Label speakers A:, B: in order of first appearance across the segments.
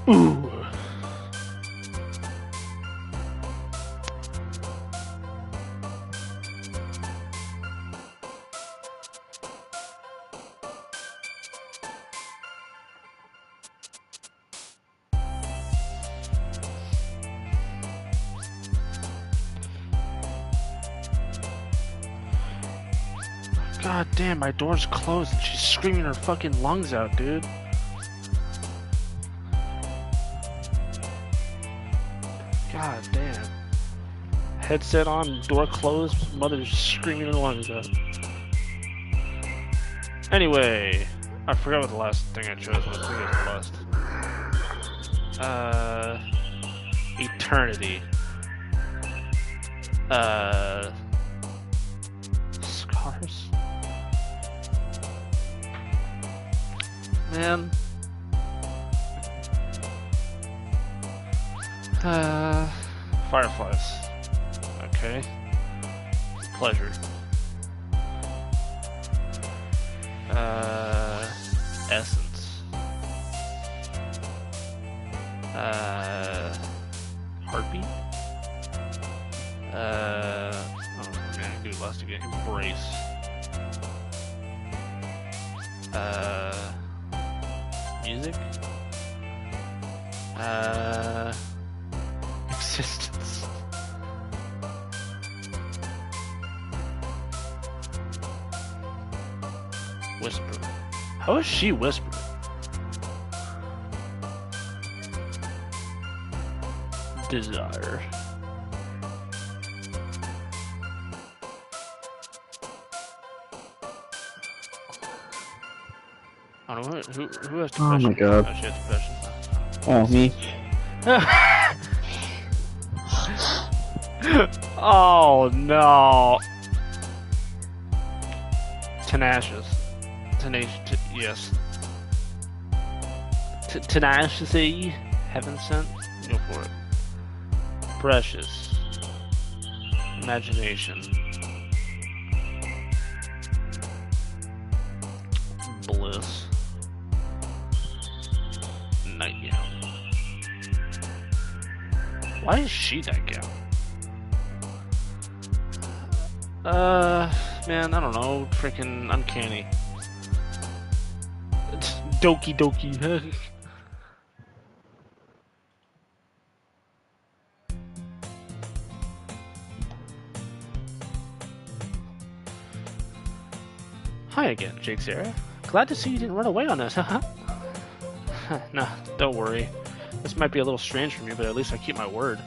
A: Ooh. God damn, my door's closed and she's screaming her fucking lungs out, dude. God damn. Headset on, door closed, mother's screaming her lungs out. Anyway, I forgot what the last thing I chose was. I think it was the last. Eternity. Scars? Man. Fireflies. Okay. Pleasure. Essence. Heartbeat? Oh man, I do less to get embrace. Music? Existence. Whisper. How is she whispering? Desire. I don't know who has depression.
B: Oh my god.
A: Oh, she has depression.
B: Oh, me.
A: Oh no. Tenacious. Yes. Tenacity. Heaven sent. Go for it. Precious. Imagination. Bliss. Nightgown. Why is she that gown? Man, I don't know. Freaking uncanny. It's Doki Doki. Hi again, Jake Sarah. Glad to see you didn't run away on us, haha. Nah, don't worry. This might be a little strange for me, but at least I keep my word.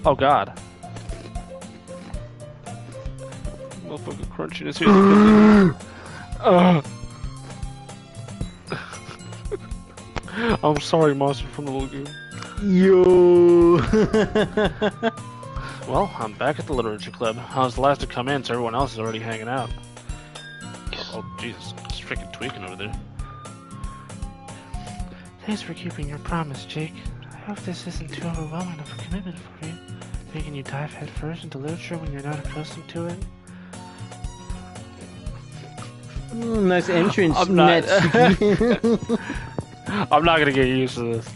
A: Oh god. Motherfucker crunching his head. I'm sorry, Monster from the Lagoon.
B: Yo.
A: Well, I'm back at the Literature Club. I was the last to come in, so everyone else is already hanging out. Oh, Jesus. It's freaking tweaking over there. Thanks for keeping your promise, Jake. I hope this isn't too overwhelming of a commitment for you. Making you dive headfirst into literature when you're not accustomed to it.
B: Nice entrance.
A: I'm not. I'm not gonna get used to this.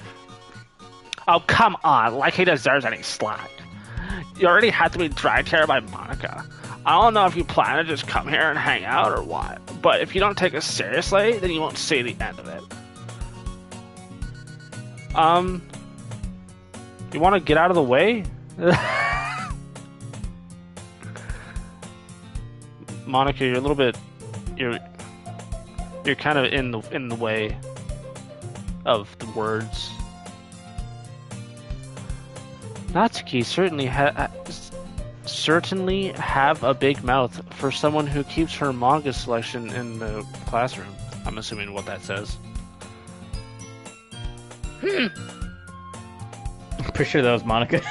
A: Oh, come on. Like he deserves any slack. You already had to be dragged here by Monica. I don't know if you plan to just come here and hang out or what, but if you don't take us seriously, then you won't see the end of it. You want to get out of the way? Monica, you're a little bit, you're kind of in the way of the words. Natsuki certainly have a big mouth for someone who keeps her manga selection in the classroom. I'm assuming what that says.
B: I'm pretty sure that was Monica.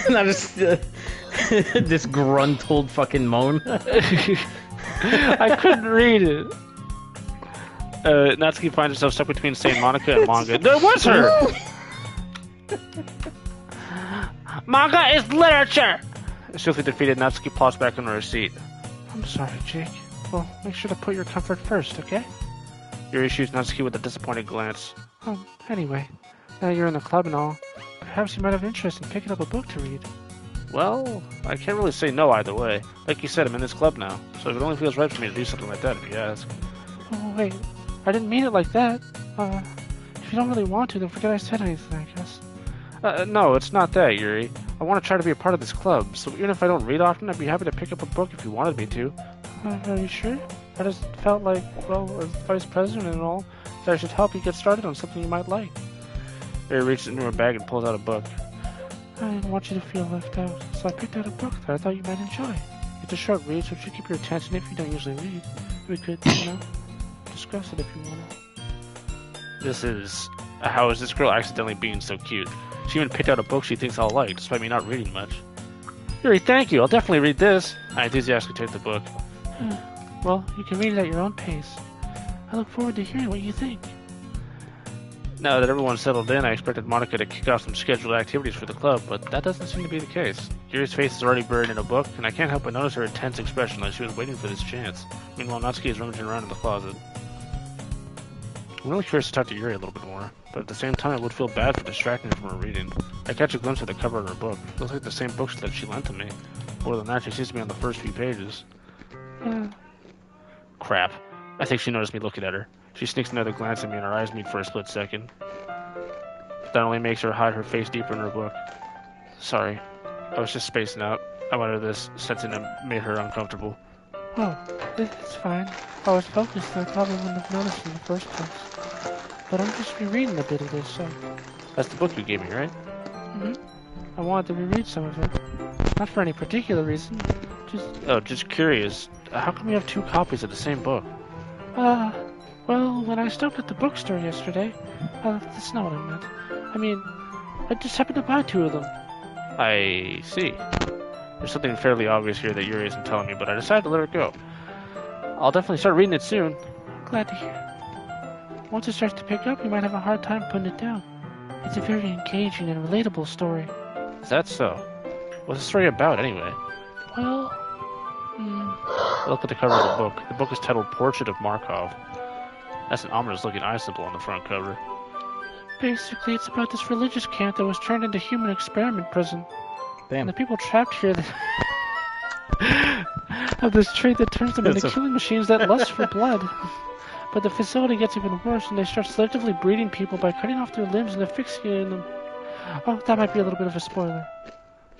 B: Not just this gruntled fucking moan.
A: I couldn't read it. Natsuki finds herself stuck between saying Monica and manga. There was her! Manga is literature! Swiftly defeated, Natsuki plops back into her seat. I'm sorry, Jake. Well, make sure to put your comfort first, okay? Yuri shoots Natsuki with a disappointed glance.
C: Anyway, now you're in the club and all, perhaps you might have interest in picking up a book to read.
A: Well, I can't really say no either way. Like you said, I'm in this club now, so it only feels right for me to do something like that if you ask.
C: Oh, wait, I didn't mean it like that. If you don't really want to, then forget I said anything, I guess.
A: No, it's not that, Yuri. I want to try to be a part of this club, so even if I don't read often, I'd be happy to pick up a book if you wanted me to.
C: Are you sure? I just felt like, well, as vice president and all, that I should help you get started on something you might like.
A: Yuri reaches into her bag and pulls out a book.
C: I didn't want you to feel left out, so I picked out a book that I thought you might enjoy. It's a short read, so it should keep your attention if you don't usually read. We could, discuss it if you want.
A: How is this girl accidentally being so cute? She even picked out a book she thinks I'll like, despite me not reading much. Yuri, thank you. I'll definitely read this. I enthusiastically take the book.
C: Well, you can read it at your own pace. I look forward to hearing what you think.
A: Now that everyone's settled in, I expected Monica to kick off some scheduled activities for the club, but that doesn't seem to be the case. Yuri's face is already buried in a book, and I can't help but notice her intense expression like she was waiting for this chance. Meanwhile, Natsuki is rummaging around in the closet. I'm really curious to talk to Yuri a little bit more, but at the same time I would feel bad for distracting her from her reading. I catch a glimpse of the cover of her book. It looks like the same book that she lent to me. More than that, she seems to be on the first few pages. Crap. I think she noticed me looking at her. She sneaks another glance at me and our eyes meet for a split second. That only makes her hide her face deeper in her book. Sorry. I was just spacing out. I wanted this, sensing it made her uncomfortable.
C: Oh, it's fine. If I was focused, I probably wouldn't have noticed in the first place. But I'm just rereading a bit of this, so...
A: That's the book you gave me, right?
C: I wanted to reread some of it. Not for any particular reason.
A: Just curious. How come you have two copies of the same book?
C: Well, when I stopped at the bookstore yesterday... that's not what I meant. I mean, I just happened to buy two of them.
A: I see. There's something fairly obvious here that Yuri isn't telling me, but I decided to let it go. I'll definitely start reading it soon.
C: Glad to hear. Once it starts to pick up, you might have a hard time putting it down. It's a very engaging and relatable story.
A: Is that so? What's the story about, anyway?
C: Well,
A: Look at the cover of the book. The book is titled Portrait of Markov. That's an ominous-looking eye symbol on the front cover.
C: Basically, it's about this religious camp that was turned into human experiment prison.
B: Damn.
C: And the people trapped here that have this trait that turns them into killing machines that lust for blood. But the facility gets even worse, and they start selectively breeding people by cutting off their limbs and asphyxiating them. Oh, that might be a little bit of a spoiler.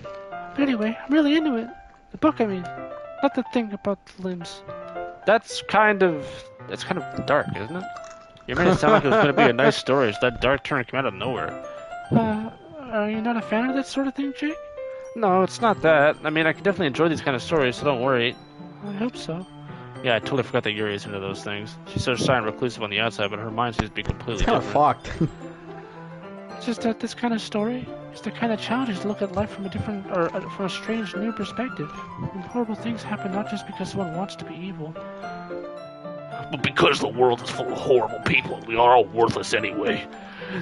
C: But anyway, I'm really into it. The book, I mean. Not the thing about the limbs.
A: That's kind of dark, isn't it? You made it sound like it was going to be a nice story, so that dark turn came out of nowhere.
C: Are you not a fan of that sort of thing, Jake?
A: No, it's not that. I mean, I can definitely enjoy these kind of stories, so don't worry.
C: I hope so.
A: Yeah, I totally forgot that Yuri is into those things. She's so shy and reclusive on the outside, but her mind seems to be completely
B: Kind of
A: different.
B: fucked.
C: It's just that this kind of story is the kind of challenge to look at life from a different, or from a strange new perspective. And horrible things happen not just because someone wants to be evil.
A: But because the world is full of horrible people and we are all worthless anyway,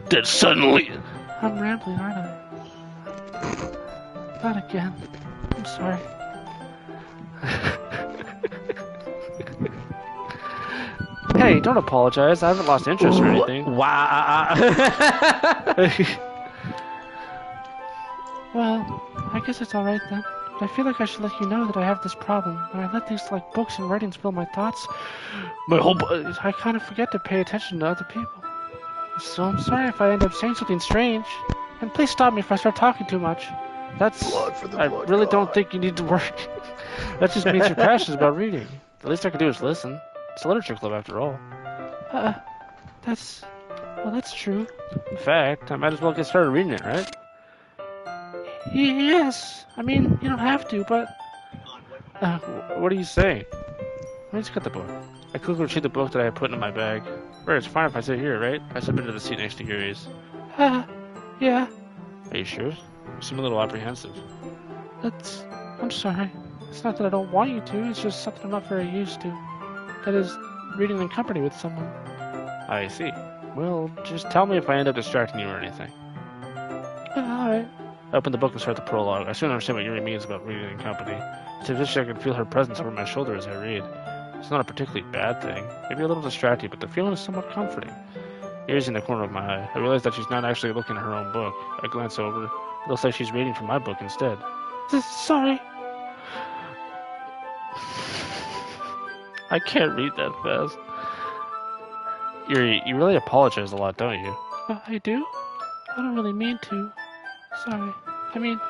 A: then suddenly...
C: I'm rambling, aren't I? Not again. I'm sorry.
A: Hey, don't apologize. I haven't lost interest or anything.
B: Wow.
C: Well, I guess it's alright then. But I feel like I should let you know that I have this problem. When I let things like books and writings fill my thoughts, I kind of forget to pay attention to other people. So I'm sorry if I end up saying something strange. And please stop me if I start talking too much. I really don't think you need to worry. That just means you're passionate about reading. The least I can do is listen. It's a literature club after all. That's true.
A: In fact, I might as well get started reading it, right?
C: Yes. I mean, you don't have to, but...
A: What are you saying? Let me just get the book. I quickly retrieve the book that I had put in my bag. Right, it's fine if I sit here, right? I step into the seat next to Yuri's.
C: Yeah.
A: Are you sure? You seem a little apprehensive.
C: I'm sorry. It's not that I don't want you to, it's just something I'm not very used to. That is, reading in company with someone.
A: I see. Well, just tell me if I end up distracting you or anything.
C: Alright.
A: I open the book and start the prologue. I soon understand what Yuri means about reading in company. It's as if I can feel her presence over my shoulder as I read.
C: It's not a particularly bad thing. Maybe a little distracting, but the feeling is somewhat comforting. Ears in the corner of my eye. I realize that she's not actually looking at her own book. I glance over. It looks like she's reading from my book instead. Sorry. I can't read that fast. Yuri, you really apologize a lot, don't you? I do? I don't really mean to. Sorry. I mean...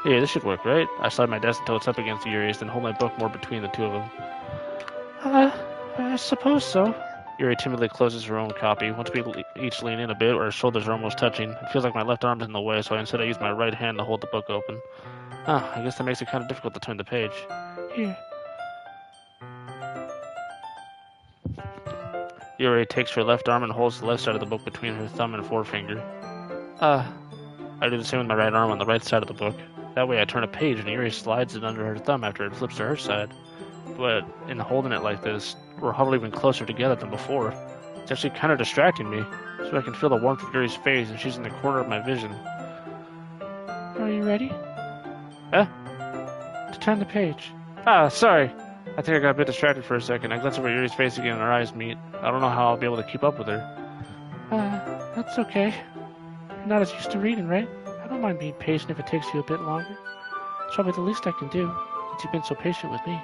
C: Yeah, this should work, right? I slide my desk until it's up against Yuri's, then hold my book more between the two of them. I suppose so. Yuri timidly closes her own copy. Once we each lean in a bit, our shoulders are almost touching. It feels like my left arm is in the way, so instead I use my right hand to hold the book open. I guess that makes it kind of difficult to turn the page. Here. Yuri takes her left arm and holds the left side of the book between her thumb and forefinger. I do the same with my right arm on the right side of the book. That way I turn a page and Yuri slides it under her thumb after it flips to her side. But in holding it like this, we're huddled even closer together than before. It's actually kind of distracting me, so I can feel the warmth of Yuri's face and she's in the corner of my vision. Are you ready? To turn the page. Sorry. I think I got a bit distracted for a second. I glance over Yuri's face again and our eyes meet. I don't know how I'll be able to keep up with her. That's okay. You're not as used to reading, right? I don't mind being patient if it takes you a bit longer. It's probably the least I can do, since you've been so patient with me.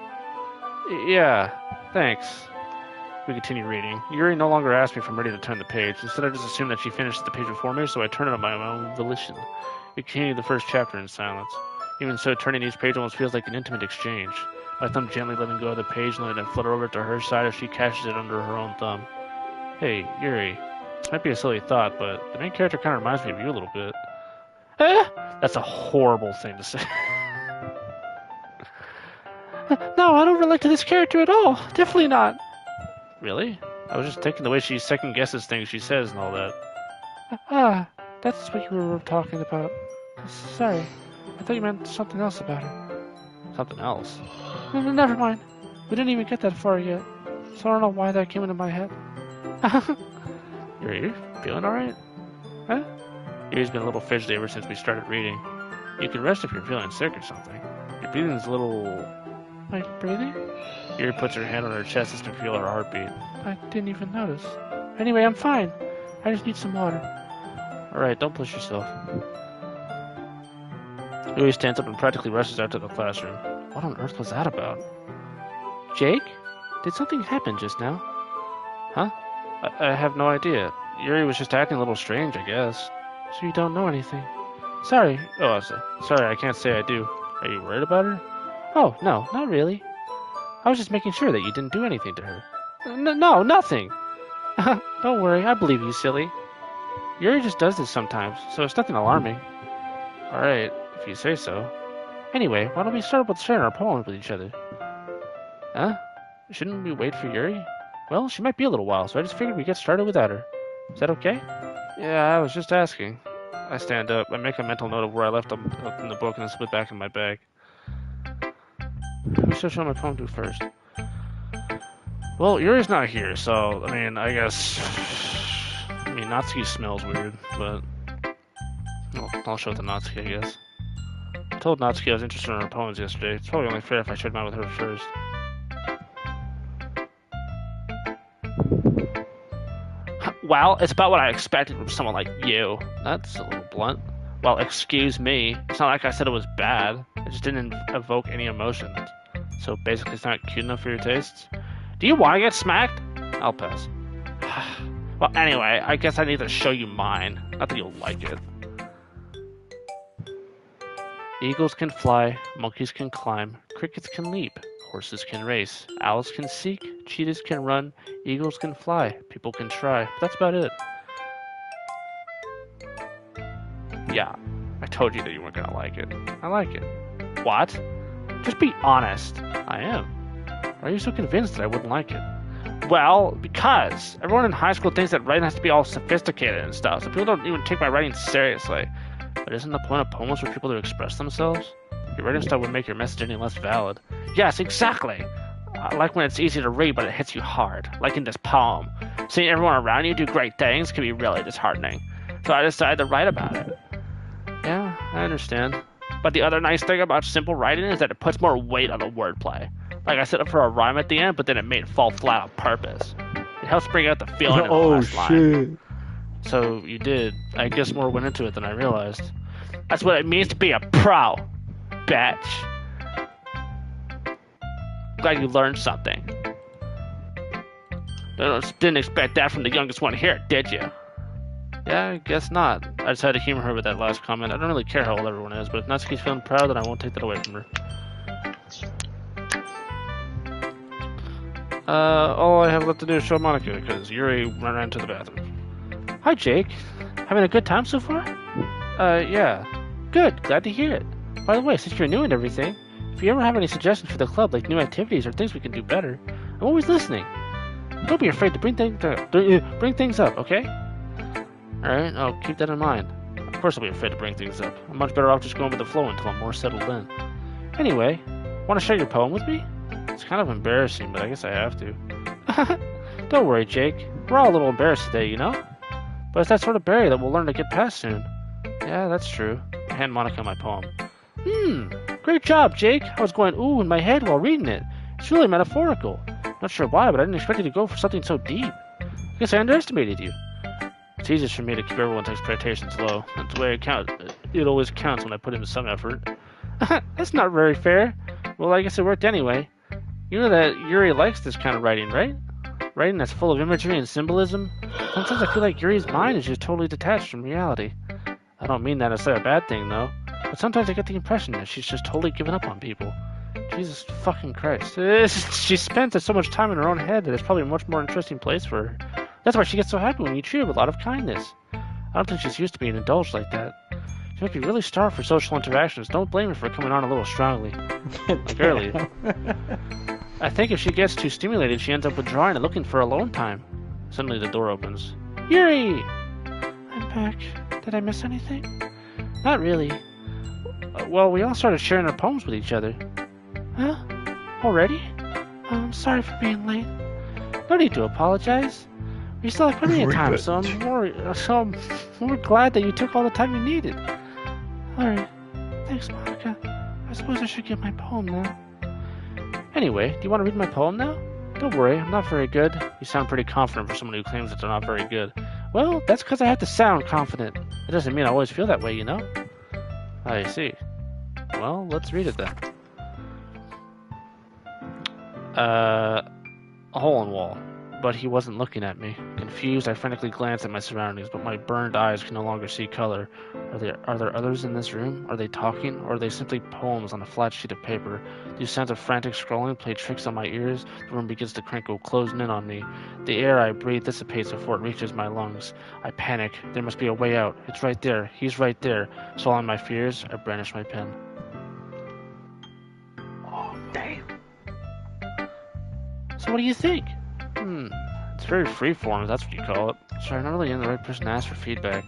C: Yeah, thanks. We continue reading. Yuri no longer asks me if I'm ready to turn the page. Instead, I just assume that she finishes the page before me, so I turn it on my own volition. We continue the first chapter in silence. Even so, turning each page almost feels like an intimate exchange. My thumb gently letting go of the page and letting it flutter over to her side as she catches it under her own thumb. Hey, Yuri. This might be a silly thought, but the main character kind of reminds me of you a little bit. That's a horrible thing to say. No, I don't relate to this character at all. Definitely not. Really? I was just thinking the way she second guesses things she says and all that. That's what you were talking about. Sorry. I thought you meant something else about her. Something else? Never mind. We didn't even get that far yet. So I don't know why that came into my head. You're feeling alright? Huh? Yuri's been a little fidgety ever since we started reading. You can rest if you're feeling sick or something. Your breathing's a little... Like breathing? Yuri puts her hand on her chest as to feel her heartbeat. I didn't even notice. Anyway, I'm fine. I just need some water. Alright, don't push yourself. Yuri stands up and practically rushes out to the classroom. What on earth was that about? Jake? Did something happen just now? Huh? I have no idea. Yuri was just acting a little strange, I guess. So you don't know anything? Sorry. Oh, sorry, I can't say I do. Are you worried about her? Oh, no, not really. I was just making sure that you didn't do anything to her. No, nothing. Don't worry, I believe you, silly. Yuri just does this sometimes, so it's nothing alarming. Alright, if you say so. Anyway, why don't we start with sharing our poems with each other? Huh? Shouldn't we wait for Yuri? Well, she might be a little while, so I just figured we'd get started without her. Is that okay? Yeah, I was just asking. I stand up. I make a mental note of where I left them in the book and then slip it back in my bag. Who should I show my poem to first? Well, Yuri's not here, so, I guess... Natsuki smells weird, but... I'll show it to Natsuki, I guess. I told Natsuki I was interested in her poems yesterday. It's probably only fair if I shared mine with her first. Well, it's about what I expected from someone like you. That's a little blunt. Well, excuse me. It's not like I said it was bad. It just didn't evoke any emotions. So basically it's not cute enough for your tastes? Do you want to get smacked? I'll pass. Well, anyway, I guess I need to show you mine. Not that you'll like it. Eagles can fly, monkeys can climb, crickets can leap, horses can race, owls can seek, cheetahs can run, eagles can fly, people can try. But that's about it. Yeah, I told you that you weren't gonna like it. I like it. What? Just be honest. I am. Why are you so convinced that I wouldn't like it? Well, because everyone in high school thinks that writing has to be all sophisticated and stuff, so people don't even take my writing seriously. But isn't the point of poems for people to express themselves? Your writing style would make your message any less valid. Yes, exactly! I like when it's easy to read, but it hits you hard. Like in this poem. Seeing everyone around you do great things can be really disheartening. So I decided to write about it. Yeah, I understand. But the other nice thing about simple writing is that it puts more weight on the wordplay.
A: Like I set up for a rhyme at the end, but then it made it fall flat on purpose. It helps bring out the feeling in the
B: Oh
A: last line.
B: shit.
A: So you did. I guess more went into it than I realized. That's what it means to be a pro, bitch. Glad you learned something. Didn't expect that from the youngest one here, did you? Yeah, I guess not. I just had to humor her with that last comment. I don't really care how old everyone is, but if Natsuki's feeling proud, then I won't take that away from her. All I have left to do is show Monica, because Yuri ran to the bathroom. Hi, Jake. Having a good time so far? Yeah. Good, glad to hear it. By the way, since you're new and everything, if you ever have any suggestions for the club, like new activities or things we can do better, I'm always listening. Don't be afraid to bring things up, okay? Alright, I'll keep that in mind. Of course I'll be afraid to bring things up. I'm much better off just going with the flow until I'm more settled in. Anyway, want to share your poem with me? It's kind of embarrassing, but I guess I have to. Don't worry, Jake. We're all a little embarrassed today, you know? But it's that sort of barrier that we'll learn to get past soon. Yeah, that's true. I hand Monica my poem. Great job, Jake. I was going ooh in my head while reading it. It's really metaphorical. Not sure why, but I didn't expect you to go for something so deep. I guess I underestimated you. It's easiest for me to keep everyone's expectations low. That's the way it always counts when I put in some effort. That's not very fair. Well, I guess it worked anyway. You know that Yuri likes this kind of writing, right? Writing that's full of imagery and symbolism. Sometimes I feel like Yuri's mind is just totally detached from reality. I don't mean that as a bad thing, though. But sometimes I get the impression that she's just totally given up on people. Jesus fucking Christ. She spent so much time in her own head that it's probably a much more interesting place for her. That's why she gets so happy when you treat her with a lot of kindness. I don't think she's used to being indulged like that. She must be really starved for social interactions. Don't blame her for coming on a little strongly. Like earlier. I think if she gets too stimulated, she ends up withdrawing and looking for alone time. Suddenly the door opens. Yuri! I'm back. Did I miss anything? Not really. Well, we all started sharing our poems with each other. Huh? Already? Oh, I'm sorry for being late. No need to apologize. We still have plenty of time, so I'm more glad that you took all the time you needed. Alright. Thanks, Monica. I suppose I should get my poem now. Anyway, do you want to read my poem now? Don't worry, I'm not very good. You sound pretty confident for someone who claims that they're not very good. Well, that's because I have to sound confident. It doesn't mean I always feel that way, you know? I see. Well, let's read it then. A hole in wall. But he wasn't looking at me. Confused, I frantically glanced at my surroundings, but my burned eyes could no longer see color. Are there others in this room? Are they talking? Or are they simply poems on a flat sheet of paper? Do sounds of frantic scrolling play tricks on my ears? The room begins to crinkle, closing in on me. The air I breathe dissipates before it reaches my lungs. I panic. There must be a way out. It's right there. He's right there. Swallowing my fears, I brandish my pen.
B: Oh, damn.
A: So what do you think? It's very freeform, if that's what you call it. Sorry, I'm not really the right person to ask for feedback.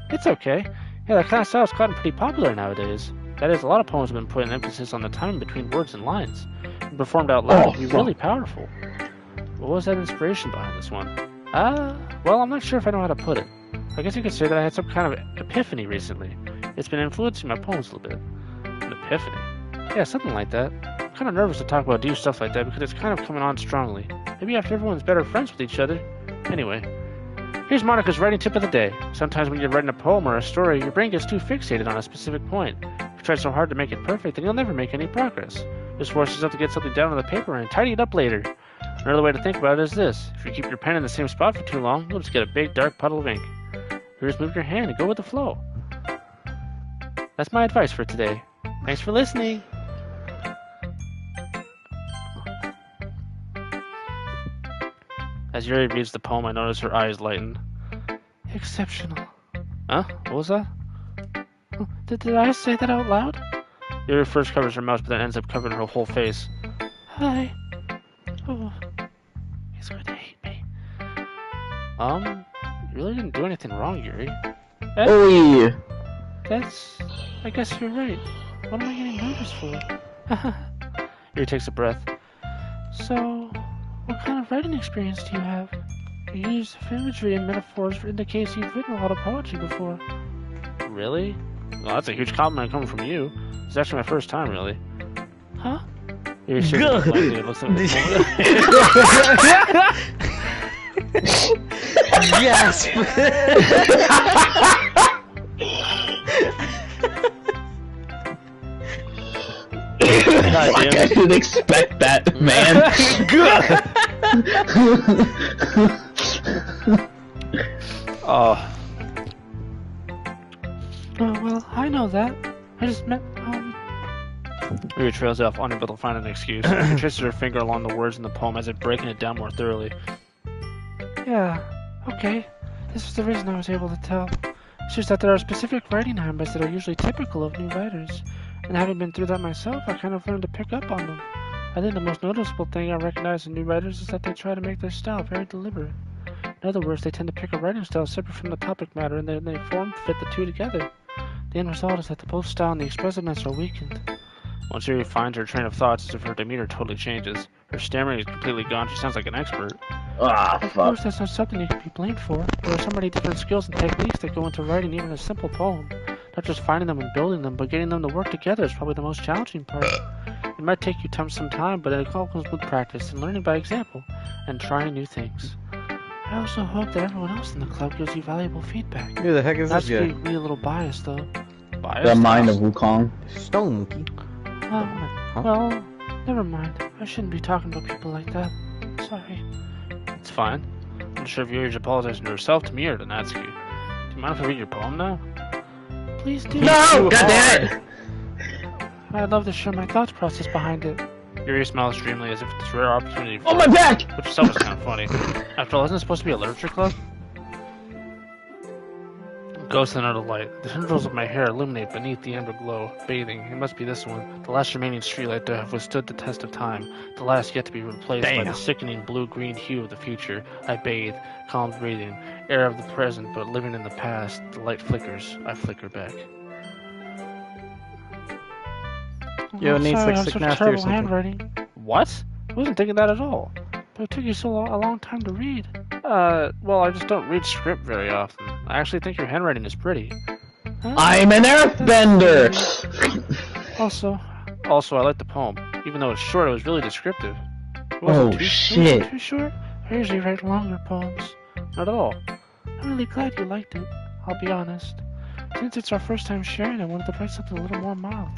A: It's okay. Yeah, that kind of style's gotten pretty popular nowadays. That is, a lot of poems have been putting emphasis on the timing between words and lines. And performed out loud can be really powerful. What was that inspiration behind this one? Well, I'm not sure if I know how to put it. I guess you could say that I had some kind of epiphany recently. It's been influencing my poems a little bit. An epiphany? Yeah, something like that. I'm kind of nervous to talk about stuff like that because it's kind of coming on strongly. Maybe after everyone's better friends with each other. Anyway, here's Monica's writing tip of the day. Sometimes when you're writing a poem or a story, your brain gets too fixated on a specific point. If you try so hard to make it perfect, then you'll never make any progress. Just force yourself to get something down on the paper and tidy it up later. Another way to think about it is this. If you keep your pen in the same spot for too long, you'll just get a big dark puddle of ink. You just move your hand and go with the flow. That's my advice for today. Thanks for listening. As Yuri reads the poem, I notice her eyes lighten. Exceptional. Huh? What was that? Did I say that out loud? Yuri first covers her mouth, but then ends up covering her whole face. Hi. Oh, he's going to hate me. You really didn't do anything wrong, Yuri.
B: Oh,
A: I guess you're right. What am I getting nervous for? Yuri takes a breath. So, what kind of writing experience do you have? You use imagery and metaphors for indicates you've written a lot of poetry before. Really? Well, that's a huge compliment coming from you. It's actually my first time, really. Huh?
C: You're sure to be likely to listen to
B: Yes.
D: Like I didn't expect that, man.
C: Oh,
E: Well, I know that. I just meant,
C: Rhea trails off, unable to find an excuse. She traces her finger along the words in the poem as if breaking it down more thoroughly.
E: yeah, okay. This was the reason I was able to tell. It's just that there are specific writing habits that are usually typical of new writers. And having been through that myself, I kind of learned to pick up on them. I think the most noticeable thing I recognize in new writers is that they try to make their style very deliberate. In other words, they tend to pick a writing style separate from the topic matter and then they form-fit the two together. The end result is that the both style and the expressiveness are weakened.
C: Once she finds her train of thoughts, as if her demeanor totally changes. Her stammering is completely gone. She sounds like an expert.
D: Ah,
E: Of
D: fuck.
E: course, that's not something you can be blamed for. There are so many different skills and techniques that go into writing even a simple poem. Not just finding them and building them, but getting them to work together is probably the most challenging part. It might take you some time, but it all comes with practice and learning by example, and trying new things. I also hope that everyone else in the club gives you valuable feedback.
B: Who the heck is
E: That's
B: this guy?
E: me a little biased, though.
C: Biased?
D: The mind of Wukong.
B: Stone monkey.
E: Well, never mind. I shouldn't be talking about people like that. Sorry.
C: It's fine. I'm sure if you're apologizing to yourself, to me, or to Natsuki. Do you mind if I read your poem now?
E: Please do.
D: No! God damn it!
E: I'd love to share my thoughts process behind it.
C: Yuri smiles dreamily as if it's a rare opportunity for
D: Oh, my back!
C: which itself is kind of funny. After all, isn't it supposed to be a literature club? Ghost under the light. The tendrils of my hair illuminate beneath the amber glow. Bathing. It must be this one. The last remaining streetlight to have withstood the test of time. The last yet to be replaced by the sickening blue-green hue of the future. I bathe. Calm breathing. Air of the present, but living in the past. The light flickers. I flicker back.
B: Yo, it needs
E: sorry,
B: like
E: I have
B: sick
E: such
B: nasty or
E: terrible
B: something.
E: handwriting.
C: What?
E: I wasn't thinking that at all. But it took you so a long time to read.
C: Well, I just don't read script very often. I actually think your handwriting is pretty.
E: Huh?
D: I'm an earthbender!
E: Also,
C: I like the poem. Even though it's short, it was really descriptive. It
D: Oh,
C: wasn't too
D: shit.
E: too short? I usually write longer poems.
C: Not at all.
E: I'm really glad you liked it. I'll be honest. Since it's our first time sharing, I wanted to write something a little more mild.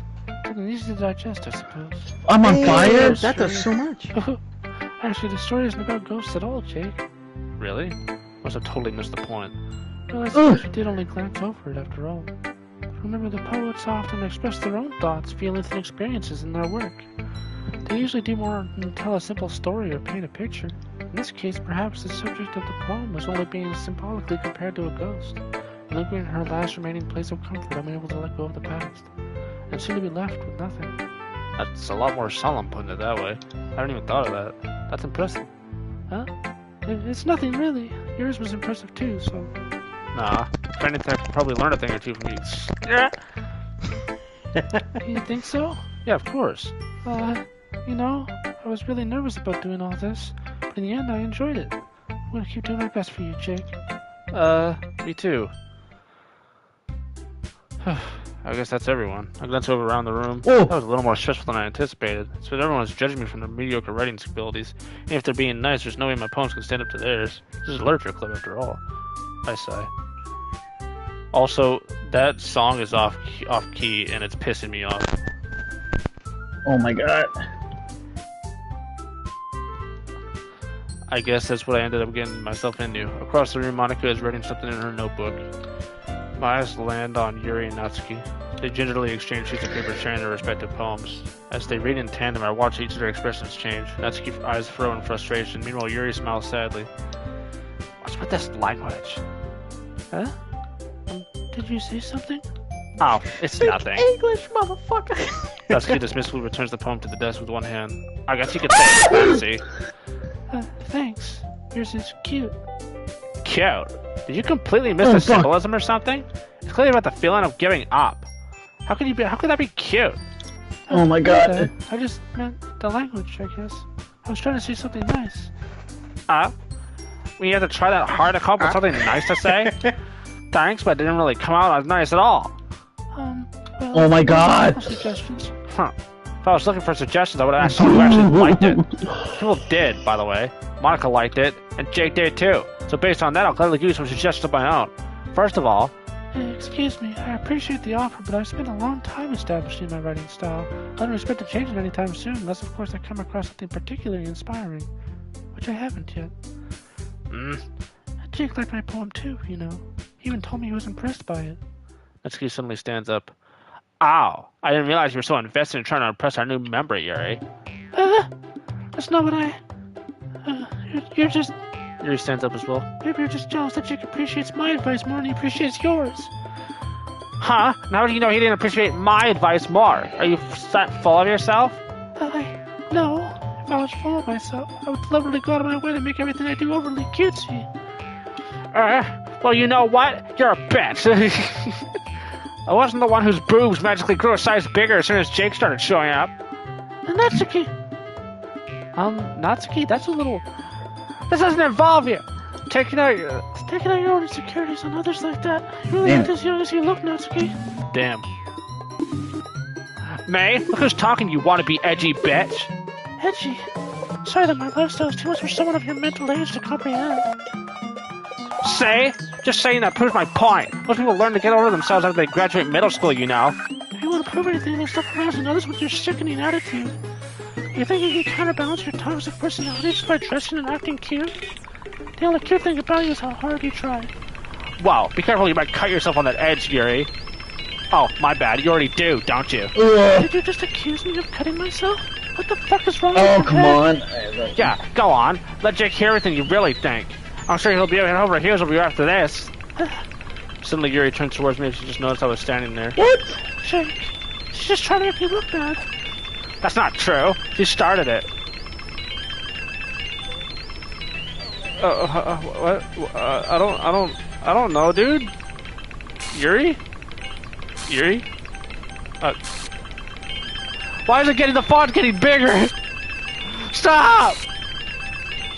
E: Something easy to digest, I suppose.
D: I'm on fire?
B: That does so much.
E: Actually, the story isn't about ghosts at all, Jake.
C: Really? Must have totally missed the point.
E: Well, I suppose you did only glance over it after all. Remember, the poets often express their own thoughts, feelings, and experiences in their work. They usually do more than tell a simple story or paint a picture. In this case, perhaps the subject of the poem was only being symbolically compared to a ghost. Lingering in her last remaining place of comfort, I'm able to let go of the past, and soon to be left with nothing.
C: That's a lot more solemn putting it that way. I haven't even thought of that. That's impressive.
E: Huh? It's nothing really. Yours was impressive too, so...
C: Nah. If anything, I could probably learn a thing or two from you. Yeah.
E: You think so?
C: Yeah, of course.
E: You know, I was really nervous about doing all this, but in the end I enjoyed it. I'm gonna keep doing my best for you, Jake.
C: Me too. I guess that's everyone. I glanced over around the room.
D: Oh.
C: That was a little more stressful than I anticipated. So everyone's judging me from their mediocre writing abilities. And if they're being nice, there's no way my poems can stand up to theirs. This is a literature club after all. I sigh. Also, that song is off key and it's pissing me off.
D: Oh my god.
C: I guess that's what I ended up getting myself into. Across the room, Monica is writing something in her notebook. My eyes land on Yuri and Natsuki. They gingerly exchange sheets of paper sharing their respective poems. As they read in tandem, I watch each of their expressions change. Natsuki's eyes furrow in frustration. Meanwhile, Yuri smiles sadly. What's with this language?
E: Huh? Did you say something?
C: Oh, it's nothing.
B: English, motherfucker.
C: Natsuki dismissively returns the poem to the desk with one hand. I guess you could say it's fancy.
E: Thanks. Yours is cute.
C: Cute. Did you completely miss
D: Oh,
C: the
D: fuck.
C: symbolism or something? It's clearly about the feeling of giving up. How could that be cute?
D: Oh my god.
E: I just meant the language, I guess. I was trying to say something nice.
C: We had to try that hard to come up with something nice to say? Thanks, but it didn't really come out as nice at all.
E: Well,
D: Oh my god.
E: no suggestions.
C: Huh.
A: If I was looking for suggestions, I would have asked someone who actually liked it. People did, by the way. Monica liked it, and Jake did too. So based on that, I'll gladly give you some suggestions of my own. First of all...
E: Excuse me, I appreciate the offer, but I've spent a long time establishing my writing style. I don't expect to change it anytime soon, unless of course I come across something particularly inspiring. Which I haven't yet. Jake liked my poem too, you know. He even told me he was impressed by it.
A: Natsuki suddenly stands up. Ow! I didn't realize you were so invested in trying to impress our new member, Yuri.
E: That's not what I... you're just...
A: Yuri stands up as well.
E: Maybe you're just jealous that Jake appreciates my advice more than he appreciates yours.
A: Huh? Now how do you know he didn't appreciate my advice more? Are you full of yourself?
E: No. If I was full of myself, I would deliberately go out of my way to make everything I do overly cutesy.
A: Well, you know what? You're a bitch. I wasn't the one whose boobs magically grew a size bigger as soon as Jake started showing up.
E: Natsuki!
C: Natsuki, that's a little...
A: This doesn't involve you! Taking out your
E: own insecurities on others like that. You really aren't as young as you look, Natsuki.
A: Damn. May, look who's talking, you wannabe edgy bitch.
E: Edgy? Sorry that my lifestyle is too much for someone of your mental age to comprehend.
A: Say? Just saying that proves my point. Most people learn to get over themselves after they graduate middle school, you know.
E: If you want to prove anything, then stop harassing others with your sickening attitude. You think you can counterbalance your toxic personality just by dressing and acting cute? The only cute thing about you is how hard you try.
A: Wow, be careful, you might cut yourself on that edge, Yuri. Oh, my bad, you already do, don't you?
E: Did you just accuse me of cutting myself? What the fuck is wrong with you?
D: Oh, come on.
A: Yeah, go on. Let Jake hear everything you really think. I'm sure he'll be head over heels over you after this. Suddenly Yuri turns towards me and she just noticed I was standing there.
E: What? Jake, she's just trying to make me look bad.
A: That's not true. She started it. What? I don't know, dude. Yuri? Why is it getting the font getting bigger? Stop!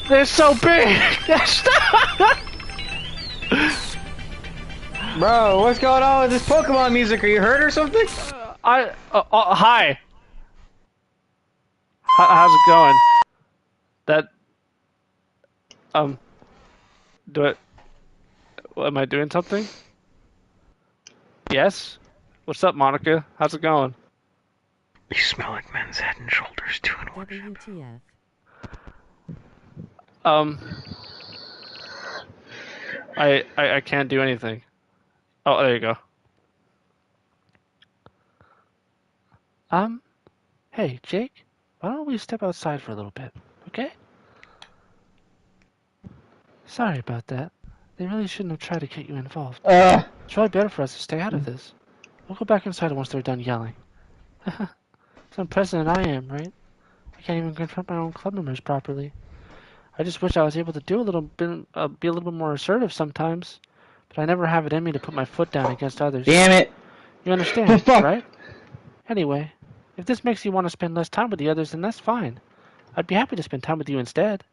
A: They're so big. Stop!
B: Bro, what's going on with this Pokemon music? Are you hurt or something?
A: Hi. How's it going? Am I doing something? Yes? What's up, Monica? How's it going?
B: You smell like men's head and shoulders too in worship.
A: I can't do anything. Oh, there you go.
C: Hey, Jake, why don't we step outside for a little bit, okay? Sorry about that. They really shouldn't have tried to get you involved. It's probably better for us to stay out of this. We'll go back inside once they're done yelling. Some president I am, right? I can't even confront my own club members properly. I just wish I was able to do be a little bit more assertive sometimes, but I never have it in me to put my foot down against others.
D: Damn it!
C: You understand, right? Anyway, if this makes you want to spend less time with the others, then that's fine. I'd be happy to spend time with you instead.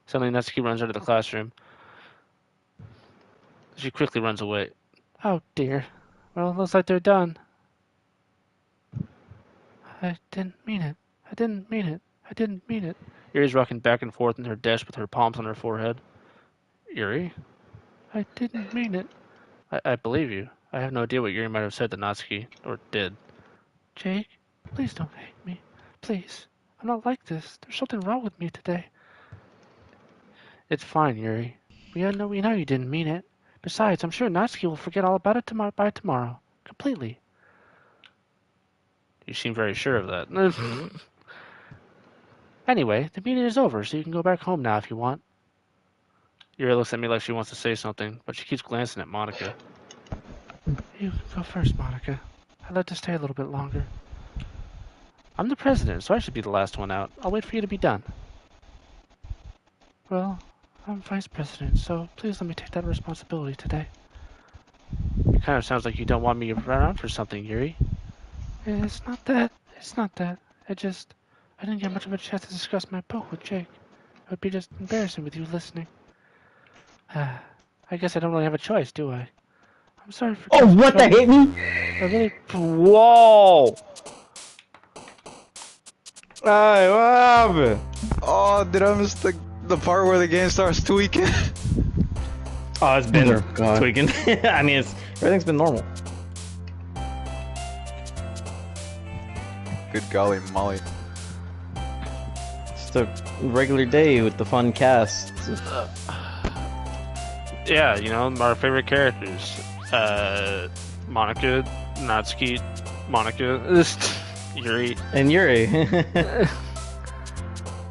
A: Suddenly, Natsuki runs out of the classroom. She quickly runs away.
C: Oh dear. Well, looks like they're done. I didn't mean it. I didn't mean it. I didn't mean it.
A: Yuri's rocking back and forth in her desk with her palms on her forehead. Yuri?
C: I didn't mean it.
A: I believe you. I have no idea what Yuri might have said to Natsuki, or did.
C: Jake, please don't hate me. Please. I'm not like this. There's something wrong with me today.
A: It's fine, Yuri.
C: We know you didn't mean it. Besides, I'm sure Natsuki will forget all about it by tomorrow. Completely.
A: You seem very sure of that.
C: Anyway, the meeting is over, so you can go back home now if you want.
A: Yuri looks at me like she wants to say something, but she keeps glancing at Monica.
C: You can go first, Monica. I'd like to stay a little bit longer. I'm the president, so I should be the last one out. I'll wait for you to be done. Well, I'm vice president, so please let me take that responsibility today.
A: It kind of sounds like you don't want me around for something, Yuri.
C: It's not that. It's not that. I didn't get much of a chance to discuss my book with Jake. It would be just embarrassing with you listening. I guess I don't really have a choice, do I? I'm sorry for...
D: Oh, what the hit me?
C: I really...
A: Whoa!
B: Hey, what happened?
F: Oh, did I miss the part where the game starts tweaking?
B: Oh, it's been
D: Oh, God.
B: tweaking. I mean, everything's been normal.
F: Good golly molly.
B: Just a regular day with the fun cast.
A: Yeah, you know, our favorite characters. Monica, Natsuki, Monica, Yuri.
B: And Yuri.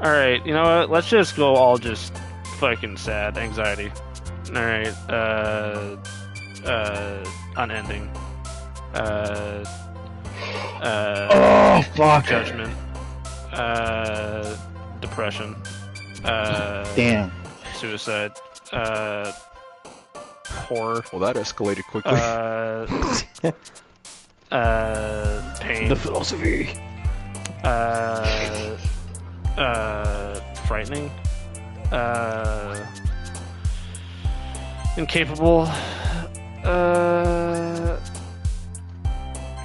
A: Alright, you know what? Let's just go all just fucking sad. Anxiety. Alright, unending.
D: Oh, fuck.
A: Judgment. Depression.
D: Damn.
A: Suicide. Horror.
F: Well, that escalated quickly.
A: Pain.
B: The philosophy.
A: Frightening. Incapable.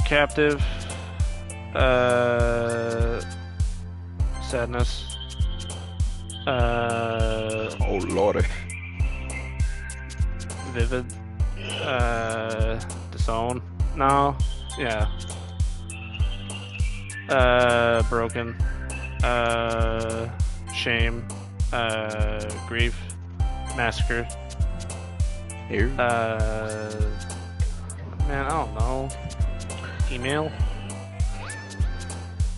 A: Captive. Sadness.
F: Oh lordy.
A: Vivid. Disown. No. Yeah. Broken. Shame. Grief. Massacre.
F: Here.
A: Man, I don't know. Email.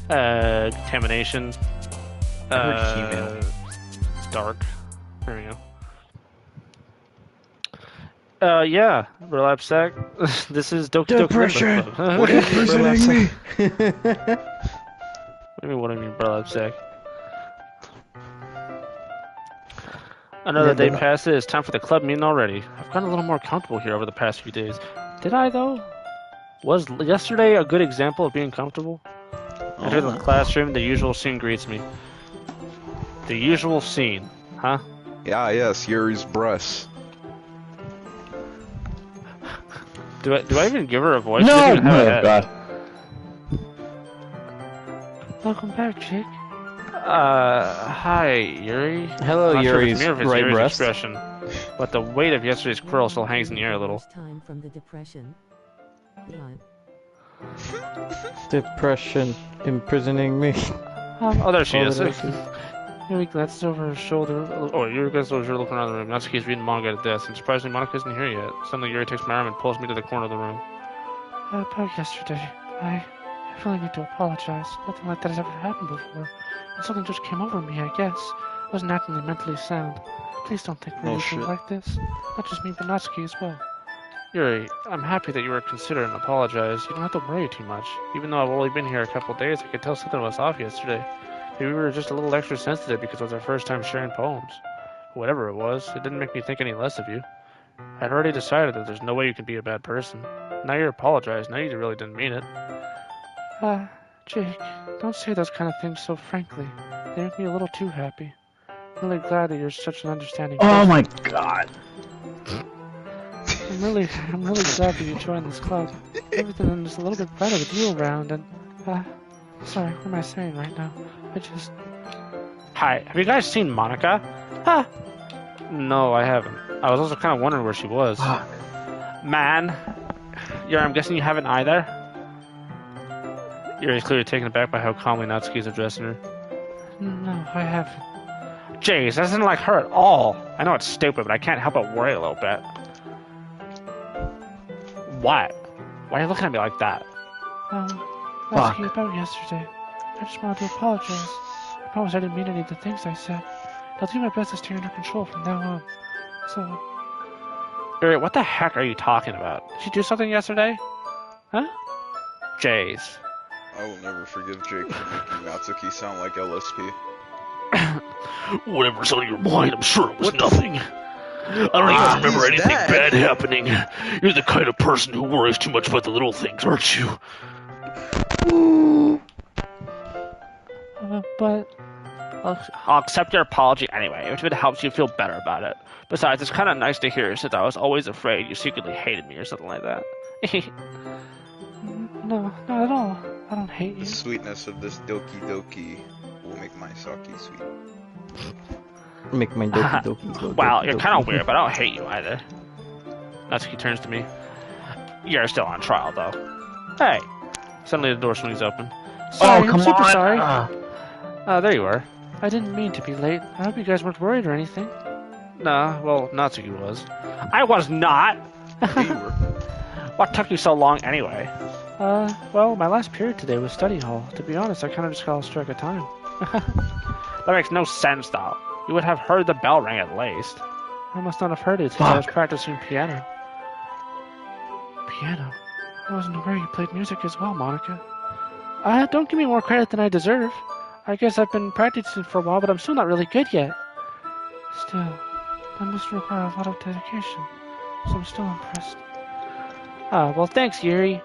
A: Contamination.
F: I heard email.
A: It's dark. There we go. Yeah, burlap sack. This is Doki Doki.
B: Depression.
A: What is burlap sack?
B: me?
A: What do you mean, what do you mean, burlap sack? Another day passes. It's time for the club meeting already. I've gotten a little more comfortable here over the past few days. Did I, though? Was yesterday a good example of being comfortable? Enter the classroom, the usual scene greets me. The usual scene, huh?
F: Yeah, yes, Yuri's breasts.
A: Do I even give her a voice?
D: No!
A: She doesn't even have a
D: Oh,
A: head.
D: God.
E: Welcome back, Jake.
A: Hi, Yuri.
B: Hello,
A: I'm not sure if
B: Yuri's
A: it's me or if it's
B: right
A: Yuri's
B: breast.
A: expression, but the weight of yesterday's quarrel still hangs in the air a little.
G: Time from the depression. Blood.
B: Depression imprisoning me.
A: Oh, there she
B: Oh,
A: is.
B: there she is.
E: Yuri glances over her shoulder.
A: Oh, Yuri gets over here looking around the room. Natsuki's reading manga at a desk, and surprisingly, Monica isn't here yet. Suddenly, Yuri takes my arm and pulls me to the corner of the room.
E: About yesterday, I really need to apologize. Nothing like that has ever happened before. And something just came over me, I guess. I wasn't acting mentally sound. Please don't think we're
F: Oh,
E: anything
F: shit.
E: like this. Not just me, but Natsuki as well.
A: Yuri, I'm happy that you were considerate and apologize. You don't have to worry too much. Even though I've only been here a couple of days, I could tell something was off yesterday. Maybe we were just a little extra sensitive because it was our first time sharing poems. Whatever it was, it didn't make me think any less of you. I'd already decided that there's no way you can be a bad person. Now you're apologized. Now you really didn't mean it.
E: Jake, don't say those kind of things so frankly. They make me a little too happy. I'm really glad that you're such an understanding
D: Oh,
E: person.
D: my God.
E: I'm really glad that you joined this club. Everything is a little bit better with you around, and, sorry, what am I saying right now?
A: Hi, have you guys seen Monica? Huh? No, I haven't. I was also kind of wondering where she was. Man, Yuri, I'm guessing you haven't either? Yuri's clearly taken aback by how calmly Natsuki's addressing her.
E: No, I haven't.
A: Jeez, that isn't like her at all. I know it's stupid, but I can't help but worry a little bit. What? Why are you looking at me like that?
E: Natsuki, about yesterday. I just wanted to apologize. I promise I didn't mean any of the things I said. I'll do my best to stay under control from now on. So,
A: Yuri, what the heck are you talking about? Did you do something yesterday? Huh? Jeez.
F: I will never forgive Jake for making Natsuki sound like LSP.
C: Whatever's on your mind, I'm sure it was nothing. I don't even remember anything bad happening. You're the kind of person who worries too much about the little things, aren't you?
E: but
A: I'll accept your apology anyway, if it helps you feel better about it. Besides, it's kind of nice to hear since I was always afraid you secretly hated me or something like that.
E: no, not at all. I don't hate
F: The
E: you.
F: sweetness of this Doki Doki my sake sweet.
B: Make my Doki Doki go.
A: Wow,
B: Doki
A: you're
B: Doki.
A: kind of weird, but I don't hate you either. Natsuki turns to me. You're still on trial, though. Hey. Suddenly the door swings open.
E: Sorry,
D: Oh, come
E: I'm super
D: on.
E: sorry.
A: There you are.
E: I didn't mean to be late. I hope you guys weren't worried or anything.
A: Nah, well, Natsuki was. I was not!
F: Yeah, you were.
A: What took you so long anyway?
E: Well, my last period today was study hall. To be honest, I kind of just got lost track of time.
A: That makes no sense, though. You would have heard the bell ring at least.
E: I must not have heard it since I was practicing piano. Piano? I wasn't aware you played music as well, Monica. Don't give me more credit than I deserve. I guess I've been practicing for a while, but I'm still not really good yet. Still, that must require a lot of dedication, so I'm still impressed.
A: Well, thanks, Yuri.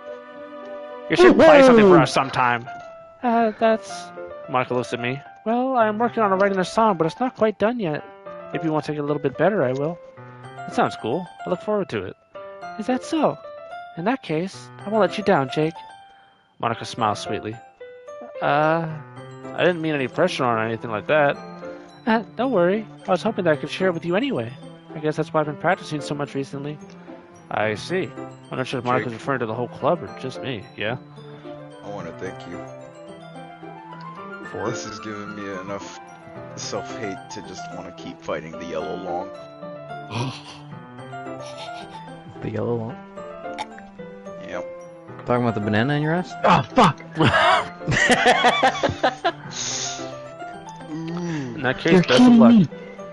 A: You should play something for us sometime.
E: That's...
A: Monica looks at me.
E: Well, I'm working on writing a song, but it's not quite done yet. If you want to get a little bit better, I will.
A: That sounds cool. I look forward to it.
E: Is that so? In that case, I won't let you down, Jake.
A: Monica smiles sweetly. I didn't mean any pressure on or anything like that.
E: Don't worry. I was hoping that I could share it with you anyway. I guess that's why I've been practicing so much recently.
A: I see. I'm not sure if Monica's referring to the whole club or just me, yeah?
F: I want to thank you.
A: For?
F: This has given me enough self-hate to just want to keep fighting the yellow long.
B: The yellow one.
F: Yep.
B: Talking about the banana in your ass?
D: Oh, fuck.
A: In that
D: You're
A: case, best of luck.
D: kidding me.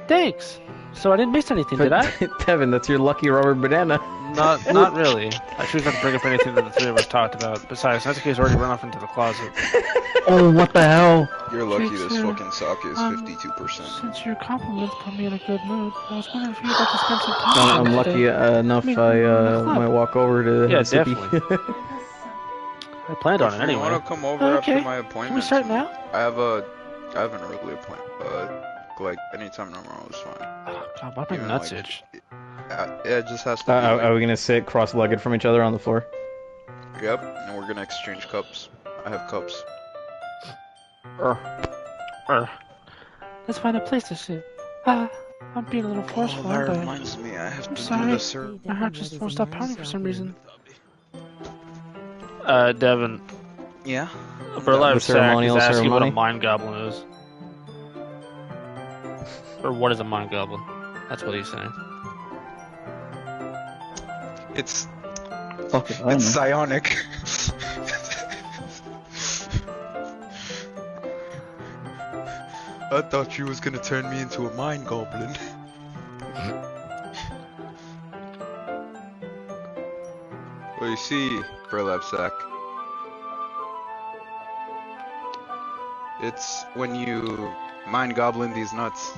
E: Thanks! So I didn't miss anything, did I?
B: Tevin, that's your lucky rubber banana.
A: Not really. I choose not to bring up anything that the three of us talked about. Besides, Natsuki's already run off into the closet.
D: Oh, what the hell?
F: You're lucky
E: Jake,
F: this
E: sir,
F: fucking sake is 52%.
E: Since your compliments put me in a good mood, I was wondering if you'd like to spend some time with
B: I'm
E: me
B: lucky
E: today.
B: enough
E: I mean,
B: I
E: club.
B: might walk over to
A: Yeah,
B: Sippy.
A: definitely. I planned on it
F: If you
A: anyway.
F: want to come over
E: Okay.
F: after my
E: Can we
F: appointment,
E: start now?
F: I have an early appointment. Like anytime tomorrow is fine.
A: Oh, God, why my
F: Even,
A: nuts
F: like,
A: itch?
F: It just has to be.
B: Are we gonna sit cross-legged from each other on the floor?
F: Yep, and we're gonna exchange cups. I have cups.
E: Let's find a place to sit. I'm being a little forceful,
F: Oh, that
E: aren't I?
F: reminds me, I have to
E: sorry.
F: do the sir.
E: My heart just won't stop pounding for some reason.
A: Devin,
F: Yeah.
A: Burlap
B: The
A: Sack
B: ceremonial
A: is asking what a
B: ceremony?
A: mind goblin is. Or what is a mind goblin? That's what he's saying.
F: It's
D: Fuck it, I
F: it's
D: know.
F: psionic. I thought you was gonna turn me into a mind goblin. Well, you see, Burlap Sack. It's when you mind goblin these nuts.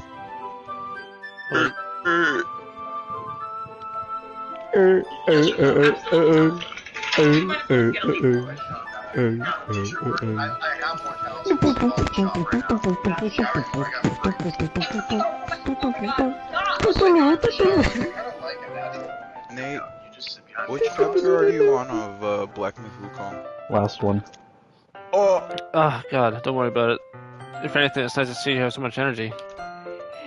F: Nate, which chapter are you on of Black Myth Wukong?
D: Last one.
F: Oh!
A: Oh, God, don't worry about it. If anything, it's nice to see you have so much energy.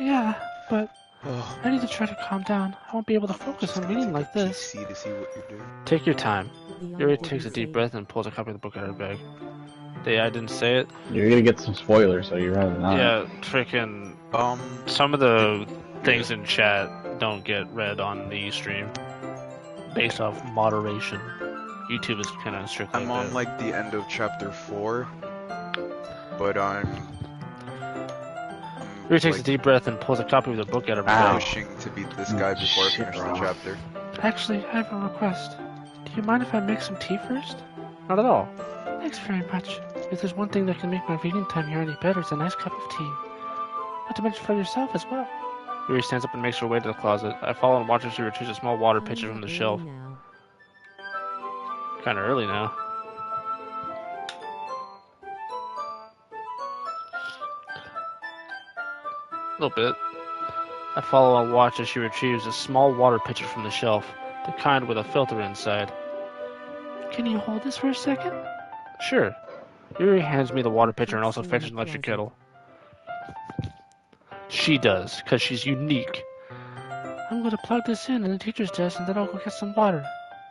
E: Yeah, but
F: Oh,
E: I need to try to calm down. I won't be able to focus on reading like this.
F: PC to see what you're doing.
A: Take your time.
G: The
A: Yuri
G: unholy
A: takes a deep
G: sage.
A: breath and pulls a copy of the book out of her bag. Yeah, I didn't say it.
D: You're gonna get some spoilers, so you'd rather not.
A: Yeah, freaking.
F: Um,
A: Some of the things in chat don't get read on the stream based off moderation. YouTube is kind of strictly.
F: I'm on like the end of chapter 4, but I'm
A: Yuri takes a
F: like,
A: deep breath and pulls a copy of the book out of her bag.
F: pushing to beat this guy before I finish the chapter.
E: Actually, I have a request. Do you mind if I make some tea first?
A: Not at all.
E: Thanks very much. If there's one thing that can make my reading time here any better, it's a nice cup of tea. Not to mention for yourself as well.
A: Yuri stands up and makes her way to the closet. I follow and watch as she retrieves a small water pitcher from the shelf.
G: Now.
A: Kind of early now. A little bit. I follow and watch as she retrieves a small water pitcher from the shelf, the kind with a filter inside.
E: Can you hold this for a second?
A: Sure. Yuri hands me the water pitcher and also fetches an electric kettle.
C: She does, because she's unique. I'm gonna plug this in the teacher's desk and then I'll go get some water.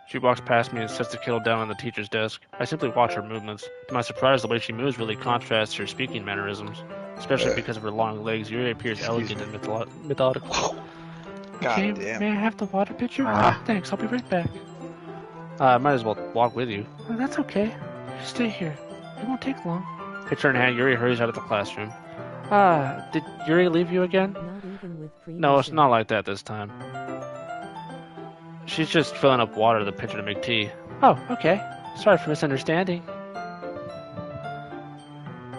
C: She walks past me and sets the kettle down on the teacher's desk. I simply watch her movements. To my surprise, the way she moves really contrasts her speaking mannerisms. Especially because of her long legs, Yuri appears elegant and methodical. Okay, may I have the water pitcher? Thanks, I'll be right back. I might as well walk with you. That's okay. Stay here. It won't take long. Pitcher in hand, Yuri hurries out of the classroom. Did Yuri leave you again? No, it's not like that this time. She's just filling up water to the pitcher to make tea. Oh, okay. Sorry for misunderstanding.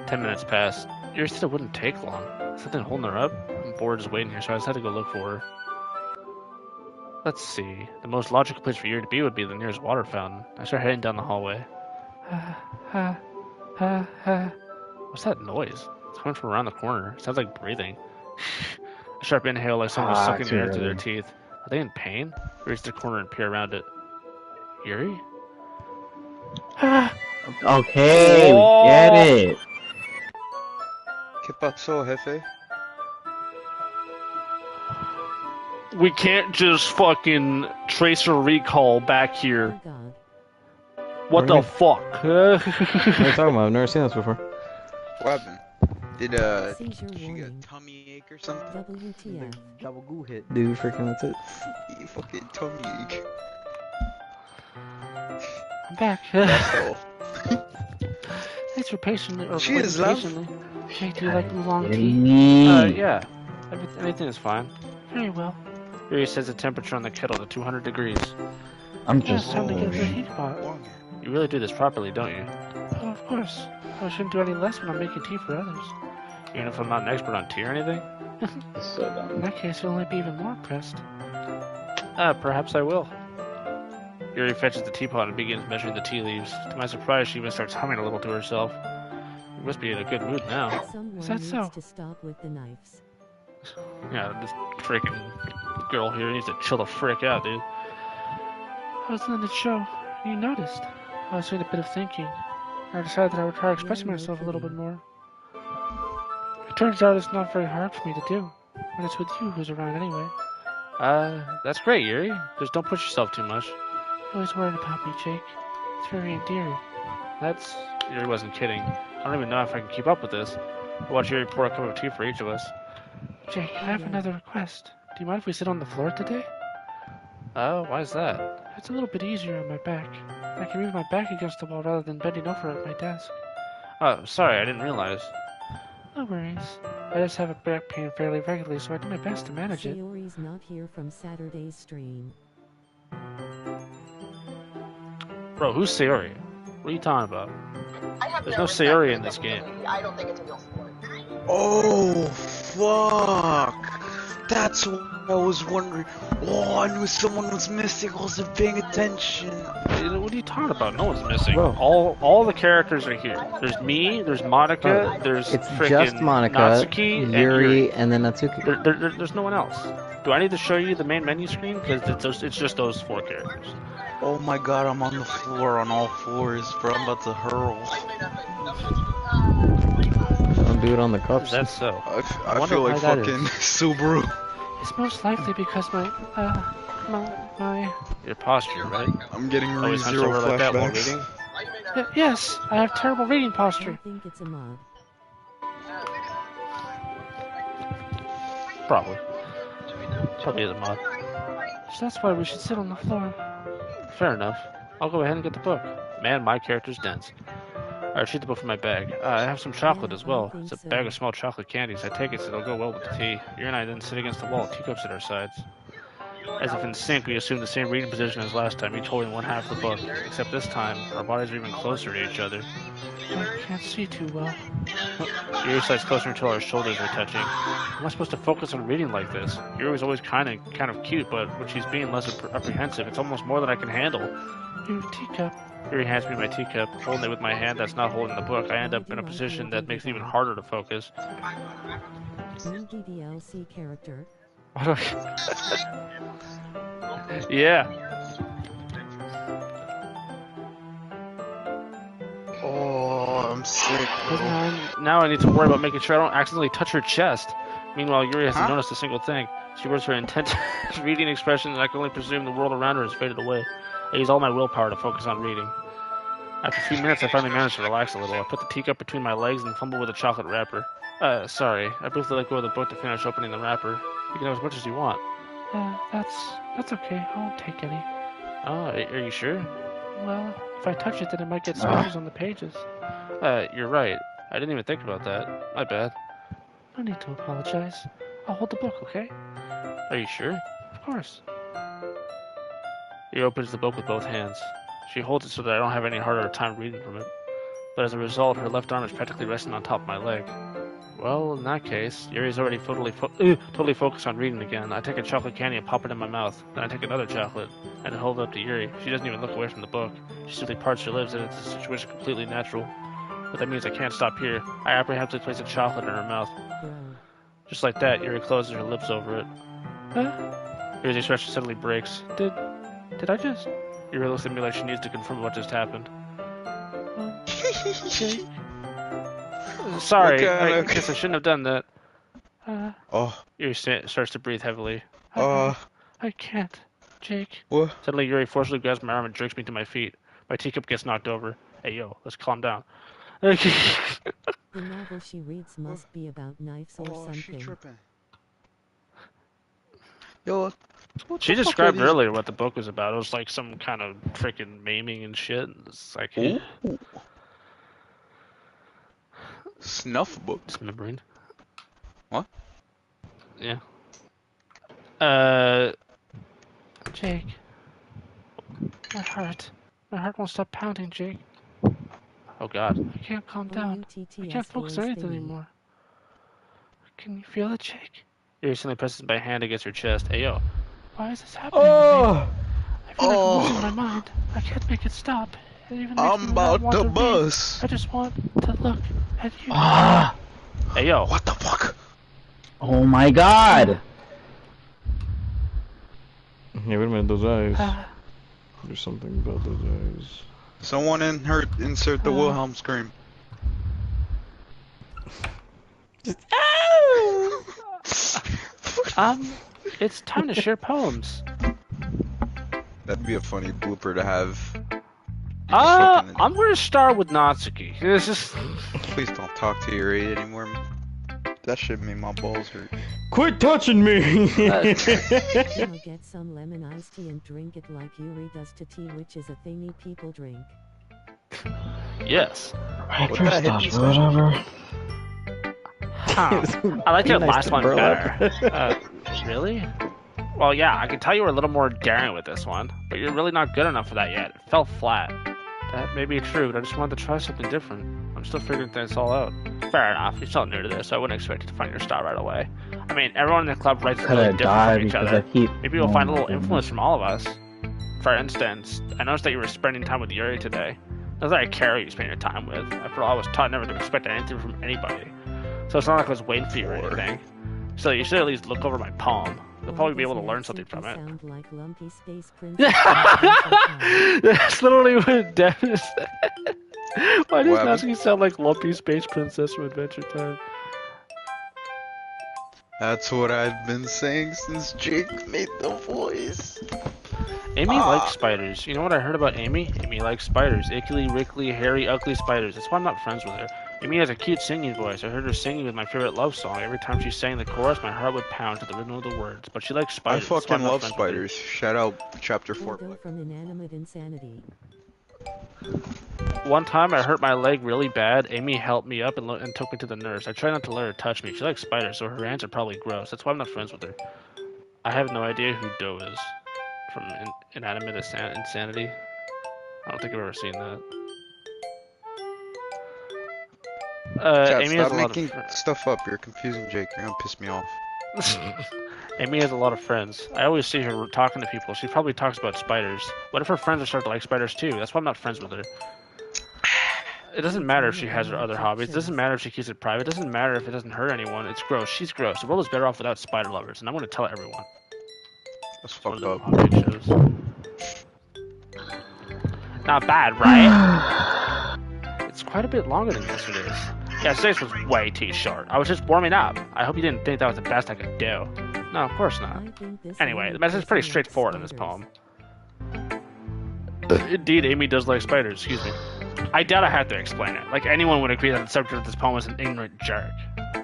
C: 10 minutes passed. Yuri said it wouldn't take long. Something holding her up? I'm bored just waiting here, so I decided to go look for her. Let's see. The most logical place for Yuri to be would be the nearest water fountain. I start heading down the hallway. What's that noise? It's coming from around the corner. It sounds like breathing. A sharp inhale like someone was sucking air through their teeth. Are they in pain? Reach the corner and peer around it. Yuri?
D: Okay, we get it.
F: ¿Qué pasó, jefe?
C: We can't just fucking tracer recall back here.
G: Oh God.
C: What the fuck?
B: What are you talking about? I've never seen this before.
F: What happened? Did
G: Seizure
F: she get a
G: warning.
F: tummy ache or something?
G: WTF.
B: Double goo hit. Dude, freaking that's it.
F: You fucking tummy ache.
C: I'm back.
F: That's all.
C: Thanks for patiently or
F: She
C: waiting
F: is love.
C: patiently. Hey, do you like oolong tea?
D: Me.
C: Yeah. Anything is fine. Very well. Yuri sets the temperature on the kettle to 200 degrees.
D: I'm
C: Yeah, it's
D: just.
C: time to get the heat pot. You really do this properly, don't you? Oh, of course. I shouldn't do any less when I'm making tea for others. Even if I'm not an expert on tea or anything?
D: So dumb.
C: In that case, you'll only be even more impressed. Perhaps I will. Yuri fetches the teapot and begins measuring the tea leaves. To my surprise, she even starts humming a little to herself. You must be in a good mood now.
G: Someone
C: Is that
G: needs
C: so?
G: to stop with the knives.
C: Yeah, this freaking girl here needs to chill the frick out, dude. I was letting it show. You noticed. I was doing a bit of thinking. I decided that I would try expressing myself a little bit more. It turns out it's not very hard for me to do. When it's with you who's around anyway. That's great, Yuri. Just don't push yourself too much. You're always worried about me, Jake. It's very endearing. Yuri wasn't kidding. I don't even know if I can keep up with this. I'll watch Yuri pour a cup of tea for each of us. Jake, I have another request. Do you mind if we sit on the floor today? Why is that? It's a little bit easier on my back. I can move my back against the wall rather than bending over at my desk. Oh, sorry, I didn't realize. No worries. I just have a back pain fairly regularly, so I do my best to manage it.
G: Sayori's not here from Saturday's stream.
C: Bro, who's Sayori? What are you talking about? There's no Sayori in this game.
H: I don't think it's a real sport.
F: Oh, fuck. That's what I was wondering. Oh, I knew someone was missing. I wasn't paying attention.
C: What are you talking about? No one's missing.
B: Bro.
C: All the characters are here. There's me, there's Monica, there's
B: It's
C: frickin'
B: just Monica,
C: Natsuki, and
B: Yuri, and then Natsuki.
C: There's no one else. Do I need to show you the main menu screen? Because it's just those 4 characters.
F: Oh my god, I'm on the floor on all fours, bro. I'm about to hurl.
B: Don't do it on the cups.
C: That's so.
F: I
C: wonder
F: feel like
C: why that
F: fucking Subaru.
C: It's most likely because my your posture, right?
F: I'm getting
C: Always hunched
F: zero
C: over like that while
F: flashbacks.
C: reading. Yes, I have terrible reading
G: I
C: posture.
G: think it's a mod.
C: Probably is a mod. So that's why we should sit on the floor. Fair enough. I'll go ahead and get the book. Man, my character's dense. I retrieve the book from my bag. I have some chocolate as well. It's a bag of small chocolate candies. I take it so it'll go well with the tea. You and I then sit against the wall, teacups at our sides. As if in sync, we assume the same reading position as last time, each holding one half of the book. Except this time, our bodies are even closer to each other. I can't see too well. Yuri slides closer until our shoulders are touching. How am I supposed to focus on reading like this? Yuri was always kind of cute, but when she's being less apprehensive, it's almost more than I can handle. Your teacup. Yuri hands me my teacup. Holding it with my hand that's not holding the book, I end up in a position that makes it even harder to focus.
G: New DDLC character.
C: What do I... Yeah.
F: Oh, I'm sick, bro.
C: Now I need to worry about making sure I don't accidentally touch her chest.
A: Meanwhile, Yuri hasn't
F: Huh?
A: noticed a single thing. She wears her intent reading expression, and I can only presume the world around her has faded away. I use all my willpower to focus on reading. After a few minutes, I finally managed to relax a little. I put the teacup between my legs and fumbled with a chocolate wrapper. Sorry. I briefly let go of the book to finish opening the wrapper. You can have as much as you want.
E: That's okay. I won't take any.
A: Oh, are you sure?
E: Well, if I touch it, then it might get smudges on the pages.
A: You're right. I didn't even think about that. My bad.
E: No need to apologize. I'll hold the book, okay?
A: Are you sure?
E: Of course.
A: Yuri opens the book with both hands. She holds it so that I don't have any harder time reading from it. But as a result, her left arm is practically resting on top of my leg. Well, in that case, Yuri's already totally focused on reading again. I take a chocolate candy and pop it in my mouth. Then I take another chocolate and hold it up to Yuri. She doesn't even look away from the book. She simply parts her lips, and it's a situation completely natural. But that means I can't stop here. I apprehensively place a chocolate in her mouth.
G: Bro.
A: Just like that, Yuri closes her lips over it. Yuri's expression suddenly breaks.
E: Did I just...
A: Yuri looks at me like she needs to confirm what just happened.
E: Jake?
A: Sorry,
F: Okay,
A: I
F: okay.
A: guess I shouldn't have done that.
F: Oh,
A: Yuri starts to breathe heavily.
F: uh,
E: I can't. Jake.
F: what?
A: Suddenly, Yuri forcibly grabs my arm and jerks me to my feet. My teacup gets knocked over. Hey, yo, let's calm down.
G: The novel she reads must be about knives or
F: Oh, she
G: something.
F: tripping. Yo, what
A: She
F: the fuck
A: described
F: are these-
A: earlier what the book was about. It was like some kind of freaking maiming and shit. It's like,
F: Ooh. Snuff book.
A: dismembering.
F: What?
A: Yeah.
E: Jake. My heart won't stop pounding, Jake.
A: Oh god.
E: I can't calm down. I can't focus on anything anymore. Can you feel it, Jake?
A: Yuri suddenly presses my hand against her chest. Hey, yo.
E: Why is this happening to me?
D: Oh!
E: I feel like I'm losing my mind. I can't make it stop. It even makes me
F: I'm
E: not
F: about
E: want
F: to
E: read.
F: bust.
E: I just want to look at you.
D: Ah!
A: Hey, yo.
F: What the fuck?
D: Oh my god!
B: Yeah, wait a minute, those eyes.
E: Uh,
B: There's something about those eyes.
F: Someone insert the Wilhelm scream.
A: It's time to share poems.
F: That'd be a funny blooper to have. Just looking at-
A: I'm gonna start with Natsuki. It's just...
F: Please don't talk to your aide anymore. That shit made my balls hurt.
B: Quit touching me!
G: Now get some lemon iced tea and drink it like Yuri does to tea, which is a thingy people drink.
A: Yes.
D: Right,
F: What
D: first
F: the
D: off,
F: heck?
D: whatever.
A: I like your
B: Nice
A: last
B: to
A: one
B: burl
A: better.
B: up.
A: Really? Well, yeah, I can tell you were a little more daring with this one, but you're really not good enough for that yet. It fell flat. That may be true, but I just wanted to try something different. I'm still figuring things all out. Fair enough, you're still new to this, so I wouldn't expect you to find your style right away. I mean, everyone in the club writes really
D: Coulda
A: different
D: died
A: from each
D: because
A: other.
D: I keep.
A: Maybe you'll find a little
D: Oh my
A: influence from all of us. For instance, I noticed that you were spending time with Yuri today. Not that I care who you spend your time with. After all, I was taught never to expect anything from anybody. So it's not like I was waiting for you or anything. So you should at least look over my poem. You'll probably be able to learn something from it.
G: Sound like lumpy space princess.
A: That's literally what Devin said. Why does
F: What?
A: Natsuki sound like Lumpy Space Princess from Adventure Time?
F: That's what I've been saying since Jake made the voice.
A: Amy likes spiders. You know what I heard about Amy? Amy likes spiders. Ickly, rickly, hairy, ugly spiders. That's why I'm not friends with her. Amy has a cute singing voice. I heard her singing with my favorite love song. Every time she sang the chorus, my heart would pound to the rhythm of the words. But she likes
F: I
A: spiders. That's why I'm
F: fucking
A: not
F: love
A: friends with her.
F: spiders. Shout out chapter
G: We'll
F: 4.
G: go from inanimate insanity.
A: One time I hurt my leg really bad. Amy helped me up and took me to the nurse. I try not to let her touch me. She likes spiders, so her hands are probably gross. That's why I'm not friends with her. I have no idea who Doe is from Inanimate Insanity. I don't think I've ever seen that.
F: Chat,
A: Amy has
F: stop
A: a lot
F: making
A: of
F: stuff up. You're confusing Jake. You're gonna piss me off.
A: Amy has a lot of friends. I always see her talking to people. She probably talks about spiders. What if her friends are starting to like spiders too? That's why I'm not friends with her. It doesn't matter if she has her other hobbies. It doesn't matter if she keeps it private. It doesn't matter if it doesn't hurt anyone. It's gross. She's gross. The world is better off without spider lovers, and I'm going to tell everyone.
F: That's
A: One of
F: fucked
A: the
F: up.
A: hobby shows. Not bad, right? It's quite a bit longer than yesterday's. Yeah, 6 was way too short. I was just warming up. I hope you didn't think that was the best I could do. No, of course not. Anyway, the message is pretty straightforward in this poem. Indeed, Amy does like spiders, excuse me. I doubt I have to explain it. Like, anyone would agree that the subject of this poem is an ignorant jerk.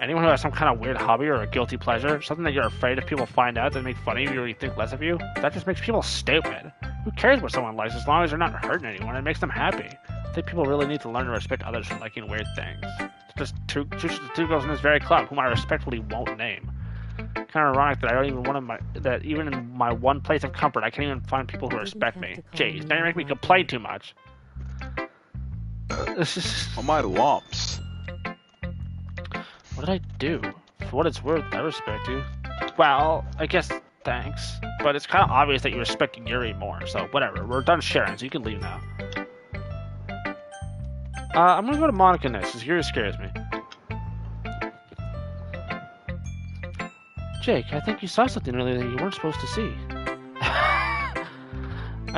A: Anyone who has some kind of weird hobby or a guilty pleasure, something that you're afraid if people find out that make fun of you or you think less of you, that just makes people stupid. Who cares what someone likes as long as they're not hurting anyone? It makes them happy. I think people really need to learn to respect others for liking weird things. Just two girls in this very club, whom I respectfully won't name. Kind of ironic that I don't even that even in my one place of comfort, I can't even find people who respect me. Jeez, now you make me complain too much.
F: Oh, my lumps.
A: What did I do? For what it's worth, I respect you. Well, I guess thanks. But it's kind of obvious that you respect Yuri more, so whatever. We're done sharing, so you can leave now. I'm gonna go to Monica next, because Yuri scares me.
C: Jake, I think you saw something earlier that you weren't supposed to see. I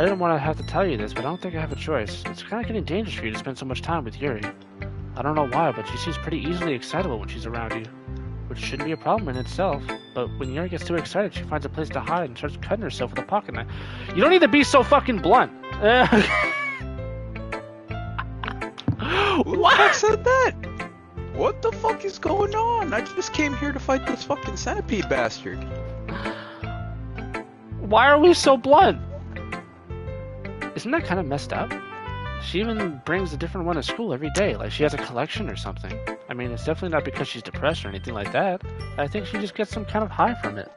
C: didn't want to have to tell you this, but I don't think I have a choice. It's kind of getting dangerous for you to spend so much time with Yuri. I don't know why, but she seems pretty easily excitable when she's around you. Which shouldn't be a problem in itself. But when Yuri gets too excited, she finds a place to hide and starts cutting herself with a pocket knife.
A: You don't need to be so fucking blunt.
F: Who the fuck said that? What the fuck is going on? I just came here to fight this fucking centipede bastard.
A: Why are we so blunt?
C: Isn't that kind of messed up? She even brings a different one to school every day, like she has a collection or something. I mean, it's definitely not because she's depressed or anything like that. I think she just gets some kind of high from it.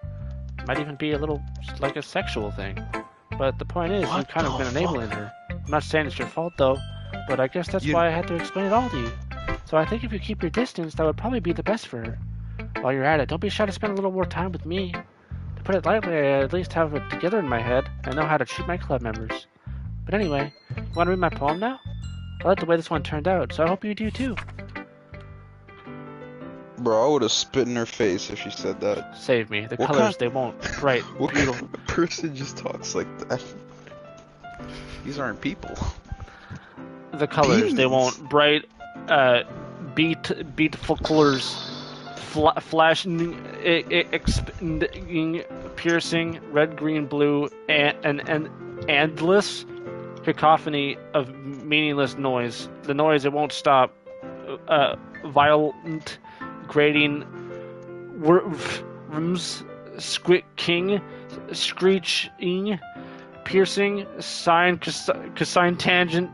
C: Might even be a little, like a sexual thing. But the point is, you've kind of been enabling her. I'm not saying it's your fault, though, but I guess that's why I had to explain it all to you. So I think if you keep your distance, that would probably be the best for her. While you're at it, don't be shy to spend a little more time with me. To put it lightly, I at least have it together in my head. I know how to treat my club members. But anyway, you want to read my poem now? I like the way this one turned out, so I hope you do too.
F: Bro, I would have spit in her face if she said that.
C: Save me. The
F: What
C: colors,
F: kind-
C: they won't. Bright,
F: What kind
C: beautiful.
F: of person just talks like that? These aren't people.
C: The colors, they
F: Beans.
C: won't. Bright, beautiful colors. Flashing, piercing, red, green, blue, and endless cacophony of meaningless noise. The noise, it won't stop. Violent, grating, squeaking, screeching, piercing, sine, cosine, tangent,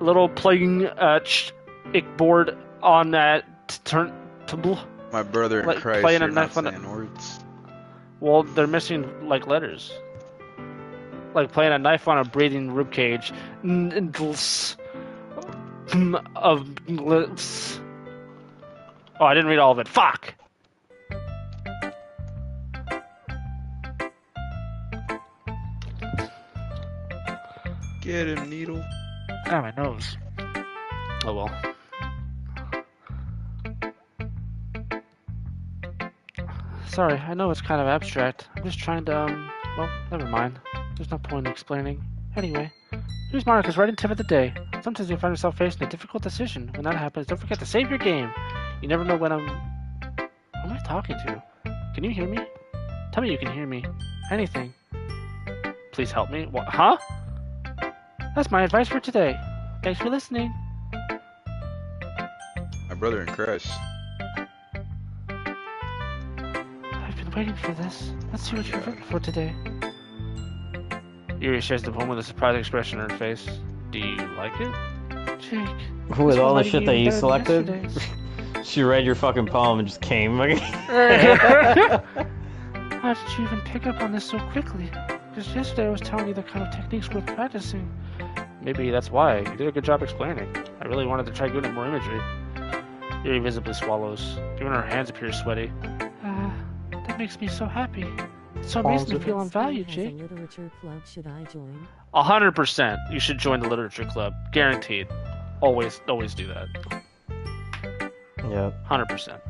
C: little plaguing, board on that turntable.
F: My brother in
C: Like,
F: Christ,
C: playing a
F: you're not
C: knife on a-
F: saying words.
C: Well, they're missing like letters. Like playing a knife on a breathing ribcage. Oh, I didn't read all of it. Fuck!
F: Get him, Needle.
C: Ah, my nose. Oh well. Sorry, I know it's kind of abstract. I'm just trying to, well, never mind. There's no point in explaining. Anyway, here's Monica's writing tip of the day. Sometimes you find yourself facing a difficult decision. When that happens, don't forget to save your game. You never know when Who am I talking to? Can you hear me? Tell me you can hear me. Anything. Please help me. What? Huh? That's my advice for today. Thanks for listening.
F: My brother in Christ.
C: I've been waiting for this. Let's see what you've written for today. Yuri shares the poem with a surprised expression on her face. Do you like it? Jake.
B: With
C: this
B: all
C: one
B: the
C: might
B: shit
C: be
B: that
C: even
B: you
C: better than
B: selected,
C: yesterday's.
B: she read your fucking poem and just came.
C: How did you even pick up on this so quickly? Because yesterday I was telling you the kind of techniques worth practicing. Maybe that's why. You did a good job explaining. I really wanted to try getting more imagery. Yuri visibly swallows. Even her hands appear sweaty. That makes me so happy. It so makes me feel unvalued,
G: Has
C: Jake.
G: a literature club. Should I join?
A: 100%. You should join the literature club. Guaranteed. Always do that.
B: Yeah.
A: 100%.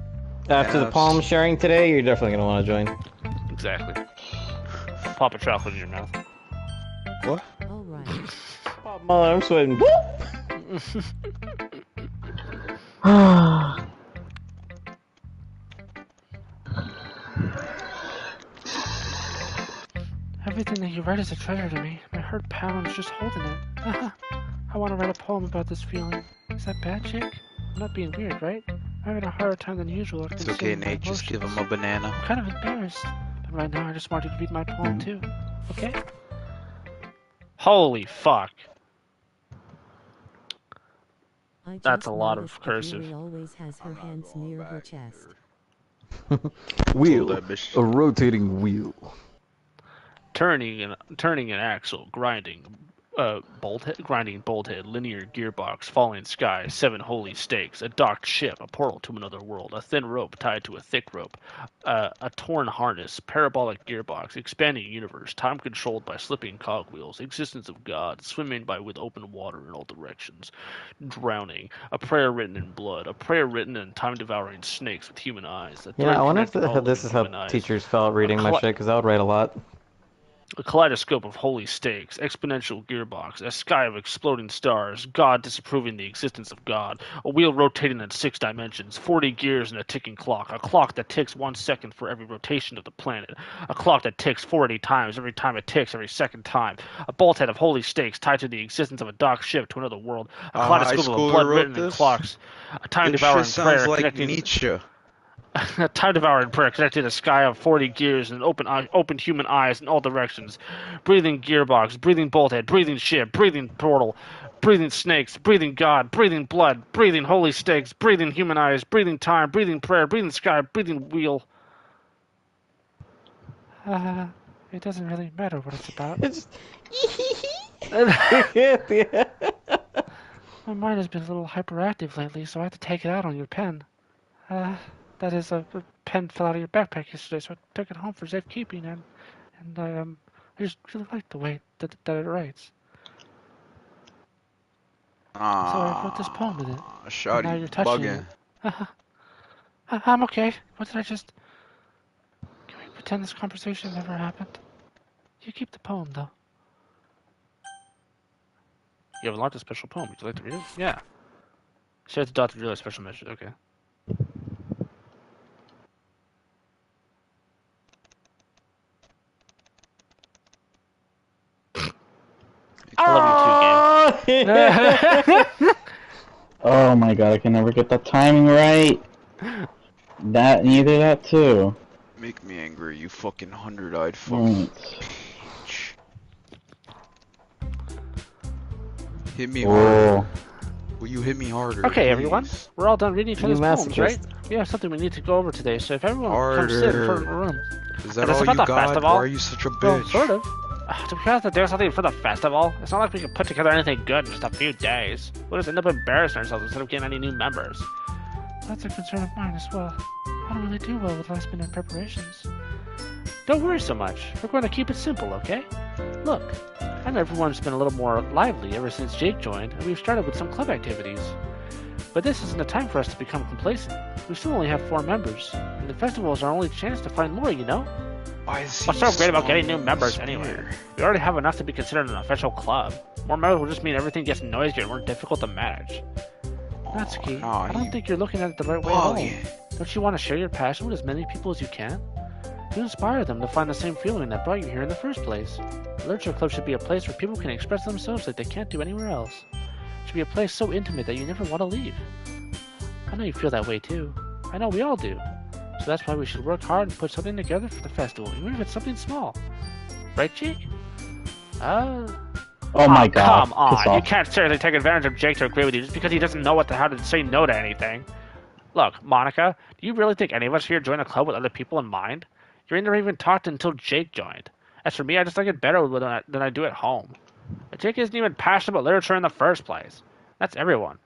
B: After the
F: Yes.
B: poem sharing today, you're definitely gonna want to join.
A: Exactly. Pop a chocolate in your mouth.
F: What?
G: All right.
B: Oh, I'm sweating.
E: Everything that you write is a treasure to me. My heart pounds just holding it. I want to write a poem about this feeling. Is that bad, Jake? I'm not being weird, right? I'm having a harder time than usual.
F: It's okay, Nate. Just give him a banana.
E: I'm kind of embarrassed. But right now, I just want you to read my poem, too. Okay?
A: Holy fuck.
G: I
A: That's
G: just
A: a lot of
G: noticed that
A: cursive.
G: Yuri always has her hands near her chest.
H: Wheel.
F: Told that bitch.
H: A rotating wheel.
A: Turning an axle, grinding bolt head, linear gearbox, falling sky, 7 holy stakes, a docked ship, a portal to another world, a thin rope tied to a thick rope, a torn harness, parabolic gearbox, expanding universe, time controlled by slipping cogwheels, existence of God, swimming by with open water in all directions, drowning, a prayer written in blood, a prayer written in time-devouring snakes with human eyes. A
B: Yeah, I wonder if
A: thread connecting all
B: this is
A: living
B: how
A: human eyes.
B: teachers felt reading my shit, because I would write a lot.
A: A kaleidoscope of holy stakes, exponential gearbox, a sky of exploding stars, God disapproving the existence of God, a wheel rotating in 6 dimensions, 40 gears and a ticking clock, a clock that ticks 1 second for every rotation of the planet, a clock that ticks 40 times every time it ticks every second time, a bolthead of holy stakes tied to the existence of a docked ship to another world, a
F: High
A: kaleidoscope of
F: schooler
A: blood
F: wrote
A: written in
F: this?
A: clocks, a
F: This
A: time-devouring
F: shit sounds
A: prayer
F: like
A: connecting...
F: Nietzsche.
A: A time-devouring prayer connected to the sky of 40 gears and open human eyes in all directions. Breathing gearbox, breathing bolthead, breathing ship, breathing portal, breathing snakes, breathing God, breathing blood, breathing holy stakes, breathing human eyes, breathing time, breathing prayer, breathing sky, breathing wheel.
E: It doesn't really matter what it's about.
B: It's
E: My mind has been a little hyperactive lately, so I had to take it out on your pen. That is, a pen fell out of your backpack yesterday, so I took it home for safekeeping, and I just really like the way that it writes. So I wrote this poem with it. And
F: Shawty,
E: now you're touching
F: bugging.
E: it. I'm okay. What did I just... Can we pretend this conversation never happened? You keep the poem, though.
A: You have unlocked a special poem. Would you like to read it? Yeah. Share the dot to realize special message. Okay. I love you too, game.
D: Oh my god, I can never get that timing right. That, neither that too.
F: Make me angry, you fucking 100-eyed
D: Mm.
F: fucking bitch. Hit me harder.
D: Oh.
F: Will you hit me harder?
A: Okay, everyone.
F: please?
A: We're all done reading each
B: You
A: other's poems,
B: masochist.
A: right? We have something we need to go over today, so if everyone comes sit in front of the room.
F: Is that
A: And it's
F: all
A: about
F: you
A: the
F: got?
A: festival?
F: Why are you such a
A: Well,
F: bitch?
A: sort of. To be honest, there's something for the festival. It's not like we can put together anything good in just a few days. We'll just end up embarrassing ourselves instead of getting any new members.
E: That's a concern of mine as well. I don't really do well with last-minute preparations.
A: Don't worry so much. We're going to keep it simple, okay? Look, I know everyone's been a little more lively ever since Jake joined, and we've started with some club activities. But this isn't a time for us to become complacent. We still only have 4 members, and the festival is our only chance to find more, you know?
F: Why is he
A: What's so great about getting new
F: swallowing
A: members
F: his
A: anyway?
F: beer?
A: We already have enough to be considered an official club. More members will just mean everything gets noisier and more difficult to manage.
E: Natsuki,
F: Aw,
E: I don't
F: you
E: think you're looking at it the right way at all.
F: bugging.
E: Don't you want to share your passion with as many people as you can? You inspire them to find the same feeling that brought you here in the first place. The Literature Club should be a place where people can express themselves like they can't do anywhere else. It should be a place so intimate that you never want to leave. I know you feel that way too. I know we all do. So that's why we should work hard and put something together for the festival, even if it's something small. Right, Jake?
D: Oh my god.
A: Come on,
D: Piss
A: you
D: off.
A: can't seriously take advantage of Jake to agree with you just because he doesn't know how to say no to anything. Look, Monica, do you really think any of us here join a club with other people in mind? You never even talked until Jake joined. As for me, I just like it better than I do at home. But Jake isn't even passionate about literature in the first place. That's everyone.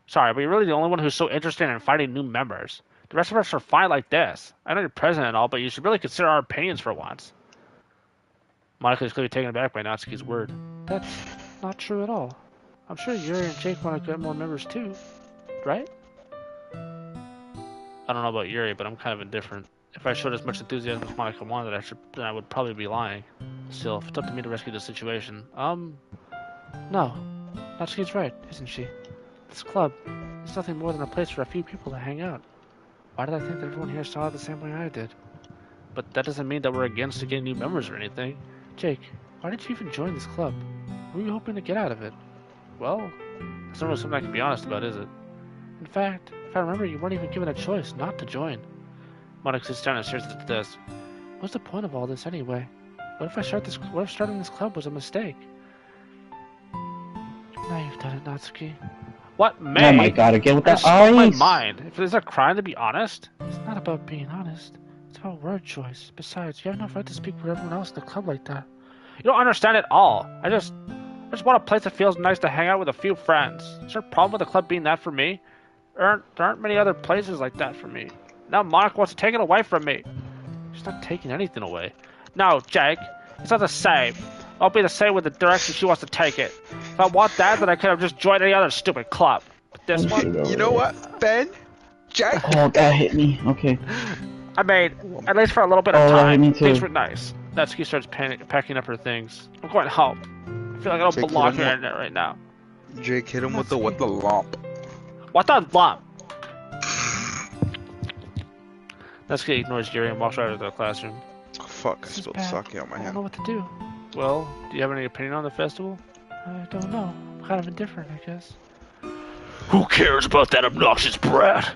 A: Sorry, but you're really the only one who's so interested in finding new members. The rest of us are fine like this. I know you're president and all, but you should really consider our opinions for once. Monica is clearly taken aback by Natsuki's word.
E: That's not true at all. I'm sure Yuri and Jake want to get more members too, right?
A: I don't know about Yuri, but I'm kind of indifferent. If I showed as much enthusiasm as Monica wanted, then I would probably be lying. Still, if it's up to me to rescue the situation,
E: No. Natsuki's right, isn't she? This club It's nothing more than a place for a few people to hang out. Why did I think that everyone here saw it the same way I did? But that doesn't mean that we're against getting new members or anything. Jake, why did you even join this club? What were you hoping to get out of it? Well, that's not really something I can be honest about, is it? In fact, if I remember, you weren't even given a choice not to join. Monica sits down and stares at the desk. What's the point of all this anyway? What if starting this club was a mistake? Now you've done it, Natsuki.
A: What, me?
D: Oh my god, again with
A: I
D: that
A: spoke my
D: ice!
A: mind. If it's a crime to be honest,
E: It's not about being honest. It's about word choice. Besides, you have no right to speak for everyone else in the club like that.
A: you don't understand at all. I just want a place that feels nice to hang out with a few friends. Is there a problem with the club being that for me? There aren't many other places like that for me. Now Monica wants to take it away from me.
E: She's not taking anything away.
A: No, Jake, it's not the same. I'll be the same with the direction she wants to take it. If I want that, then I could have just joined any other stupid club. But this one,
F: You know what, Ben? Jack?
D: Oh, that hit me. Okay.
A: I mean, at least for a little bit of
D: Oh,
A: time,
D: me too.
A: things were nice. Natsuki starts packing up her things. I'm going home. I feel like I don't
F: Jake,
A: belong
F: hit him
A: here right now.
F: Jake hit him with the lump.
A: What the lump? Natsuki ignores Yuri and walks right out of the classroom.
F: Fuck, I
E: This is
F: spilled
E: bad.
F: sake on my
E: I don't
F: hand.
E: know what to do.
A: Well, do you have any opinion on the festival?
E: I don't know. I'm kind of indifferent, I guess.
A: Who cares about that obnoxious brat?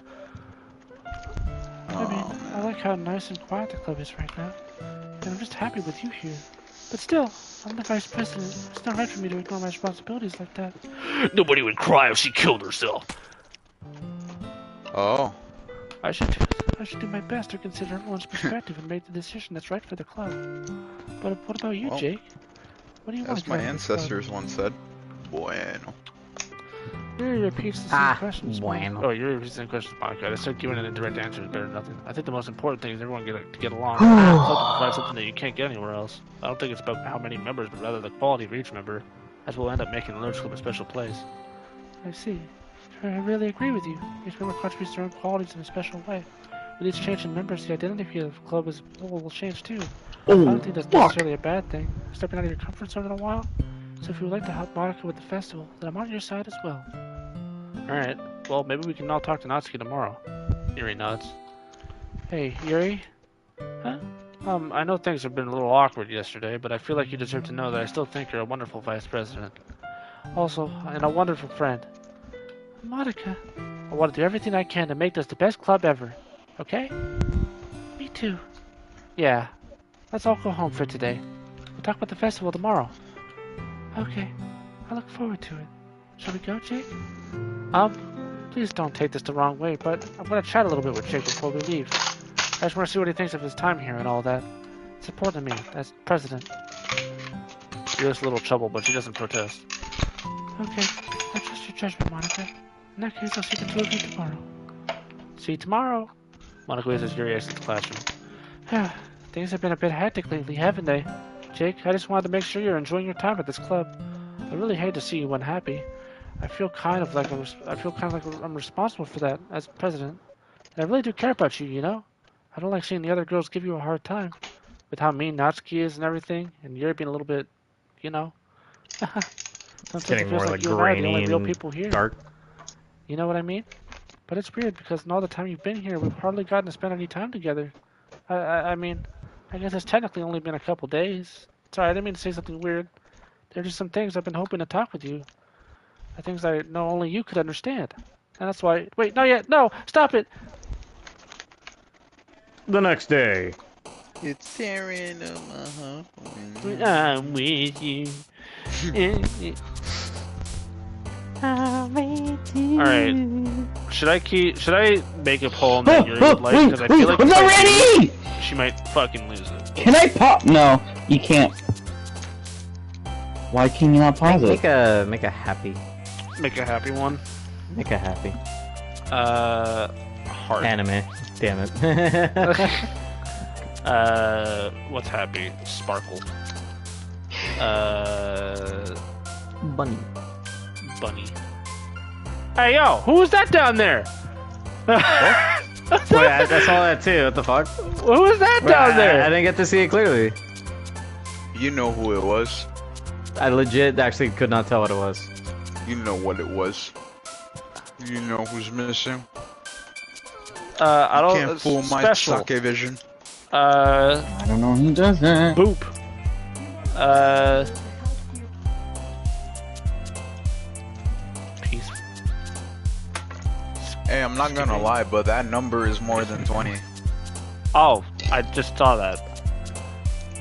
E: I mean, I like how nice and quiet the club is right now. And I'm just happy with you here. But still, I'm the vice president. It's not right for me to ignore my responsibilities like that.
A: Nobody would cry if she killed herself.
F: Oh.
E: I should do my best to consider everyone's perspective and make the decision that's right for the club. But what about you,
F: Well,
E: Jake? What do you want?
F: As my ancestors once said, bueno.
E: Yuri repeats the same questions.
B: bueno.
A: Oh, you're repeating the same question, Monica. They said giving an indirect answer is better than nothing. I think the most important thing is everyone get along. So to provide something that you can't get anywhere else. I don't think it's about how many members, but rather the quality of each member, as will end up making the Nerds Club a special place.
E: I see. I really agree with you. Each member contributes their own qualities in a special way. With each change in members, the identity of the club as a whole will change too. I
D: Oh,
E: don't think that's
D: fuck!
E: necessarily a bad thing. Stepping out of your comfort zone in a while. So if you would like to help Monica with the festival, then I'm on your side as well.
A: Alright, well, maybe we can all talk to Natsuki tomorrow. Yuri nods.
E: Hey, Yuri?
A: Huh? I know things have been a little awkward yesterday, but I feel like you deserve to know that I still think you're a wonderful vice president.
E: Also, and a wonderful friend. Monica, I want to do everything I can to make this the best club ever. Okay? Me too. Yeah. Let's all go home for today. We'll talk about the festival tomorrow. Okay. I look forward to it. Shall we go, Jake? Please don't take this the wrong way, but I'm gonna chat a little bit with Jake before we leave. I just want to see what he thinks of his time here and all that. It's important to me, as president.
A: She looks a little troubled, but she doesn't protest.
E: Okay. I trust your judgment, Monica. In that case, I'll see the two of you tomorrow. See you tomorrow.
A: Monica waves as Yuri exits the classroom.
E: Things have been a bit hectic lately, haven't they? Jake, I just wanted to make sure you're enjoying your time at this club. I really hate to see you unhappy. I feel kind of like I'm responsible for that as president. And I really do care about you, you know? I don't like seeing the other girls give you a hard time. With how mean Natsuki is and everything, and you're being a little bit, you know. Sometimes
B: Getting
E: it feels
B: more
E: like
B: like
E: you and I are the only
B: grainy
E: real
B: and
E: people here.
B: dark.
E: You know what I mean? But it's weird because in all the time you've been here, we've hardly gotten to spend any time together. I mean, I guess it's technically only been a couple days. Sorry, I didn't mean to say something weird. There are just some things I've been hoping to talk with you. Things I know only you could understand. And that's why... Wait, not yet! No! Stop it!
B: The next day.
F: It's tearing
A: I'm with you. Alright. Should I make a poem that Yuri would like? Because I feel like
D: I'm
A: if
D: not
A: I do,
D: ready!
A: she might fucking lose it.
D: Can I pop? No, you can't. Why can you not pause
B: Make
D: it?
B: a happy.
A: Make a happy one.
B: Make a happy.
A: Heart.
B: Anime. Damn it.
A: What's happy? Sparkle.
B: Bunny.
A: Bunny. Hey yo, who's that down there?
B: Wait, I saw that too. What the fuck?
A: Who was that
B: Wait,
A: down
B: I
A: there?
B: didn't get to see it clearly.
F: You know who it was.
B: I legit actually could not tell what it was.
F: You know what it was. You know who's missing?
A: I
F: You
A: don't.
F: can't fool my
A: special.
F: sake vision.
D: I don't know who does that.
A: Boop. Peace.
F: Hey, I'm not gonna lie, but that number is more than 20.
A: Oh, I just saw that.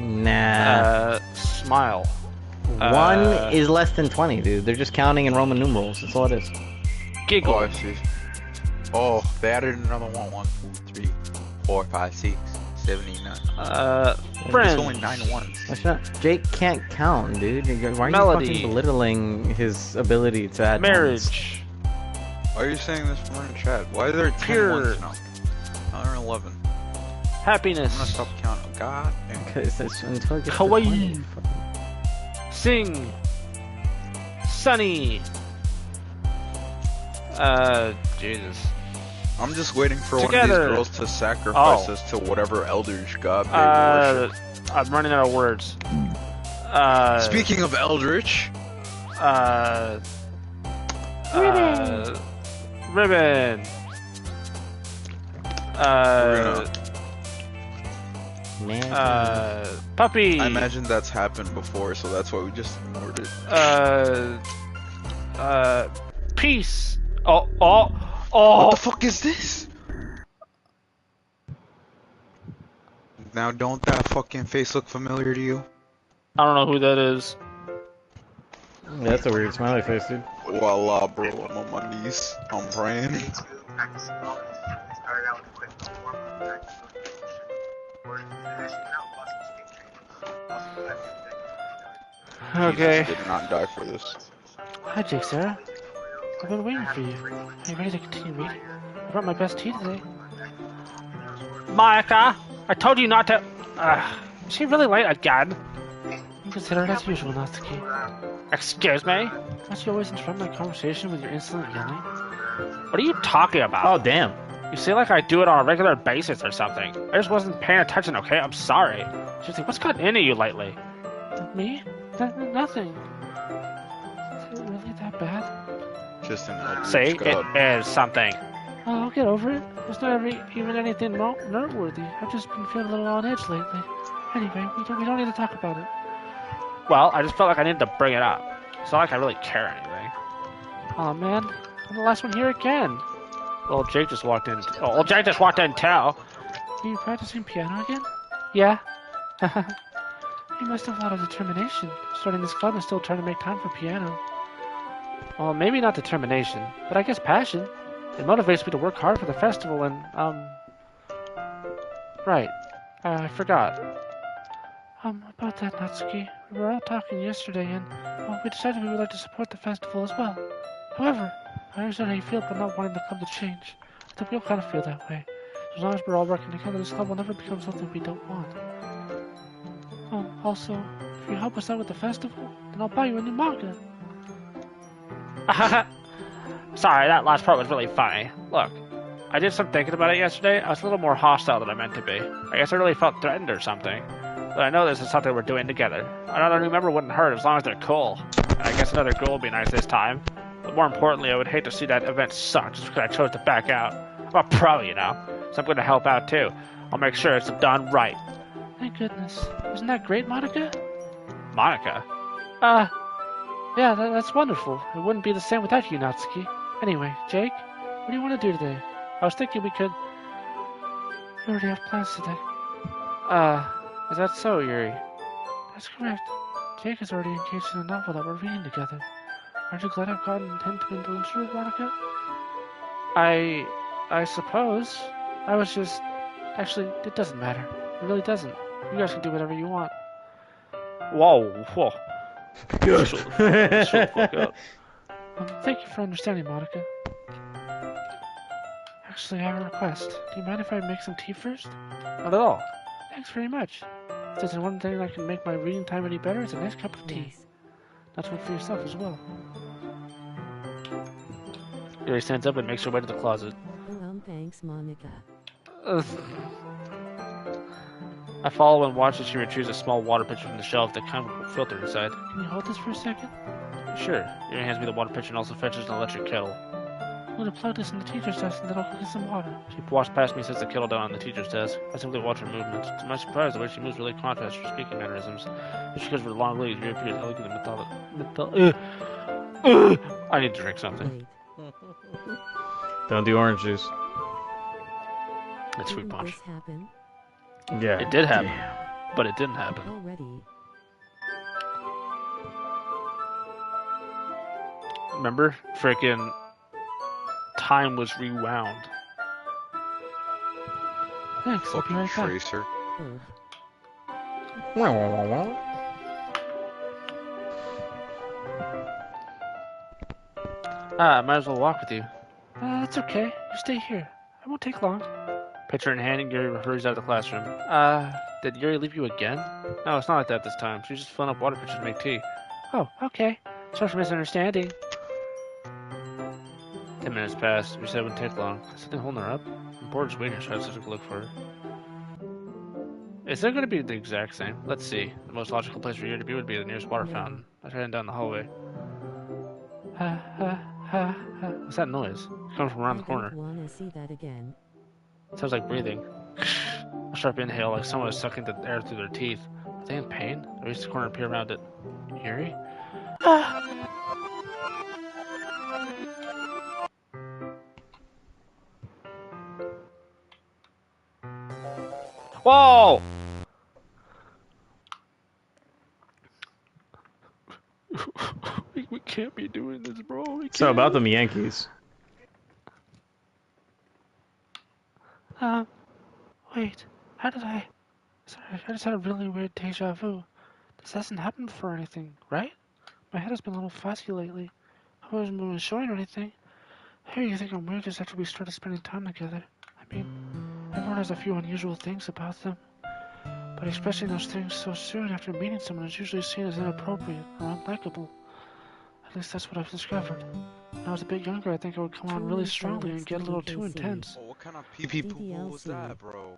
B: Nah.
A: Smile.
B: 1 is less than 20, dude. They're just counting in Roman numerals. That's all it is.
A: Giggle.
F: Oh, I see. Oh, they added another one. 1, 2, 3, 4, 5, 6, 7, 8, 9.
A: Friends.
F: There's only 9 ones.
B: That's not. Jake can't count, dude. Why are
A: Melody.
B: you fucking belittling his ability to add
A: Marriage.
F: Why are you saying this more in chat? Why are there 10
A: Pure.
F: ones now? Now there are 11.
A: Happiness.
F: I'm gonna stop counting. God damn.
B: Because that's until it gets to
A: Kawaii.
B: 20. Fucking-
A: Sing. Sunny. Jesus.
F: I'm just waiting for one
A: Together.
F: of these girls to sacrifice
A: Oh.
F: us to whatever eldritch god they worship.
A: I'm running out of words.
F: Speaking of eldritch,
A: Ribbon.
F: we're
B: Man.
A: Puppy.
F: I imagine that's happened before, so that's why we just ignored it.
A: Peace. Oh.
F: What the fuck is this? Now, don't that fucking face look familiar to you?
A: I don't know who that is.
B: That's a weird smiley face, dude.
F: Voila, bro, I'm on my knees. I'm praying.
A: Okay.
F: Jesus did not die for this.
E: Hi, Jake, Sarah. I've been waiting for you. Are you ready to continue reading? I brought my best tea today.
A: Monica, I told you not to. Is she really late again?
E: You consider it as usual, Natsuki.
A: Excuse me?
E: Must you always interrupt my conversation with your insolent yelling?
A: What are you talking about?
B: Oh, damn.
A: You seem like I do it on a regular basis or something. I just wasn't paying attention, okay? I'm sorry. Seriously, what's gotten into you lately?
E: Me? Nothing. Is it really that bad?
F: Just an eldritch
A: See,
F: god.
A: it is something.
E: Oh, I'll get over it. It's not even anything noteworthy. I've just been feeling a little on edge lately. Anyway, we don't need to talk about it.
A: Well, I just felt like I needed to bring it up. It's not like I really care or anything.
E: Oh man, I'm the last one here again.
A: Well, Jake just walked in. Oh, well, Jake just walked in too.
E: Are you practicing piano again? Yeah. You must have a lot of determination. Starting this club and still trying to make time for piano.
A: Well, maybe not determination, but I guess passion. It motivates me to work hard for the festival and, Right. I forgot.
E: About that, Natsuki. We were all talking yesterday and, well, we decided we would like to support the festival as well. However, I understand how you feel about not wanting the club to change. I think we all kind of feel that way. As long as we're all working together, this club will never become something we don't want. Also, if you help us out with the festival, then I'll buy you a new manga.
A: Sorry, that last part was really funny. Look, I did some thinking about it yesterday. I was a little more hostile than I meant to be. I guess I really felt threatened or something. But I know this is something we're doing together. Another new member wouldn't hurt as long as they're cool. And I guess another girl would be nice this time. But more importantly, I would hate to see that event suck just because I chose to back out. I'm a pro, you know. So I'm going to help out too. I'll make sure it's done right.
E: Thank goodness. Isn't that great, Monica?
A: Monica?
E: Yeah, that's wonderful. It wouldn't be the same without you, Natsuki. Anyway, Jake, what do you want to do today? I was thinking we could... We already have plans today.
A: Is that so, Yuri?
E: That's correct. Jake is already engaged in a novel that we're reading together. Aren't you glad I've gotten him to influence you, Monica?
A: I suppose.
E: I was just... Actually, it doesn't matter. It really doesn't. You guys can do whatever you want.
A: Whoa.
B: Good.
A: Shut the fuck up.
E: Thank you for understanding, Monica. Actually, I have a request. Do you mind if I make some tea first?
A: Not at all.
E: Thanks very much. If there's one thing that can make my reading time any better, it's a nice cup of tea.
G: Yes.
E: That's one for yourself as well.
A: Yuri stands up and makes her way to the closet.
G: Thanks, Monica.
A: I follow and watch as she retrieves a small water pitcher from the shelf that comes with a filter inside.
E: Can you hold this for a second?
A: Sure. Yuri hands me the water pitcher and also fetches an electric kettle.
E: I'm gonna plug this in the teacher's desk and then I'll go get some water.
C: She walks past me, sets the kettle down on the teacher's desk. I simply watch her movements. To my surprise, the way she moves really contrasts her speaking mannerisms. It's because of her long legs, she appears elegant and methodical. I need to drink something.
G: Wait,
B: Don't do orange juice.
C: It's fruit
G: didn't
C: punch.
G: this happen
B: Yeah.
C: It did happen, but it didn't happen.
G: already?
C: Remember? Frickin' time was rewound.
E: Thanks, I'll be
F: Fucking
E: right back.
F: tracer.
G: Ugh.
C: I might as well walk with you.
E: That's okay. You stay here. I won't take long.
C: Picture in hand, Yuri hurries out of the classroom. Did Yuri leave you again? No, it's not like that this time. She's just filling up water pitchers to make tea.
E: Oh, okay. Sorry for misunderstanding.
C: 10 minutes passed. We said it wouldn't take long. Is something holding her up? I'm bored just waiting here, so I decided to look for her. Is that going to be the exact same? Let's see. The most logical place for Yuri to be would be the nearest water fountain. I tried heading down the hallway. What's that noise? It's coming from around the
G: I
C: corner.
G: don't wanna see that again.
C: Sounds like breathing. A sharp inhale, like someone is sucking the air through their teeth. Are they in pain? I reach the corner and peer around it. Yuri? Whoa! We can't be doing this, bro. We can't.
B: So about them Yankees.
E: Wait. How did I... Sorry, I just had a really weird deja vu. This hasn't happened before or anything, right? My head has been a little fuzzy lately. I wasn't moving showing or anything. Hey, you think I'm weird just after we started spending time together? I mean, everyone has a few unusual things about them. But expressing those things so soon after meeting someone is usually seen as inappropriate or unlikable. At least that's what I've discovered. When I was a bit younger, I think I would come on really strongly and get a little too intense.
F: Oh, what kind of people was that, bro?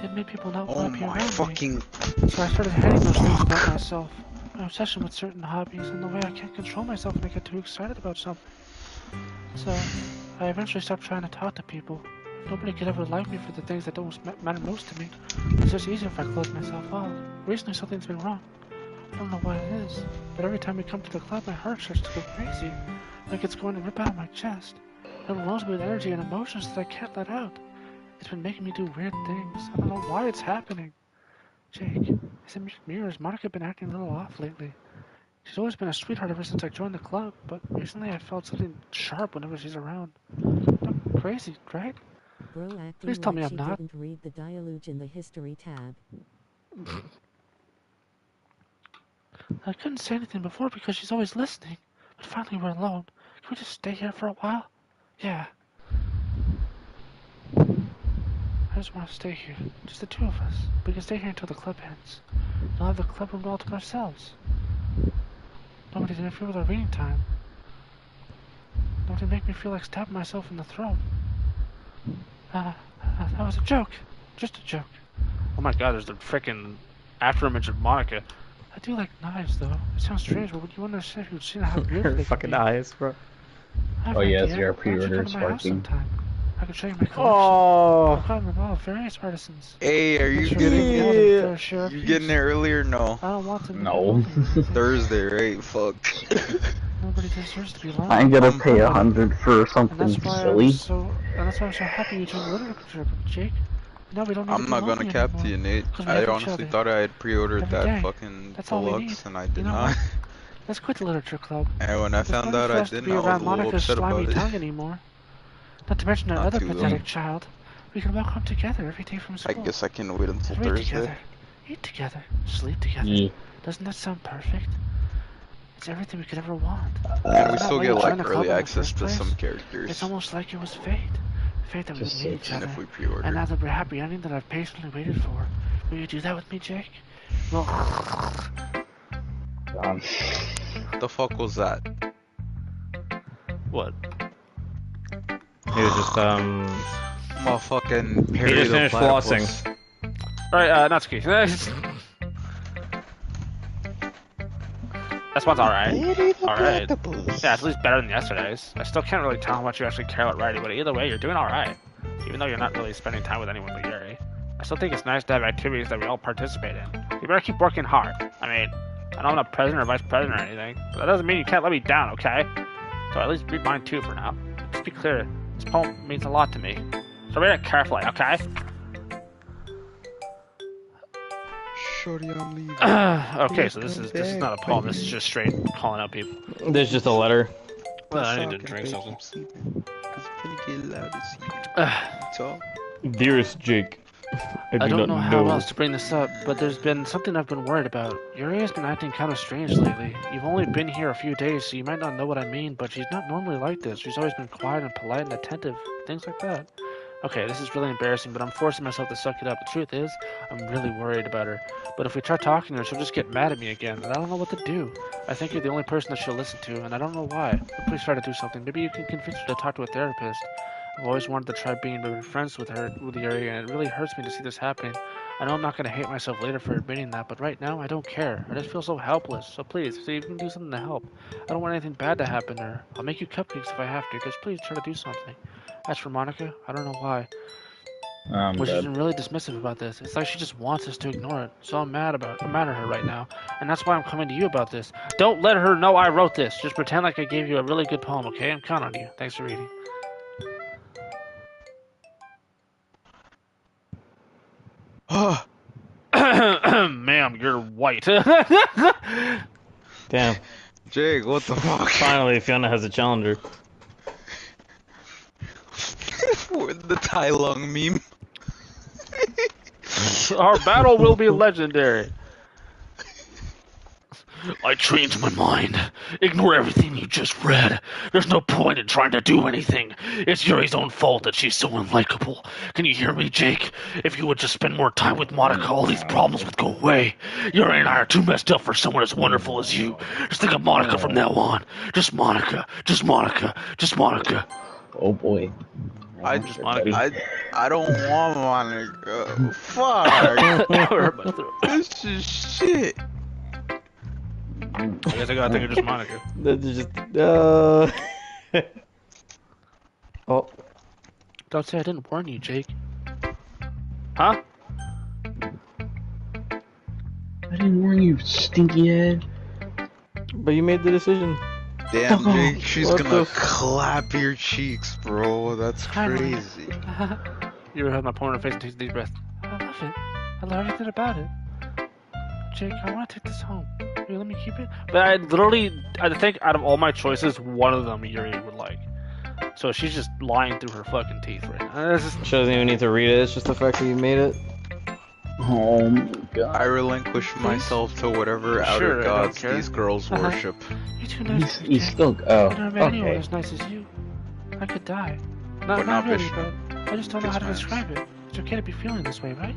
E: It made people not
F: Oh
E: want to be
F: my
E: around
F: fucking...
E: me. So I started hiding those things about myself. My obsession with certain hobbies and the way I can't control myself when I get too excited about something. So, I eventually stopped trying to talk to people. Nobody could ever like me for the things that don't matter most to me. It's just easier if I close myself off. Recently something's been wrong. I don't know what it is, but every time we come to the club my heart starts to go crazy. Like it's going to rip out of my chest. It overwhelms me with energy and emotions that I can't let out. It's been making me do weird things. I don't know why it's happening. Jake, is it me or has Monica been acting a little off lately? She's always been a sweetheart ever since I joined the club, but recently I felt something sharp whenever she's around. I'm crazy, right?
G: Bro acting
E: Please tell
G: like
E: me I'm
G: she
E: not.
G: didn't read the dialogue in the history tab.
E: I couldn't say anything before because she's always listening. But finally we're alone. Can we just stay here for a while? Yeah. I just want to stay here. Just the two of us. We can stay here until the club ends. We'll have the club room all to ourselves. Nobody to interfere with our reading time. Nobody to make me feel like stabbing myself in the throat. That was a joke. Just a joke.
C: Oh my god, there's the frickin' afterimage of Monica.
E: I do like knives, though. It sounds strange, but would you understand if you'd seen how beautiful they can
B: Fucking
E: be?
B: eyes, bro.
E: I have
D: Oh,
E: an
D: yes,
E: idea.
D: your
E: Why don't you
D: pre-order
E: come
D: is
E: to my house
D: sparking.
E: sometime? I can show you my collection.
B: Oh,
E: I've gotten them all, various artisans.
F: Hey, are you
E: Make sure
F: getting
E: you have a fair share of
F: You
E: peace.
F: getting there early or no?
E: I don't want to.
D: No.
F: Thursday, right? Fuck.
E: Nobody deserves to be lonely.
D: I'm gonna pay 100 for
E: And
D: something
E: that's why
D: silly.
E: I'm so happy you joined the literature, Jake. Now we don't need to
F: I'm
E: be
F: not gonna
E: lonely
F: cap to
E: anymore.
F: you, Nate.
E: 'Cause we
F: I
E: have each
F: honestly
E: other.
F: thought I had pre-ordered
E: Every
F: that
E: day.
F: fucking
E: That's all we
F: deluxe,
E: need.
F: and I
E: You
F: did
E: know
F: not.
E: what? Let's quit the literature club.
F: And when I
E: There's
F: found
E: no
F: out
E: need for
F: I
E: us to
F: didn't,
E: be
F: I was
E: around
F: a little
E: Monica's
F: upset
E: slimy
F: about it.
E: tongue anymore. Not to mention our
F: Not
E: other
F: too, though.
E: pathetic child. We can walk home together every day from
F: I
E: school.
F: guess I can wait until
E: Read
F: Thursday.
E: together. Eat together. Sleep together.
D: Yeah.
E: Doesn't that sound perfect? It's everything we could ever want.
F: And we
E: Isn't that
F: still
E: why
F: get
E: you
F: like
E: joined the club
F: early
E: in the
F: access
E: first
F: to some
E: place?
F: characters.
E: It's almost like it was fate. Fate that we would
D: Just
E: meet each
F: And
E: other.
F: if we pre-order.
E: And now that we're happy ending that I've patiently waited for, will you do that with me, Jake? Well,
F: What the fuck was that?
C: What?
B: he was just
F: Motherfucking
B: He
F: Perry
B: just
F: the
B: finished
F: Platypus.
C: Alright, Natsuki.
A: This one's alright. Alright.
F: Platypus.
A: Yeah, it's at least better than yesterday's. I still can't really tell how much you actually care about writing, but either way, you're doing alright. Even though you're not really spending time with anyone but Yuri. I still think it's nice to have activities that we all participate in. You better keep working hard. I mean, I know I'm not president or vice president or anything, but that doesn't mean you can't let me down, okay? So at least read mine too for now. Just be clear, this poem means a lot to me. So read it carefully, okay?
F: Shorty, I'm leaving.
A: Okay, so this is not a poem, this is just straight calling out people.
B: There's just a letter.
A: Well, I need to drink something.
F: It's gonna get loud this evening. That's all.
D: Dearest Jake,
E: I don't know how else to bring this up, but there's been something I've been worried about. Yuri has been acting kind of strange lately. You've only been here a few days, so you might not know what I mean, but she's not normally like this. She's always been quiet and polite and attentive, things like that. Okay, this is really embarrassing, but I'm forcing myself to suck it up. The truth is, I'm really worried about her. But if we try talking to her, she'll just get mad at me again, and I don't know what to do. I think you're the only person that she'll listen to, and I don't know why. But please try to do something. Maybe you can convince her to talk to a therapist. I've always wanted to try being better friends with Yuri, and it really hurts me to see this happening. I know I'm not going to hate myself later for admitting that, but right now, I don't care. I just feel so helpless. So please, see if you can do something to help. I don't want anything bad to happen to her. I'll make you cupcakes if I have to. Just please try to do something. As for Monica, I don't know why. Well, she's been really dismissive about this. It's like she just wants us to ignore it. So I'm mad at her right now. And that's why I'm coming to you about this. Don't let her know I wrote this. Just pretend like I gave you a really good poem, okay? I'm counting on you. Thanks for reading. Ma'am, you're white.
B: Damn.
F: Jake, what the fuck?
B: Finally, Fiona has a challenger.
F: The Tai Lung meme.
A: Our battle will be legendary. I changed my mind. Ignore everything you just read. There's no point in trying to do anything. It's Yuri's own fault that she's so unlikable. Can you hear me, Jake? If you would just spend more time with Monica, all these problems would go away. Yuri and I are too messed up for someone as wonderful as you. Just think of Monica from now on. Just Monica. Just Monica. Just Monica.
B: Oh boy.
F: I don't want Monica. Fuck. This is shit.
A: I guess I gotta think of just Monica.
B: That's just Oh.
E: Don't say I didn't warn you, Jake.
A: Huh?
D: I didn't warn you, stinky head.
B: But you made the decision.
F: Damn, Jake, she's
B: What
F: gonna
B: the
F: clap your cheeks, bro. That's
E: I know.
F: crazy.
A: You ever had my poem in her face and take a deep breath?
E: I love it. I love everything about it. Jake, I want to take this home. Will you let me keep it?
A: But I think out of all my choices, one of them Yuri would like. So she's just lying through her fucking teeth right now.
B: She doesn't even need to read it, it's just the fact that you made it.
D: Oh my god.
F: I relinquish myself to whatever outer
A: Sure, I don't
F: gods
A: care.
F: these girls worship.
E: You're too nice.
D: He's
E: Jake.
D: still.
E: I
D: Oh,
E: never met anyone
D: okay.
E: as nice as you. I could die.
F: But
E: Not
F: not
E: really,
F: Vishnu.
E: but I just don't know how to
F: It's
E: describe it. It's okay to be feeling this way, right?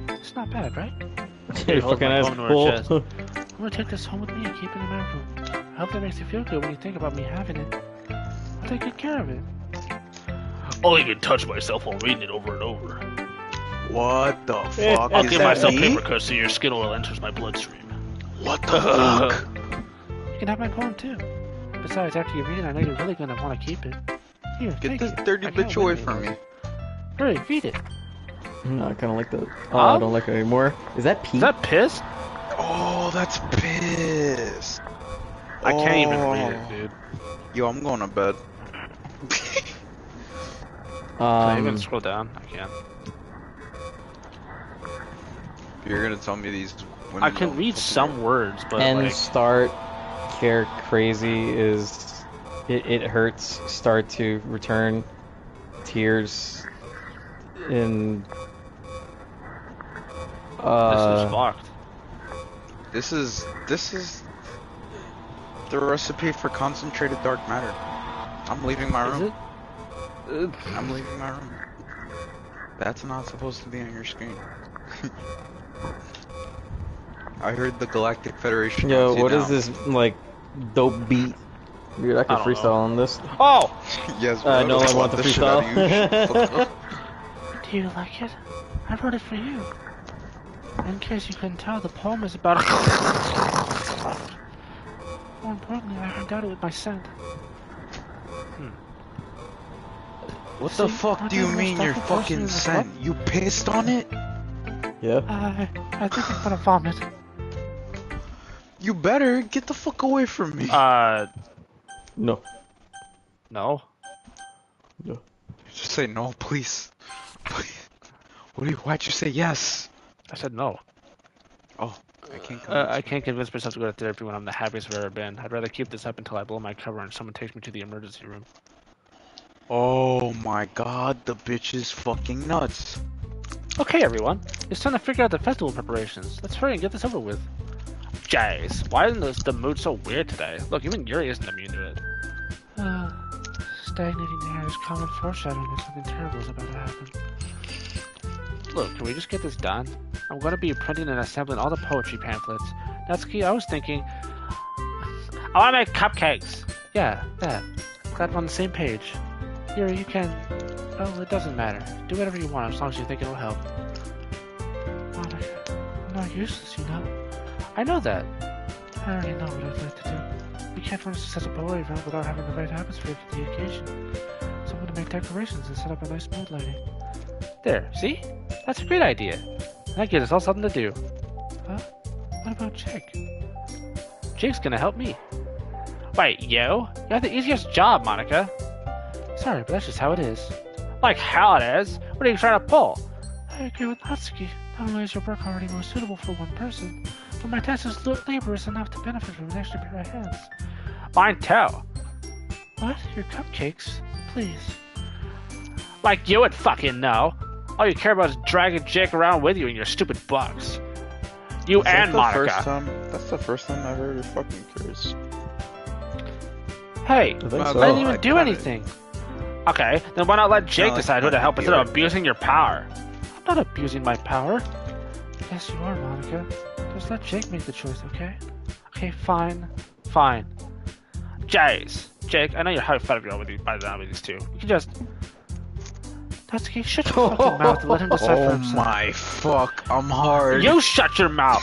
E: It's not bad, right?
B: Your
A: hold
B: fucking
A: my
B: ass
A: phone to her
B: cool.
A: chest.
E: I'm gonna take this home with me and keep it in my room. I hope that makes you feel good when you think about me having it. I'll take good care of it.
A: I'll even touch myself while reading it over and over.
F: What the fuck?
A: I'll
F: Is
A: give
F: that
A: myself
F: me?
A: paper cuts so your skin oil enters my bloodstream.
F: What the fuck?
E: You can have my poem too. Besides, after you read it, I know you're really gonna want to keep it. Here,
F: Get
E: take
F: this
E: it.
F: dirty
E: I can't
F: bitch away
E: wait.
F: from me.
E: Hurry, read it.
B: No, I kinda like that. Oh, I don't like it anymore. Is that Pete?
A: Is that piss?
F: Oh, that's piss.
A: I can't even read it, dude.
F: Yo, I'm going to bed.
A: Can I even scroll down? I can't.
F: You're gonna tell me these women
A: I can
F: don't
A: read
F: fucking-
A: some words, but
B: End
A: like,
B: start care crazy is it hurts start to return tears in
A: this is fucked.
F: This is the recipe for concentrated dark matter. I'm leaving my
A: Is
F: room.
A: it?
F: I'm leaving my room. That's not supposed to be on your screen. I heard the Galactic Federation.
B: Yo,
F: wants you
B: what is
F: down.
B: this like dope beat? Dude, I could
A: I don't
B: freestyle
A: know.
B: on this.
A: Oh!
F: Yes, bro.
B: No, I want the
F: shit out of you.
B: freestyle.
E: Do you like it? I wrote it for you. In case you couldn't tell, the poem is about More importantly, I haven't doubted with my scent.
F: What the
E: See,
F: fuck
E: I'm
F: do you
E: the most
F: mean your
E: awful person
F: fucking
E: in the
F: scent? You pissed on it?
B: Yeah.
E: I think I'm gonna vomit.
F: You better get the fuck away from me.
B: No.
A: No.
F: Just say no, please. Please. Why'd you say yes?
A: I said no.
F: Oh, I can't
A: I can't convince myself to go to therapy when I'm the happiest I've ever been. I'd rather keep this up until I blow my cover and someone takes me to the emergency room.
F: Oh my god, the bitch is fucking nuts.
A: Okay, everyone. It's time to figure out the festival preparations. Let's hurry and get this over with. Jace, why isn't the mood so weird today? Look, even Yuri isn't immune to it.
E: Stagnating air is common foreshadowing that something terrible is about to happen.
A: Look, can we just get this done? I'm going to be printing and assembling all the poetry pamphlets. Natsuki, I was thinking... I want to make cupcakes! Yeah, that. Glad we're on the same page. Yuri, you can... Oh, it doesn't matter. Do whatever you want as long as you think it'll help.
E: Monica, I'm not useless, you know.
A: I know that.
E: I already know what I'd like to do. We can't run a successful poetry event without having the right atmosphere for the occasion. So I'm gonna make decorations and set up a nice mood lighting.
A: There, see? That's a great idea. That gives us all something to do.
E: Huh? What about Jake?
A: Jake's gonna help me. Wait, you have the easiest job, Monica.
E: Sorry, but that's just how it is.
A: Like how it is? What are you trying to pull?
E: I agree with Natsuki. Not only is your work already most suitable for one person, but my task is laborious enough to benefit from an extra pair of hands.
A: Mine too.
E: What? Your cupcakes? Please.
A: Like you would fucking know. All you care about is dragging Jake around with you and your stupid bugs. You and Monica.
F: That's the first time I've heard her fucking curse.
A: Hey,
B: I think
A: I
B: so.
A: didn't even do anything. Okay, then why not let Jake
F: No,
A: decide who to help instead of abusing your power?
E: I'm not abusing my power. Yes, you are, Monica. Just let Jake make the choice, okay?
A: Okay, fine. Fine. Jake, I know you're having fun with you by now with these two. You can just...
E: Natsuki, shut your fucking mouth and let him decide for
F: Oh
E: himself.
F: my fuck, I'm hard.
A: You shut your mouth!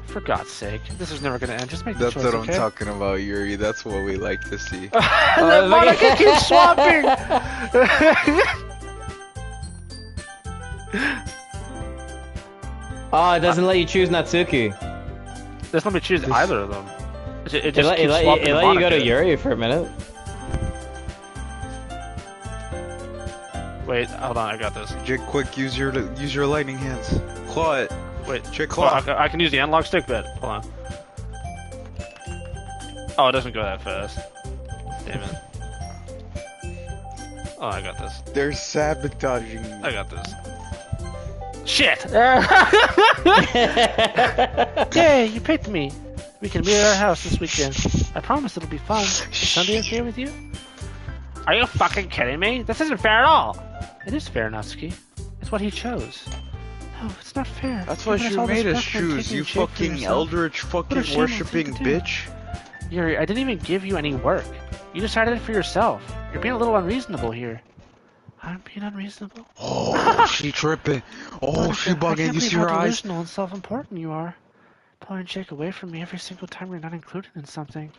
E: For God's sake, this is never gonna end. Just make the
F: That's
E: choice,
F: what
E: okay?
F: I'm talking about, Yuri. That's what we like to see.
A: Monica keeps swapping!
B: Oh, it doesn't let you choose Natsuki.
A: There's let me choose either of them. It
B: It
A: just
B: let,
A: keeps swapping
B: it
A: to
B: let you go to
A: Monica.
B: Yuri for a minute.
A: Wait, hold on, I got this.
F: Jake, quick, use your lightning hands. Claw it.
A: Wait,
F: Jake,
A: well,
F: claw.
A: I can use the analog stick bit. Hold on. Oh, it doesn't go that fast. Damn it. Oh, I got this.
F: They're sabotaging me.
A: I got this. Shit!
E: Yay, you picked me. We can meet at our house this weekend. I promise it'll be fun. Is Sunday okay with you?
A: Are you fucking kidding me? This isn't fair at all!
E: It is fair, Natsuki. It's what he chose. No, it's not fair.
F: That's why
E: Giving us
F: you
E: all this
F: made us
E: work for
F: choose,
E: taking
F: you
E: Jake for
F: fucking
E: yourself.
F: eldritch
E: What a
F: fucking
E: shameful
F: worshipping
E: thing to do.
F: bitch.
E: Yuri, I didn't even give you any work. You decided it for yourself. You're being a little unreasonable here. I'm being unreasonable?
F: Oh, she tripping. Oh,
E: Monica,
F: she
E: I
F: bugging.
E: can't
F: You
E: believe
F: see
E: how
F: her eyes?
E: delusional and self-important you are. Pulling Jake away from me every single time you're not included in something.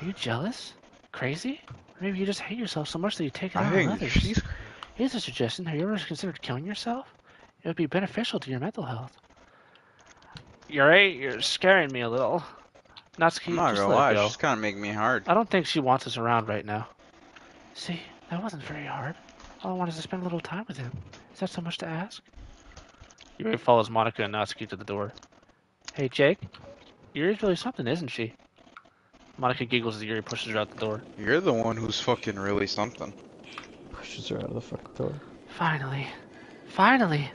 E: Are you jealous? Crazy? Or maybe you just hate yourself so much that you take it
F: I
E: out on
F: think
E: others.
F: she's...
E: Here's a suggestion. Have you ever considered killing yourself? It would be beneficial to your mental health.
A: You're scaring me a little.
E: Natsuki,
F: I'm not
E: just
F: gonna
E: let
F: lie,
E: it go.
F: she's kinda making me hard.
E: I don't think she wants us around right now. See, that wasn't very hard. All I want is to spend a little time with him. Is that so much to ask?
A: Yuri follows Monica and Natsuki to the door. Hey, Jake. Yuri's really something, isn't she? Monica giggles as Yuri pushes her out the door.
F: You're the one who's fucking really something.
B: Pushes her out of the fucking door.
E: Finally. Finally!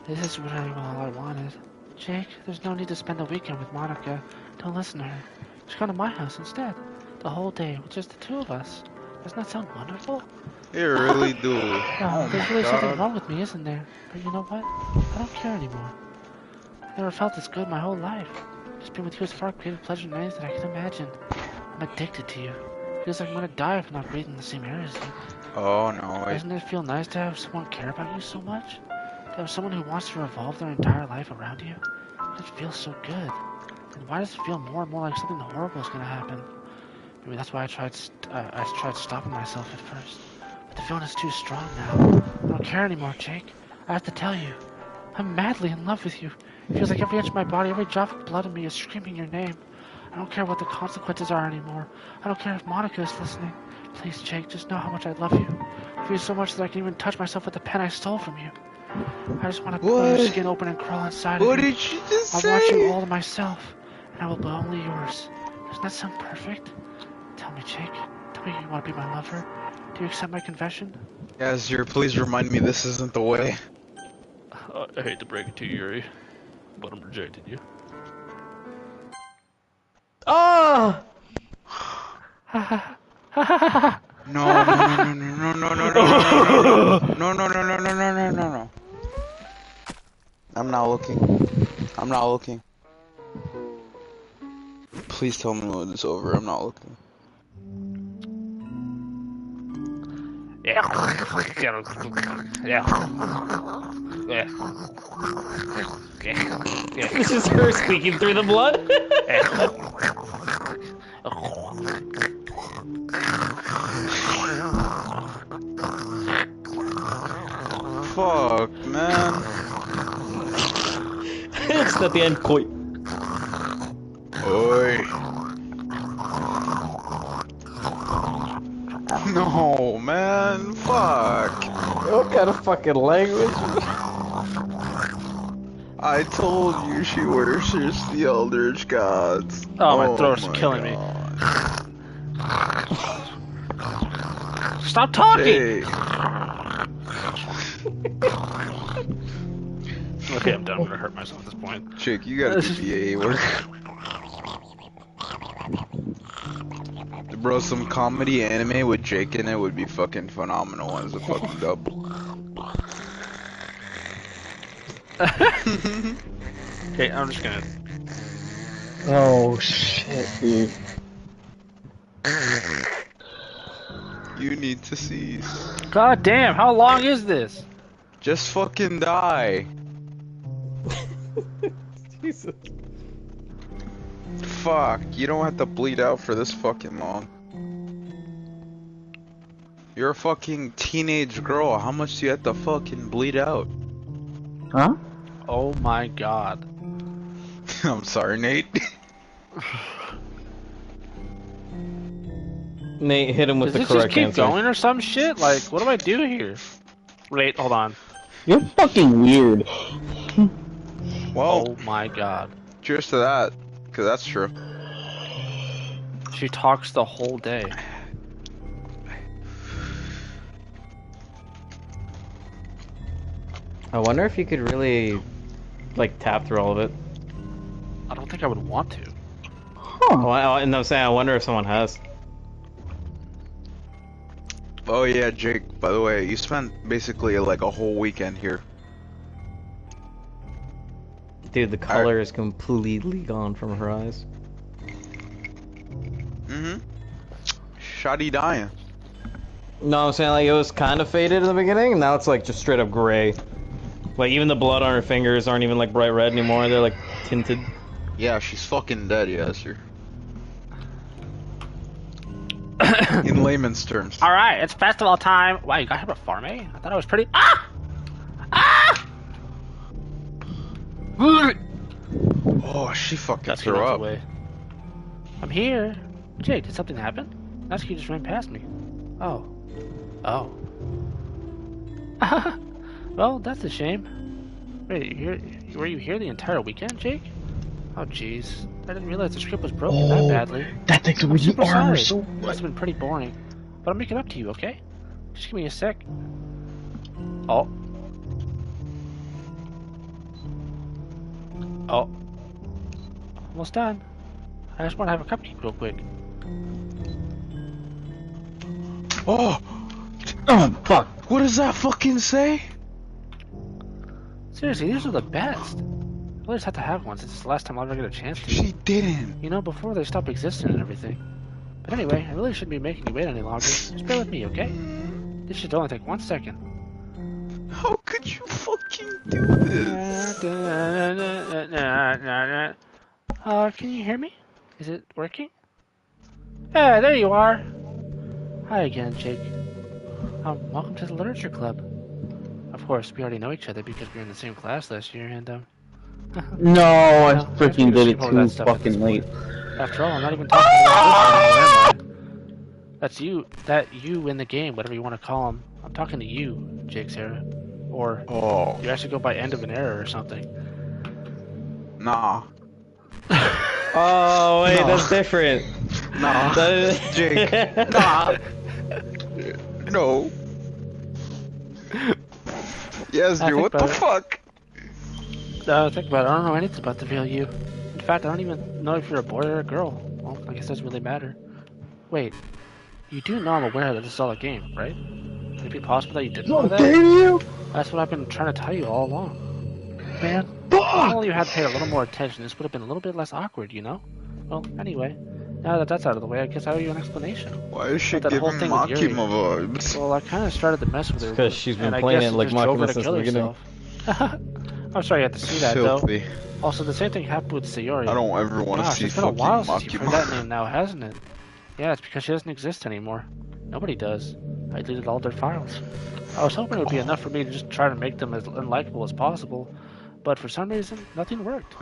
E: This is really all I wanted. Jake, there's no need to spend the weekend with Monica. Don't listen to her. Just come to my house instead. The whole day with just the two of us. Doesn't that sound wonderful?
F: You really do.
E: No,
F: Oh
E: there's
F: my
E: really something
F: god.
E: wrong with me, isn't there? But you know what? I don't care anymore. I never felt this good my whole life. Just being with you is far greater pleasure than anything I can imagine. I'm addicted to you. Feels like I'm gonna die if I'm not breathing the same air as you.
F: Oh no,
E: Doesn't it feel nice to have someone care about you so much? To have someone who wants to revolve their entire life around you? It feels so good.
C: And why does it feel more and more like something horrible is gonna happen? Maybe that's why I tried stopping myself at first. But the feeling is too strong now. I don't care anymore, Jake. I have to tell you. I'm madly in love with you. It feels like every inch of my body, every drop of blood in me is screaming your name. I don't care what the consequences are anymore. I don't care if Monica is listening. Please, Jake, just know how much I love you. I feel so much that I can even touch myself with the pen I stole from you. I just want to pull your skin open and crawl inside of you.
F: What did you just say?
C: I want you all to myself, and I will be only yours. Doesn't that sound perfect? Tell me, Jake. Tell me you want to be my lover. Do you accept my confession?
F: Yazir, please remind me this isn't the way.
A: I hate to break it to you, Yuri, but I'm rejecting you.
B: Oh!
F: No, no, no, no, no, no, no, no, no, no, no, no, no, no, no, no, no. I'm not looking. I'm not looking. Please tell me when it's over. I'm not looking.
A: Yeah.
B: This is her squeaking through the blood.
F: Fuck, man.
B: It's at the end point.
F: Oi. No, man. Fuck.
B: What kind of fucking language?
F: I told you she worships the Eldritch gods.
A: Oh, my throat's
F: my
A: killing me.
F: God.
A: Stop talking!
F: Hey.
A: Okay, I'm done. I'm gonna hurt myself at this point.
F: Chick, you gotta do VA work. Bro, some comedy anime with Jake in it would be fucking phenomenal as a fucking dub.
A: Okay, I'm just gonna...
D: Oh shit, dude.
F: You need to cease.
A: God damn, how long is this?
F: Just fucking die.
B: Jesus.
F: Fuck, you don't have to bleed out for this fucking long. You're a fucking teenage girl. How much do you have to fucking bleed out?
D: Huh?
A: Oh my god.
F: I'm sorry, Nate.
B: Nate hit him with
A: Does
B: the
A: this just
B: correct
A: keep
B: answer.
A: going or some shit? Like, what do I do here? Wait, hold on.
D: You're fucking weird.
F: Well,
A: Oh my god.
F: cheers to that, because that's true.
A: She talks the whole day.
B: I wonder if you could really, like, tap through all of it.
A: I don't think I would want to.
B: Oh, and I'm saying, I wonder if someone has.
F: Oh yeah, Jake, by the way, you spent basically like a whole weekend here.
B: Dude, the color is completely gone from her eyes.
F: Mm-hmm. Shoddy dying.
B: No, I'm saying, like, it was kind of faded in the beginning, and now it's, like, just straight up gray. Like, even the blood on her fingers aren't even, like, bright red anymore. They're, like, tinted.
F: Yeah, she's fucking dead, Yasser. In layman's terms.
A: Alright, it's festival time. Wow, you got here before me? I thought I was pretty. Ah! Ah!
F: Oh, she fucking
A: That's
F: threw up.
A: away. I'm here. Jake, did something happen? That's you just ran past me. Oh. Oh. Well, that's a shame. Wait, were you here the entire weekend, Jake? Oh, jeez. I didn't realize the script was broken that badly.
D: That thing's
A: I'm
D: with
A: super
D: the armor
A: sorry.
D: so
A: It must have been pretty boring. But I'll make it up to you, okay? Just give me a sec. Oh. Oh. Almost done. I just want to have a cupcake real quick.
F: Oh!
D: Oh, fuck.
F: What does that fucking say?
A: Seriously, these are the best. I just have to have one since it's the last time I'll ever get a chance to.
F: She didn't.
A: You know, before they stop existing and everything. But anyway, I really shouldn't be making you wait any longer. Just bear with me, okay? This should only take 1 second.
F: How could you fucking do this?
E: Can you hear me? Is it working? Yeah, there you are. Hi again, Jake. Welcome to the Literature Club. Of course, we already know each other because we were in the same class last year, and,
D: No, I
E: no, I
D: freaking
E: figured
D: did
E: skip
D: it
E: over that
D: too
E: stuff at this
D: fucking late.
E: point. After all, I'm not even talking to that person anymore, am I? That's you. That you in the game, whatever you want to call him. I'm talking to you, Jake Sarah. Or
F: Oh,
E: you actually go by end of an era or something.
F: nah.
B: Oh wait,
F: No.
B: that's different.
F: Nah.
B: That is...
F: Jake. Nah. No. Yes,
E: I
F: dude,
E: think
F: what the
E: about it.
F: fuck?
E: Think about it. I don't know anything about the real you. In fact, I don't even know if you're a boy or a girl. Well, I guess it doesn't really matter. Wait, you do know I'm aware that this is all a game, right? Could it be possible that you didn't know
D: How
E: that?
D: dare you!
E: That's what I've been trying to tell you all along. Man, if only you had paid a little more attention, this would have been a little bit less awkward, you know? Well, anyway, now that that's out of the way, I guess I owe you an explanation.
F: Why is she
E: But that whole
F: giving
E: thing with Yuri-
F: Makima vibes?
E: Well, I kind of started to mess with her.
B: Because she's been
E: and I
B: playing
E: guess
B: it like
E: just drove her
B: Makima
E: to
B: since
E: kill
B: the beginning.
E: herself. I'm sorry you had to see that, though.
F: Filthy.
E: Also, the same thing happened with Sayori.
F: I don't ever want to
E: Gosh,
F: see
E: it's been a
F: fucking
E: while since you've heard that
F: Makima.
E: name now, hasn't it? Yeah, it's because she doesn't exist anymore. Nobody does. I deleted all their files. I was hoping it would be enough for me to just try to make them as unlikable as possible, but for some reason, nothing worked.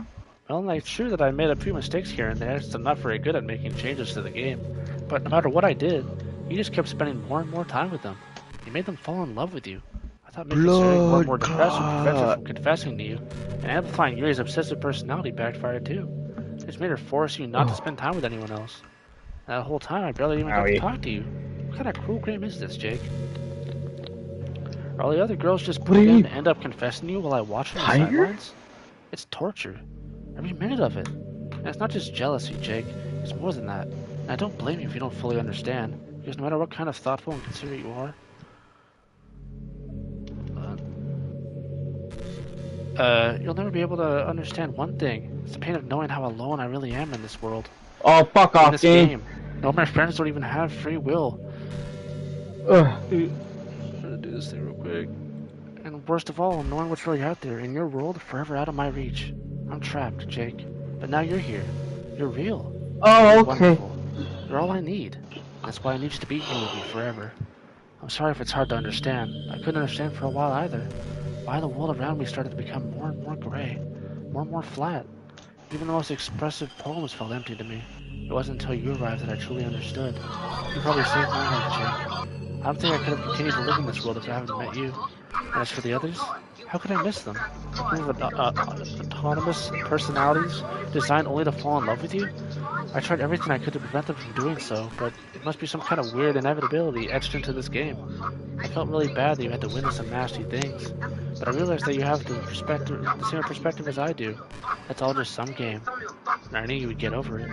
E: Well, it's true that I made a few mistakes here and there, since I'm not very good at making changes to the game. But no matter what I did, you just kept spending more and more time with them. You made them fall in love with you. I thought making Sayori more and more depressed would prevent her from confessing to you, and amplifying Yuri's obsessive personality backfired too. It just made her force you not to spend time with anyone else. And that whole time, I barely even got to
D: Owie.
E: talk to you. What kind of cruel game is this, Jake? Are all the other girls just
D: What are
E: put in
D: you-
E: to end up confessing to you while I watch from the
D: Tiger?
E: sidelines? It's torture. Every minute of it. And it's not just jealousy, Jake. It's more than that. And I don't blame you if you don't fully understand. Because no matter what kind of thoughtful and considerate you are, you'll never be able to understand one thing. It's the pain of knowing how alone I really am in this world.
D: Oh, fuck
E: In
D: off,
E: this
D: game.
E: game. No, my friends don't even have free will.
D: Ugh.
E: I'm gonna do this thing real quick. And worst of all, knowing what's really out there in your world, forever out of my reach. I'm trapped, Jake. But now you're here. You're real.
D: Oh,
E: You're
D: okay.
E: wonderful. You're all I need. That's why I need you to be here with me forever. I'm sorry if it's hard to understand. I couldn't understand for a while either. Why the world around me started to become more and more gray, more and more flat. Even the most expressive poems felt empty to me. It wasn't until you arrived that I truly understood. You probably saved my life, Jake. I don't think I could have continued to live in this world if I hadn't met you. And as for the others, how could I miss them? Who have autonomous personalities designed only to fall in love with you? I tried everything I could to prevent them from doing so, but it must be some kind of weird inevitability etched into this game. I felt really bad that you had to witness some nasty things, but I realized that you have the same perspective as I do. It's all just some game, and I knew you would get over it.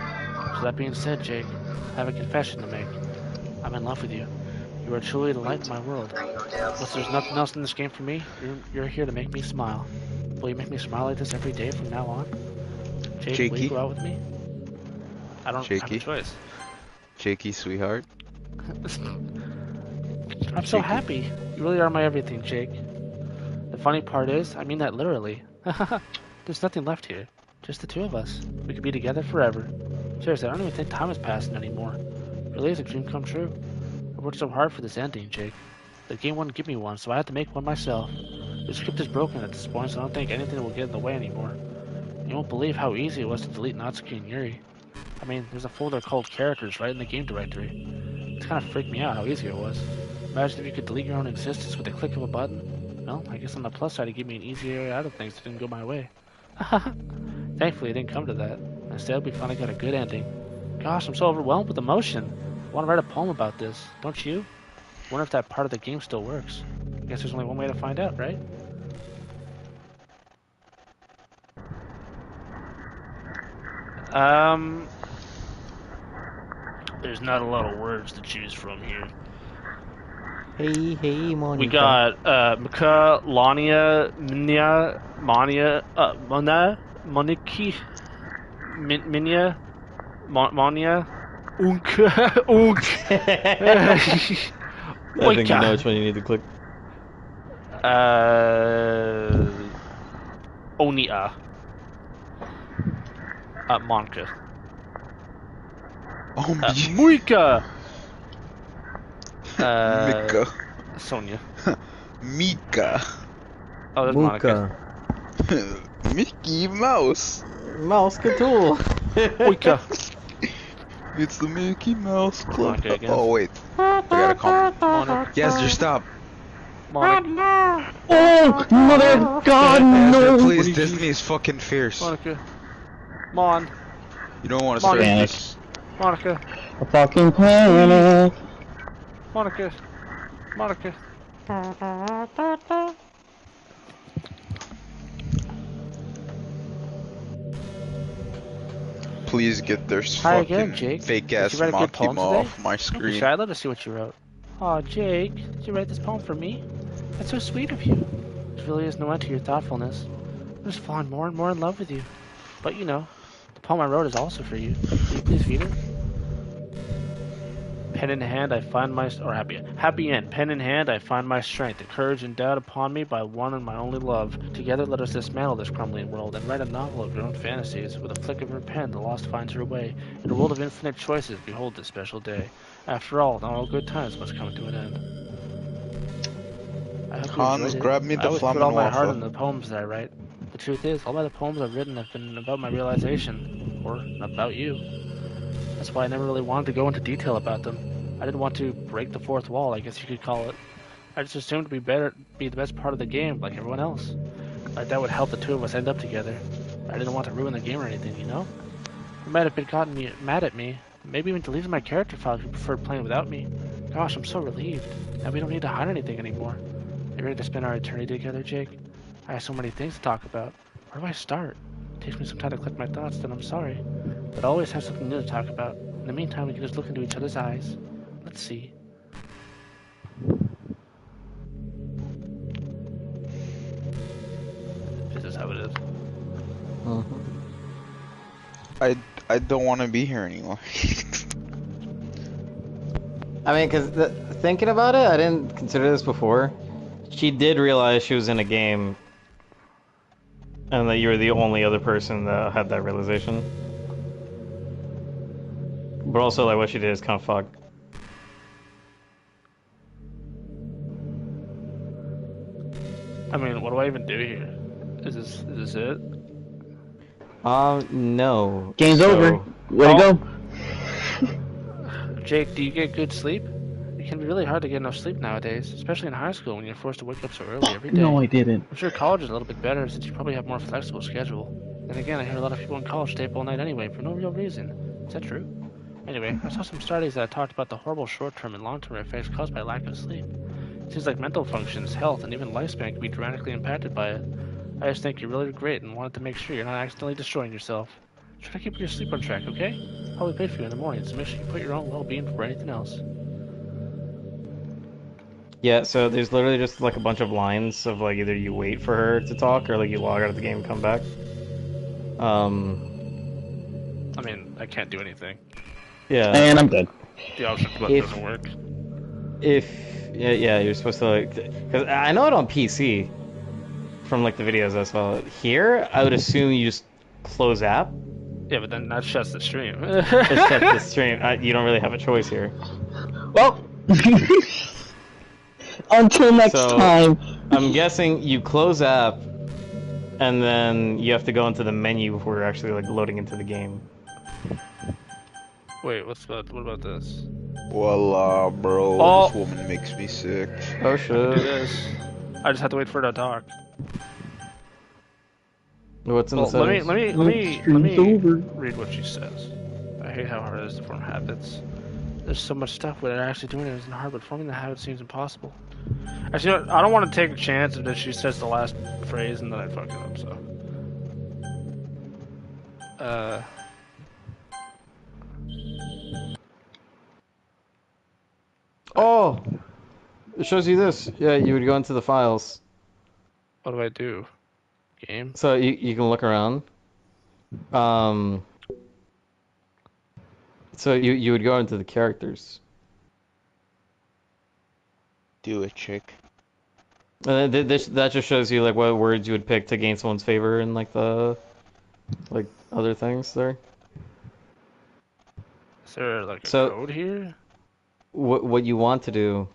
E: So that being said, Jake, I have a confession to make. I'm in love with you. You are truly the light in my world. Unless there's nothing else in this game for me, you're here to make me smile. Will you make me smile like this every day from now on? Jake, will you
F: Jakey?
E: go out with me? I don't have a
F: Jakey?
E: choice.
F: Jakey, sweetheart.
E: I'm so
F: Jakey.
E: happy. You really are my everything, Jake. The funny part is, I mean that literally. There's nothing left here. Just the two of us. We could be together forever. Seriously, I don't even think time is passing anymore. It really is a dream come true. I worked so hard for this ending, Jake. The game wouldn't give me one, so I had to make one myself. The script is broken at this point, so I don't think anything will get in the way anymore. You won't believe how easy it was to delete Natsuki and Yuri. I mean, there's a folder called Characters right in the game directory. It's kind of freaked me out how easy it was. Imagine if you could delete your own existence with a click of a button. Well, I guess on the plus side it gave me an easier way out of things that didn't go my way. Thankfully, it didn't come to that. Instead, we finally got a good ending. Gosh, I'm so overwhelmed with emotion. I want to write a poem about this, don't you? I wonder if that part of the game still works. I guess there's only one way to find out, right? There's not a lot of words to choose from here.
B: Hey, Monica.
E: We got Mika, Lania, Minya, Mania, Mona, Moniki, Minya, Mania, Unk, Unk.
B: I think you know which one you need to click.
E: Onia.
A: Monica.
F: Oh,
A: Moika!
F: Mika.
A: Sonia.
F: Mika.
A: Oh, there's Monica.
H: Muka.
F: Mickey Mouse.
B: Mouse Cthulhu.
A: Moika.
F: It's the Mickey Mouse Club.
A: Monica again.
F: Oh, wait. I gotta calm.
A: Monica.
F: Yes, just stop.
A: Monica.
D: Oh, mother God,
F: Ezra,
D: no!
F: please, Disney is fucking fierce.
A: Monica. Mon.
F: You don't want to start
D: Panic.
F: this.
A: Monica.
D: A fucking panic.
A: Monica. Monica.
F: Please get their
A: Hi again,
F: fucking
A: Jake.
F: fake
A: Did
F: ass
A: you write a good
F: Monty
A: poem
F: Ma
A: today?
F: off my screen.
A: I'd love to see what you wrote. Aw, Jake, did you write this poem for me? That's so sweet of you. There really is no end to your thoughtfulness. I'm just falling more and more in love with you. But you know, the poem I wrote is also for you. Will you please read it? Pen in hand, I find my happy end. Pen in hand, I find my strength, the courage endowed upon me by one and my only love. Together, let us dismantle this crumbling world and write a novel of your own fantasies. With a flick of her pen, the lost finds her way. In a world of infinite choices, behold this special day. After all, not all good times must come to an end. I hope you
F: Hans,
A: enjoyed it.
F: grab me the
A: I always put all my heart
F: Flammenwaffe.
A: in the poems that I write. The truth is, all the poems I've written have been about my realization, or about you. That's why I never really wanted to go into detail about them. I didn't want to break the fourth wall, I guess you could call it. I just assumed to be the best part of the game, like everyone else. Like that would help the two of us end up together. I didn't want to ruin the game or anything, you know? You might have been gotten me mad at me, maybe even deleted my character file if you preferred playing without me. Gosh, I'm so relieved. Now we don't need to hide anything anymore. Are you ready to spend our eternity together, Jake? I have so many things to talk about. Where do I start? It takes me some time to collect my thoughts, then I'm sorry. But I always have something new to talk about. In the meantime, we can just look into each other's eyes. Let's see. This is how it is.
F: I don't want to be here anymore.
B: I mean, because thinking about it, I didn't consider this before. She did realize she was in a game, and that you were the only other person that had that realization. But also, like, what she did is kind of fucked.
A: I mean, what do I even do here? Is this it?
B: No.
D: Game's
B: So-
D: over. Way to go.
A: Jake, do you get good sleep? It can be really hard to get enough sleep nowadays, especially in high school when you're forced to wake up so early every day.
D: No, I didn't.
A: I'm sure college is a little bit better since you probably have a more flexible schedule. Then again, I hear a lot of people in college stay up all night anyway for no real reason. Is that true? Anyway, I saw some studies that talked about the horrible short-term and long-term effects caused by lack of sleep. It seems like mental functions, health, and even lifespan can be dramatically impacted by it. I just think you're really great and wanted to make sure you're not accidentally destroying yourself. Try to keep your sleep on track, okay? I'll be paid for you in the morning, so make sure you put your own well-being before anything else.
B: Yeah, so there's literally just like a bunch of lines of like either you wait for her to talk or like you log out of the game and come back.
A: I mean, I can't do anything.
B: Yeah.
D: And I'm dead.
A: The option button
B: If-
A: doesn't work.
B: Yeah, you're supposed to like, because I know it on PC from like the videos I saw. Here, I would assume you just close app.
A: Yeah, but then that shuts the stream.
B: It's set the stream. You don't really have a choice here.
D: Well, until next
B: So-
D: time.
B: I'm guessing you close app, and then you have to go into the menu before you're actually like loading into the game.
A: Wait, what about this?
F: Voila, bro.
A: Oh.
F: This woman makes me sick.
B: Oh
A: Do
B: shit!
A: this. I just have to wait for it to talk.
B: What's in
A: Well,
B: the
A: let me
B: settings?
D: Stream's over.
A: read what she says. I hate how hard it is to form habits. There's so much stuff when actually doing it isn't hard, but forming the habit seems impossible. Actually, you know, I don't want to take a chance that she says the last phrase and then I fuck it up. So,
B: Oh, it shows you this. Yeah, you would go into the files.
A: what do I do? Game.
B: So you can look around. So you would go into the characters.
F: Do it, chick.
B: And then that just shows you like what words you would pick to gain someone's favor in like the like other things there.
A: Is there like a
B: So
A: code here?
B: what you want to do,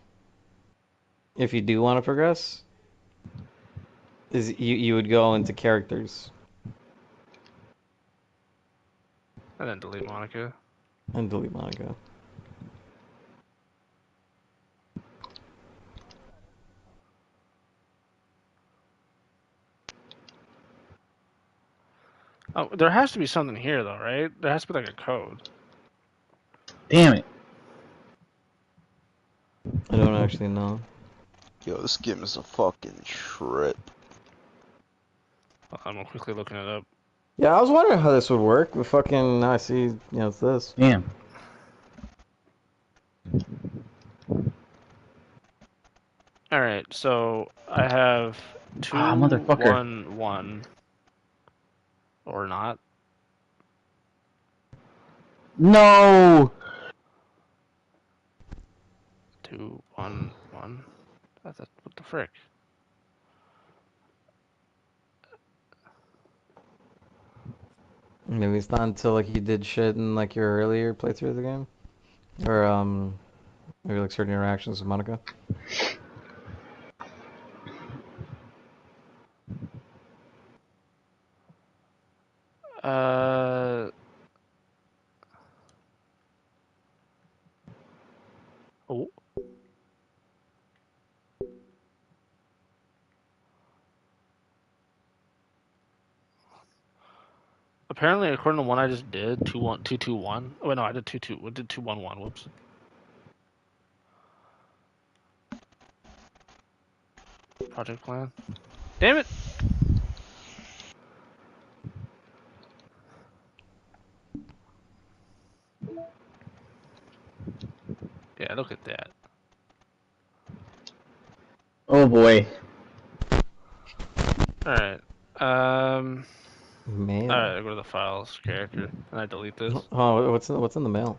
B: if you do want to progress, is you would go into characters
A: And then delete Monica.
B: and delete Monica.
A: Oh, there has to be something here though, right? There has to be like a code.
D: Damn it.
B: I don't actually know.
F: Yo, this game is a fucking trip.
A: I'm quickly looking it up.
B: Yeah, I was wondering how this would work. But fucking, now I see, you know, it's this.
D: Damn.
A: All right, so I have
D: Ah, motherfucker.
A: 211 or not.
D: No!
A: 211. What the frick?
B: Maybe it's not until like you did shit in like your earlier playthrough of the game, or maybe like certain interactions with Monica.
A: Uh. Oh. Apparently, according to one I just did, 221. Oh wait, no, I did 22. What did 211? Whoops. Project plan. Damn it! Yeah, look at that.
D: Oh boy.
A: All right.
B: Mail.
A: All right. I go to the files character and I delete this.
B: Oh, what's in the mail?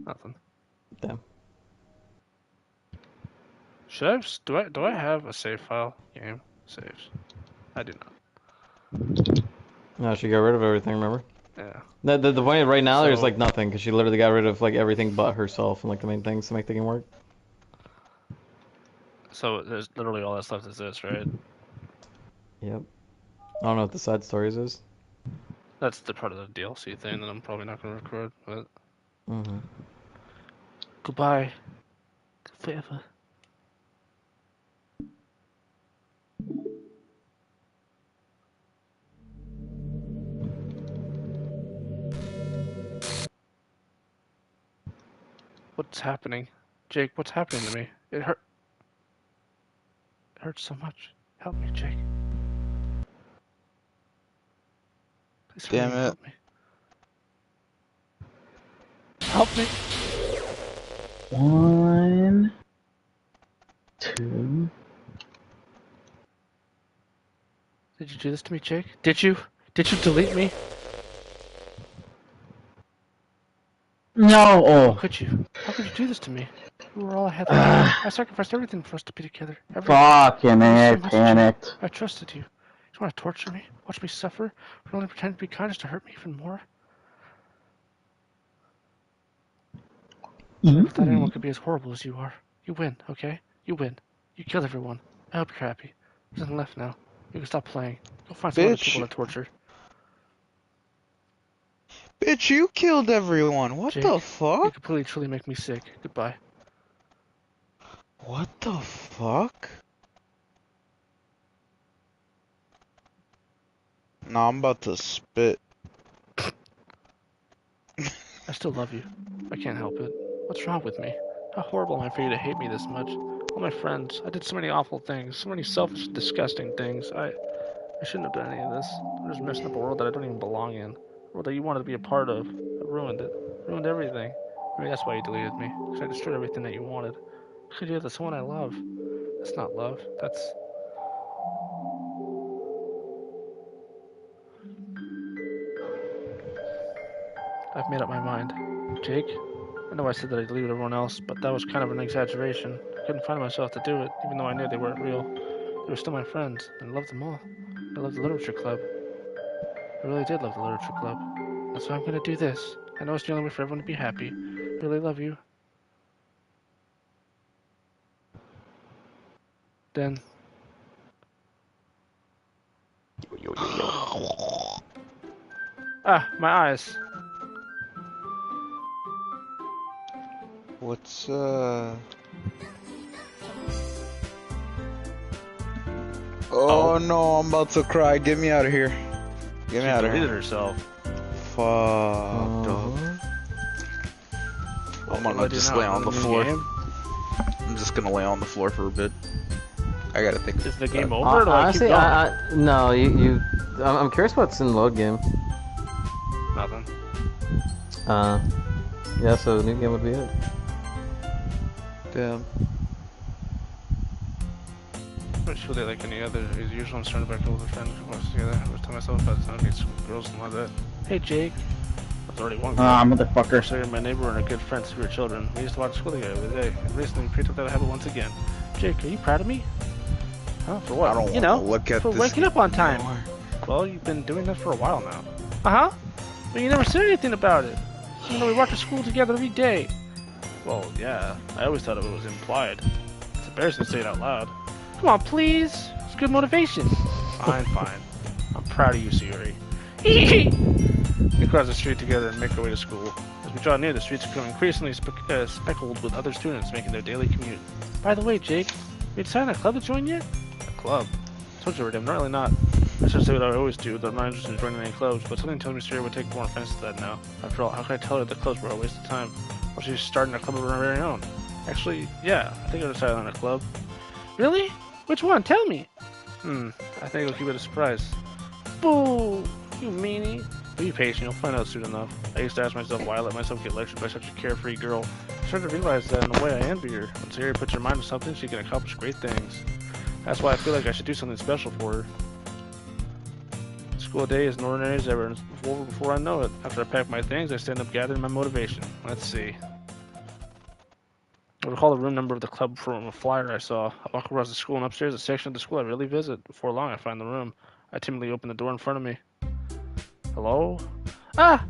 A: Nothing.
B: Damn.
A: Should I? Do I have a save file? Game saves. I do not.
B: No, she got rid of everything. Remember?
A: Yeah.
B: The point right now, there's
A: So-
B: like nothing because she literally got rid of like everything but herself and like the main things to make the game work.
A: So there's literally all that's left is this, right?
B: Yep. I don't know what the side stories is.
A: That's the part of the DLC thing that I'm probably not gonna record. But
B: Mm-hmm.
A: goodbye, forever. What's happening, Jake? What's happening to me? It hurt. It hurts so much. Help me, Jake. Please hurry,
F: Damn it.
A: help me. Help me.
D: 1, 2.
A: Did you do this to me, Jake? Did you? Did you delete me?
D: No!
A: How
D: Oh.
A: could you? How could you do this to me? You were all I had left. I sacrificed everything for us to be together. Everything.
D: Fucking
A: Thank you
D: A,
A: so much,
D: panicked.
A: Jake. I trusted you. You want to torture me? Watch me suffer? But only pretend to be kind just to hurt me even more? I never thought anyone could be as horrible as you are. You win, okay? You win. You killed everyone. I hope you're happy. There's nothing left now. You can stop playing. Go find some other people to torture.
F: Bitch, you killed everyone. What
A: Jake,
F: the
A: you
F: fuck?
A: completely truly make me sick. Goodbye.
F: What the fuck? Nah, I'm about to spit.
A: I still love you. I can't help it. What's wrong with me? How horrible am I for you to hate me this much? All my friends, I did so many awful things, so many selfish, disgusting things. I shouldn't have done any of this. I'm just messing up a world that I don't even belong in. A world that you wanted to be a part of. I ruined it. Ruined everything. Maybe that's why you deleted me. Because I destroyed everything that you wanted. How could you do that to someone I love? That's not love. That's... I've made up my mind. Jake? I know I said that I deleted everyone else, but that was kind of an exaggeration. I couldn't find myself to do it, even though I knew they weren't real. They were still my friends, and I loved them all.
E: I love the literature club. I really did love the literature club. That's why I'm gonna do this. I know it's the only way for everyone to be happy. Really love you. Then. Ah, my eyes.
F: What's Oh no, I'm about to cry. Get me out of here. Get me out of
A: deleted
F: here.
A: herself.
F: Fuck, dog. I'm gonna just lay on the floor. I'm just gonna lay on the floor for a bit. I gotta think.
A: Is the game over? Or do
B: Honestly,
A: I keep going?
B: no, I'm curious what's in load game.
A: Nothing.
B: Yeah, so new game would be it.
F: Damn.
A: It's really like any other. As usual, I'm surrounded by a group of friends who watch together. I always tell myself about the time I meet some girls and like that. Hey, Jake. That's already one girl.
D: Motherfucker.
A: So my neighbor and a good friend since we were children. We used to watch school together every day. And recently, we picked up that habit once again. Jake, are you proud of me? Huh? For what?
F: I don't
A: you
F: wanna
A: know,
F: look at
A: for
F: this
A: waking up on time.
F: anymore.
A: Well, you've been doing that for a while now. Uh-huh. But you never said anything about it. You know, we walk to school together every day. Well, yeah. I always thought it was implied. It's embarrassing to say it out loud. Come on, please. It's good motivation. Fine, fine. I'm proud of you, Siri. We cross the street together and make our way to school. As we draw near, the streets become increasingly speckled with other students making their daily commute. By the way, Jake, we decided on a club to join yet? A club? I told you already, I'm really not. I should say what I always do, that I'm not interested in joining any clubs, but something tells me Siri would take more offense to that now. After all, how can I tell her that clubs were a waste of time? Well, she's starting a club of her very own. Actually, yeah, I think I decided on a club. Really? Which one? Tell me! I think I'll keep it a surprise. Boo! You meanie! Be patient, you'll find out soon enough. I used to ask myself why I let myself get lectured by such a carefree girl. I started to realize that in a way I envy her. When Siri puts her mind to something, she can accomplish great things. That's why I feel like I should do something special for her. School day is as ordinary as ever, and before I know it, after I pack my things, I stand up gathering my motivation. Let's see. I recall the room number of the club from a flyer I saw. I walk across the school and upstairs, a section of the school I rarely visit. Before long, I find the room. I timidly open the door in front of me. Hello? Ah!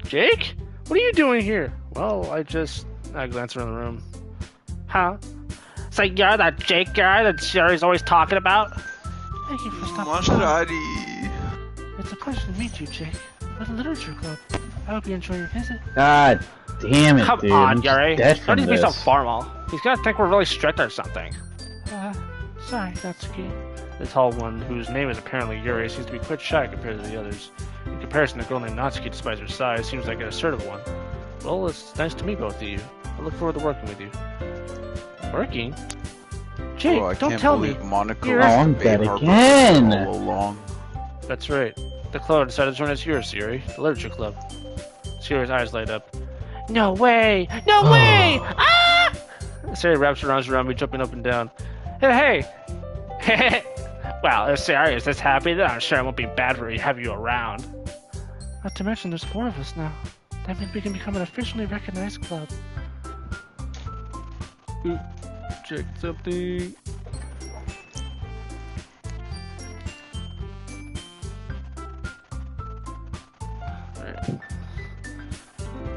A: Jake? What are you doing here? Well, I glance around the room. Huh? So you're that Jake guy that Sherry's always talking about?
E: Thank you for stopping by.
F: Maserati.
E: It's a pleasure to meet you, Jake. We're the literature club. I hope you enjoy your visit.
D: God damn it,
A: Come
D: dude.
A: on,
D: I'm
A: Yuri.
D: dead
A: Don't
D: from
A: need to be so
D: this.
A: formal. He's gonna think we're really strict or something.
E: Sorry, Natsuki.
A: The tall one, whose name is apparently Yuri, seems to be quite shy compared to the others. In comparison, the girl named Natsuki, despite her size, seems like an assertive one. Well, it's nice to meet both of you. I look forward to working with you. Working?
E: Jake,
F: Bro, I
E: don't
F: can't
E: tell
F: believe
E: me.
F: Monica
E: You're-
F: was
D: Oh, I'm
F: the
D: dead
F: Babe Harbor
D: again.
F: all along.
A: That's right. The club decided to join us here, Siri, the literature club. Siri's eyes light up. No way! No way! Ah! Siri wraps her arms around me, jumping up and down. Hey! Well, if Siri is this happy, then I'm sure it won't be bad for you to have you around.
E: Not to mention, there's 4 of us now. That means we can become an officially recognized club.
A: Check something.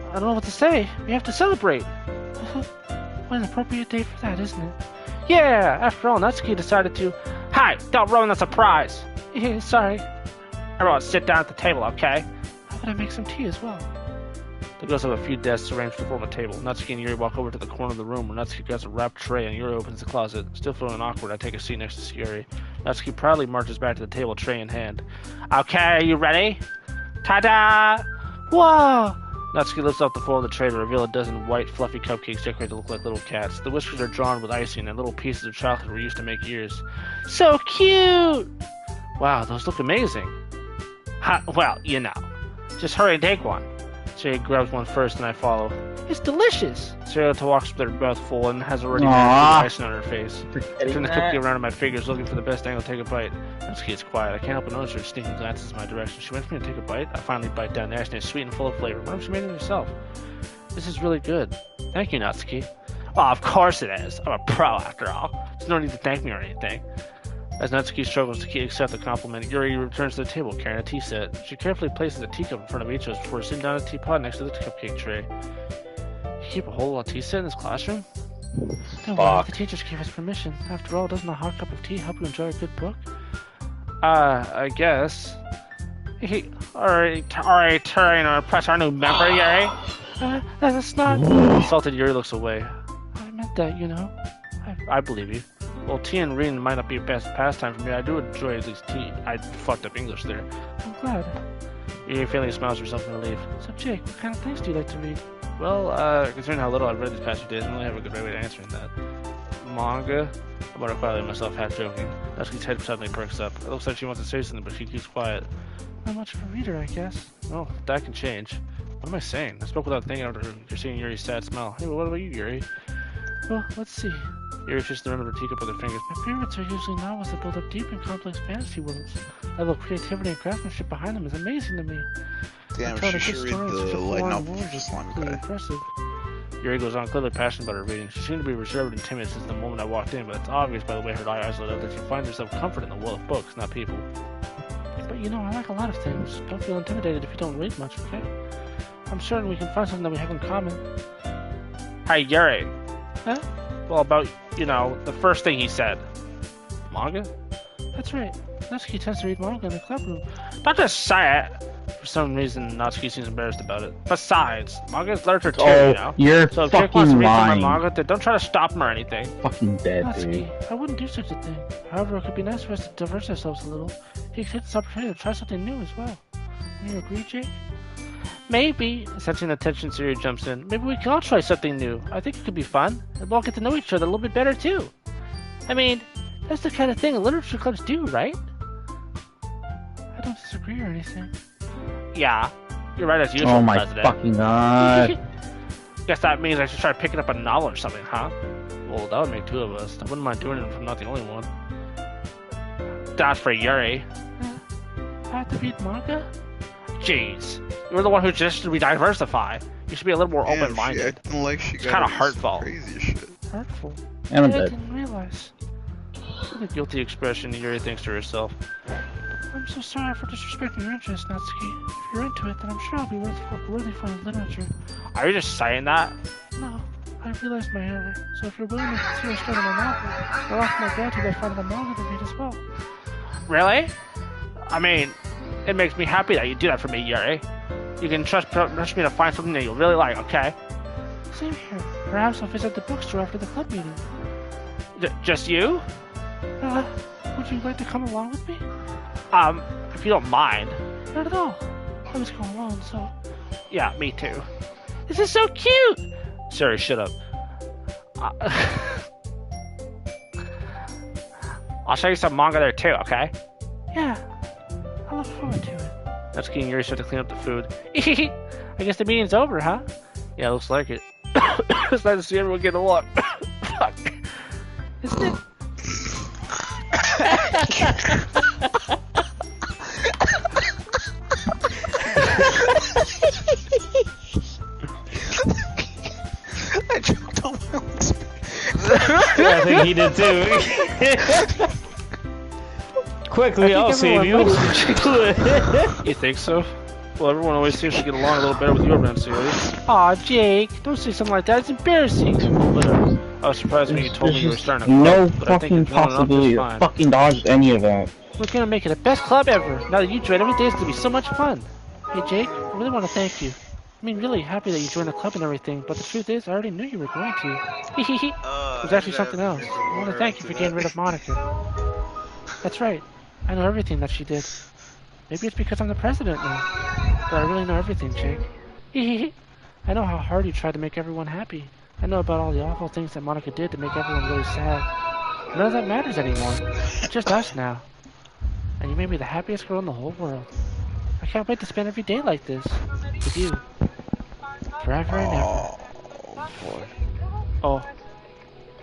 E: I don't know what to say. We have to celebrate. What an appropriate day for that, isn't it?
A: Yeah, after all, Natsuki decided to... Hi, don't ruin the surprise.
E: Sorry.
A: Everyone sit down at the table, okay?
E: How about I make some tea as well?
A: The girls have a few desks arranged to form a table. Natsuki and Yuri walk over to the corner of the room where Natsuki grabs a wrapped tray and Yuri opens the closet. Still feeling awkward, I take a seat next to Yuri. Natsuki proudly marches back to the table, tray in hand. Okay, are you ready? Ta-da!
E: Whoa!
A: Natsuki lifts up the foil of the tray to reveal a dozen white, fluffy cupcakes decorated to look like little cats. The whiskers are drawn with icing, and little pieces of chocolate were used to make ears.
E: So cute!
A: Wow, those look amazing. Well, you know. Just hurry and take one. Siri grabs one first, and I follow.
E: It's delicious!
A: Siri walks with her mouth full and has already
D: Aww.
A: icing on her face. I turn the cookie around in my fingers, looking for the best angle to take a bite. Natsuki is quiet. I can't help but notice her sneaking glances in my direction. She waits for me to take a bite. I finally bite down. The icing is sweet and full of flavor. What if she made it herself? This is really good. Thank you, Natsuki. Well, of course it is. I'm a pro, after all. There's no need to thank me or anything.
C: As Natsuki struggles to accept the compliment, Yuri returns to the table carrying a tea set. She carefully places a teacup in front of each of us before sitting down at the teapot next to the cupcake tray. You keep a whole tea set in this classroom? Don't worry, the teachers gave us permission. After all, doesn't a hot cup of tea help you enjoy a good book? I guess. Alright, press our new member, Yuri. That's not... Insulted Yuri looks away. I meant that, you know. I believe you. Well, tea and reading might not be a best pastime for me. I do enjoy at least tea. I fucked up English there. I'm glad. Yuri faintly smiles herself in relief. So, Jake, what kind of things do you like to read? Well, considering how little I've read these past few days, I don't really have a good way of answering that. Manga? I mutter quietly to myself, half joking. Natsuki's head suddenly perks up. It looks like she wants to say something, but she keeps quiet. Not much of a reader, I guess. Oh, that can change. What am I saying? I spoke without thinking after you're seeing Yuri's sad smile. Hey, what about you, Yuri? Well, let's see. Yuri fished the rim of her teacup with her fingers. My favorites are usually novels that build up deep and complex fantasy worlds. The level of creativity and craftsmanship behind them is amazing to me.
F: Damn, she should read the light novel for slime guy.
C: Impressive. Yuri goes on, clearly passionate about her reading. She seemed to be reserved and timid since the moment I walked in, but it's obvious by the way her eyes lit up that she finds herself comfort in the world of books, not people. But you know, I like a lot of things. Don't feel intimidated if you don't read much, okay? I'm certain we can find something that we have in common. Hey, Yuri. Huh? Well, about, you know, the first thing he said. Manga? That's right. Natsuki tends to read manga in the club room. Don't just say it! For some reason, Natsuki seems embarrassed about it. Besides, manga is literature too, you know?
D: You're
C: so if Jake wants to
D: fucking
C: read some
D: lying.
C: of my manga, then don't try to stop him or anything.
D: Fucking dead,
C: Natsuki,
D: dude.
C: I wouldn't do such a thing. However, it could be nice for us to diverse ourselves a little. You could take this opportunity to try something new as well. Do you agree, Jake? Maybe. Sensing the tension, Siri jumps in. Maybe we can all try something new. I think it could be fun. And we'll all get to know each other a little bit better, too. I mean, that's the kind of thing literature clubs do, right? I don't disagree or anything. Yeah, you're right as usual,
D: Oh my
C: President.
D: fucking god.
C: Guess that means I should try picking up a novel or something, huh? Well, that would make two of us. I wouldn't mind doing it if I'm not the only one. That's for Yuri. I have to read manga? Jeez. You're the one who suggested we diversify. You should be a little more
F: Damn,
C: open-minded.
F: she acting like she
C: It's
F: got
C: kind of
F: this
C: hurtful.
F: Crazy shit.
C: Hurtful?
D: And I'm
C: I
D: dead.
C: didn't realize. With a guilty expression, Yuri thinks to herself. I'm so sorry for disrespecting your interest, Natsuki. If you're into it, then I'm sure I'll be worthy for literature. Are you just saying that? No, I realized my error. So if you're willing to consider starting a novel, I'll offer my gratitude by finding a manga to read as well. Really? I mean, it makes me happy that you do that for me, Yuri. You can trust me to find something that you'll really like, okay? Same here. Perhaps I'll visit the bookstore after the club meeting. Just you? Would you like to come along with me? If you don't mind. Not at all. I was going alone, so... Yeah, me too. This is so cute! Sorry, shut up. I'll show you some manga there too, okay? Yeah. I look forward to it. Natsuki and Yuri start to clean up the food. I guess the meeting's over, huh? Yeah, looks like it. It's nice to see everyone get along. Fuck. Isn't it?
F: I choked on my own spit.
B: Yeah, I think he did too. Quickly, I'll save you.
C: You think so? Well, everyone always seems to get along a little better with you around serious. Aw, Jake, don't say something like that. It's embarrassing. Whatever. I was surprised when you told me you were starting a club,
D: No
C: but I think
D: fucking
C: it's not enough,
D: possibility
C: it's
D: to
C: fine.
D: fucking dodge any of that.
C: We're gonna make it the best club ever. Now that you joined, every day is gonna be so much fun. Hey, Jake, I really want to thank you. I mean, really happy that you joined the club and everything, but the truth is, I already knew you were going to. Hehehe. There's actually something else. I want to thank you for getting rid of Monica. That's right. I know everything that she did. Maybe it's because I'm the president now. But I really know everything, Jake. Hehehe. I know how hard you tried to make everyone happy. I know about all the awful things that Monica did to make everyone really sad. None of that matters anymore. It's just us now. And you made me the happiest girl in the whole world. I can't wait to spend every day like this. With you. Forever and ever.
F: Oh, boy.
C: Oh.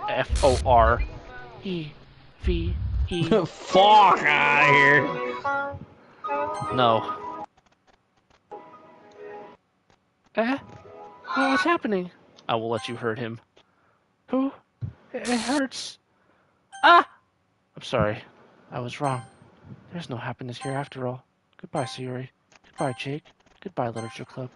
C: F-O-R. E-V-E.
B: Fuck out of here.
C: No. What's happening? I will let you hurt him. Who? It hurts. Ah! I'm sorry.
E: I was wrong. There's no happiness here after all. Goodbye, Sayuri. Goodbye, Jake. Goodbye, Literature Club.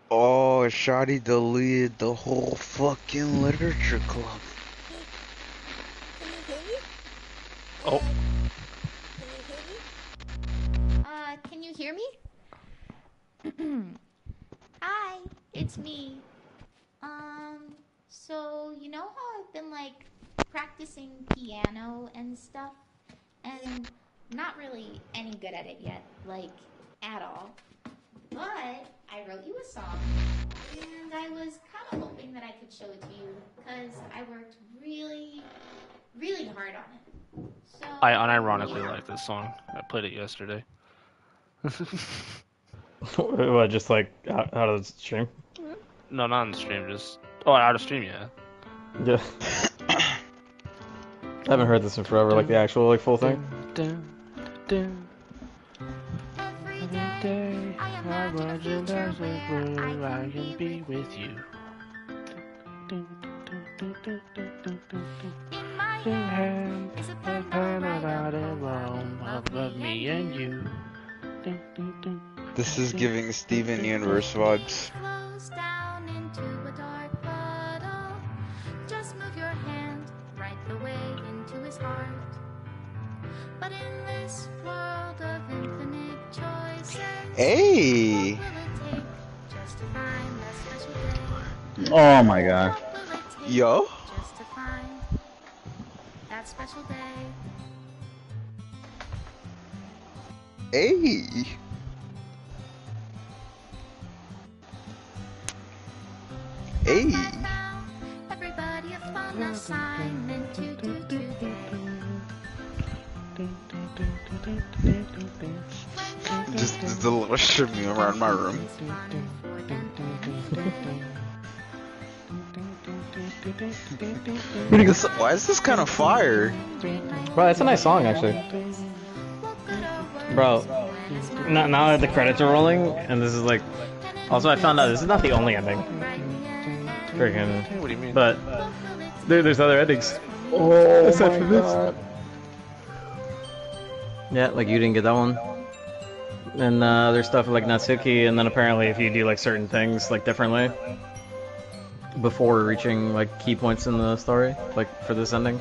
F: Oh, Shotty deleted the whole fucking literature club.
A: Oh,
I: Can you hear me? Hi, it's me. So you know how I've been like practicing piano and stuff, and not really any good at it yet, like at all. But I wrote you a song, and I was kind of hoping that I could show it to you because I worked really, really hard on it. So
A: I unironically like this song. I played it yesterday.
B: What, just like out of the stream?
A: No, not on the stream, just... Oh, out of stream, yeah.
B: Yeah. I haven't heard this in forever, like the actual, like, full thing.
E: Every day I imagine there's a blue I can be with you. In hand is a pen about a room of me and you.
F: This is giving Steven Universe vibes.
I: flows down into a dark puddle. Just move your hand right the way into his heart. But in this world of infinite choices,
F: Hey!
I: what will it take just to find that special day?
D: Oh my god.
I: What will it take
F: Yo?
I: just to find that special day?
F: Hey! Hey!
I: Everybody a fun assignment to do today.
F: Just a little shimmy around my room. Why is this kind of fire?
B: Bro, it's a nice song, actually. Bro, now that the credits are rolling, and this is like... Also, I found out this is not the only ending. Freaking...
A: What do you mean?
B: But there's other endings.
D: Oh
B: Aside
D: my
B: from this.
D: god.
B: Yeah, like you didn't get that one. And there's stuff like Natsuki, and then apparently if you do like certain things like differently before reaching like key points in the story, like for this ending.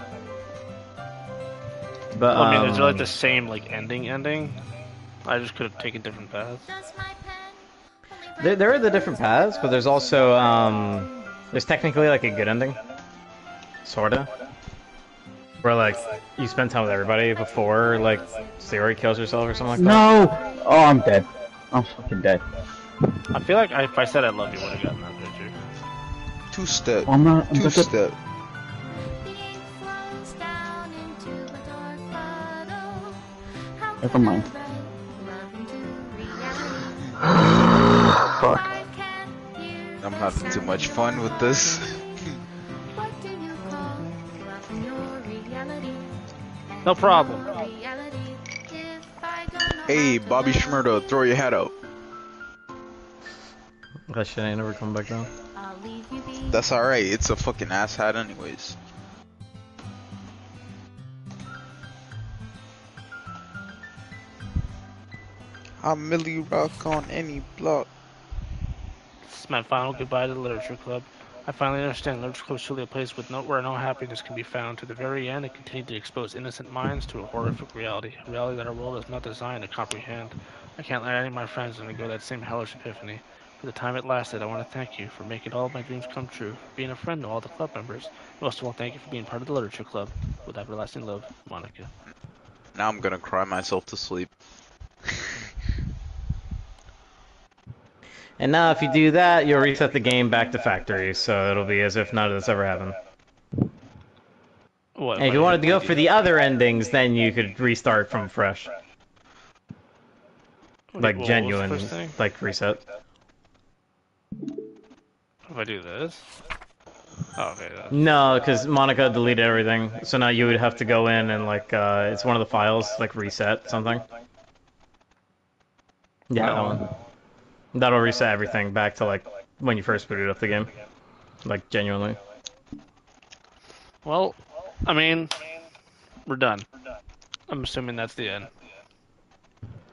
B: But
A: I mean, is there like the same like ending? I just could have taken different paths.
B: there are the different paths, but there's also there's technically like a good ending, sorta. Where like you spend time with everybody before like Sayori kills herself or something like that.
D: No! Oh, I'm dead. I'm fucking dead.
A: I feel like if I said I love you, would have gotten that picture.
F: Two-step.
D: I'm not. I'm just.
F: Two-step.
D: Never mind. Fuck.
F: I'm having too much fun with this.
A: No problem.
F: Hey, Bobby Schmurdo, throw your hat out.
B: That shit ain't never come back down.
F: That's alright, it's a fucking ass hat anyways. I'll Millie rock on any block.
A: This is my final goodbye to the Literature Club. I finally understand Literature Club is truly a place where no happiness can be found. To the very end, it continued to expose innocent minds to a horrific reality. A reality that our world is not designed to comprehend. I can't let any of my friends undergo that same hellish epiphany. For the time it lasted, I want to thank you for making all of my dreams come true, for being a friend to all the club members. Most of all, thank you for being part of the Literature Club. With everlasting love, Monica.
F: Now I'm gonna cry myself to sleep.
B: And now if you do that, you'll reset the game back to factory, so it'll be as if none of this ever happened.
A: What,
B: And if you wanted to go for the other endings, then you could restart from fresh. Like
A: what
B: genuine,
A: was the first thing?
B: like reset.
A: If I do this? Oh, okay.
B: No, because Monica deleted everything, so now you would have to go in and like, it's one of the files, like reset something. Yeah, that one. That'll reset everything back to like when you first booted up the game. Like genuinely.
A: Well, I mean, we're done. I'm assuming that's the end.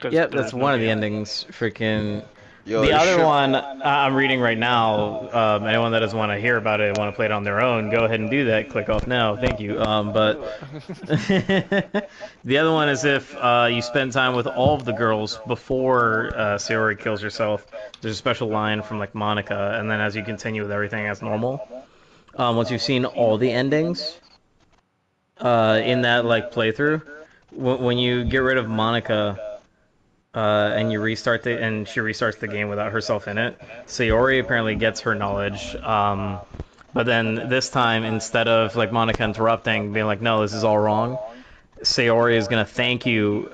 B: Yep, that's one of the endings. Freaking.
F: Yo,
B: The
F: it
B: other
F: should-
B: one I'm reading right now. Anyone that doesn't want to hear about it, want to play it on their own, go ahead and do that. Click off now. Thank you. But the other one is if you spend time with all of the girls before Sayori kills herself. There's a special line from like Monica, and then as you continue with everything as normal, once you've seen all the endings in that like playthrough, when you get rid of Monica. And you restart and she restarts the game without herself in it. Sayori apparently gets her knowledge, but then this time instead of like Monica interrupting, being like, "No, this is all wrong," Sayori is gonna thank you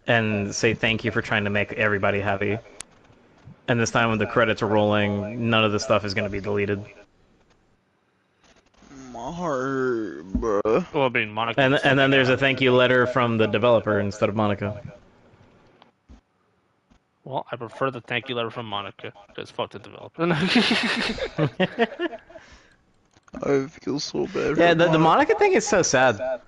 B: and say thank you for trying to make everybody happy. And this time when the credits are rolling, none of the stuff is gonna be deleted.
F: My heart, bruh.
A: Well, being Monica.
B: And then there's a thank you letter from the developer instead of Monica.
A: Well, I prefer the thank you letter from Monica, because fuck the developer.
F: I feel so bad.
B: Yeah,
F: for
B: the Monica thing is so sad.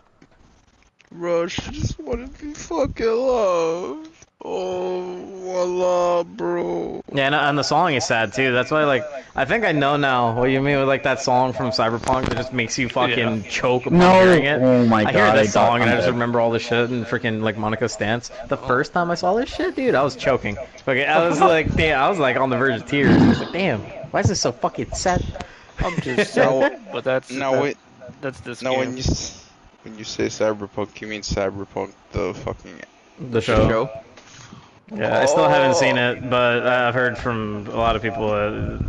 F: Bro, she just wanted to be fucking loved. Oh, Allah, bro.
B: Yeah, and the song is sad too. That's why, like, I think I know now what you mean with like that song from Cyberpunk that just makes you fucking choke upon hearing it.
D: Oh my
B: I
D: god.
B: hear this song and I
D: I'm
B: just
D: dead.
B: remember all the shit and freaking like Monica's stance. The first time I saw this shit, dude, I was choking. Okay, I was like, damn, I was like on the verge of tears. I was like, damn, why is this so fucking sad?
A: I'm just
F: Now,
A: saying, but that's
F: wait.
A: this
F: Now,
A: game.
F: when you say Cyberpunk, you mean Cyberpunk, the fucking
B: The show. Yeah, I still haven't seen it, but I've heard from a lot of people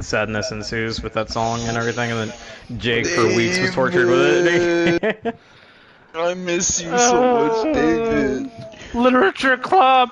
B: sadness ensues with that song and everything, and then Jake for weeks was tortured with it.
F: I miss you so much, David.
A: Literature club.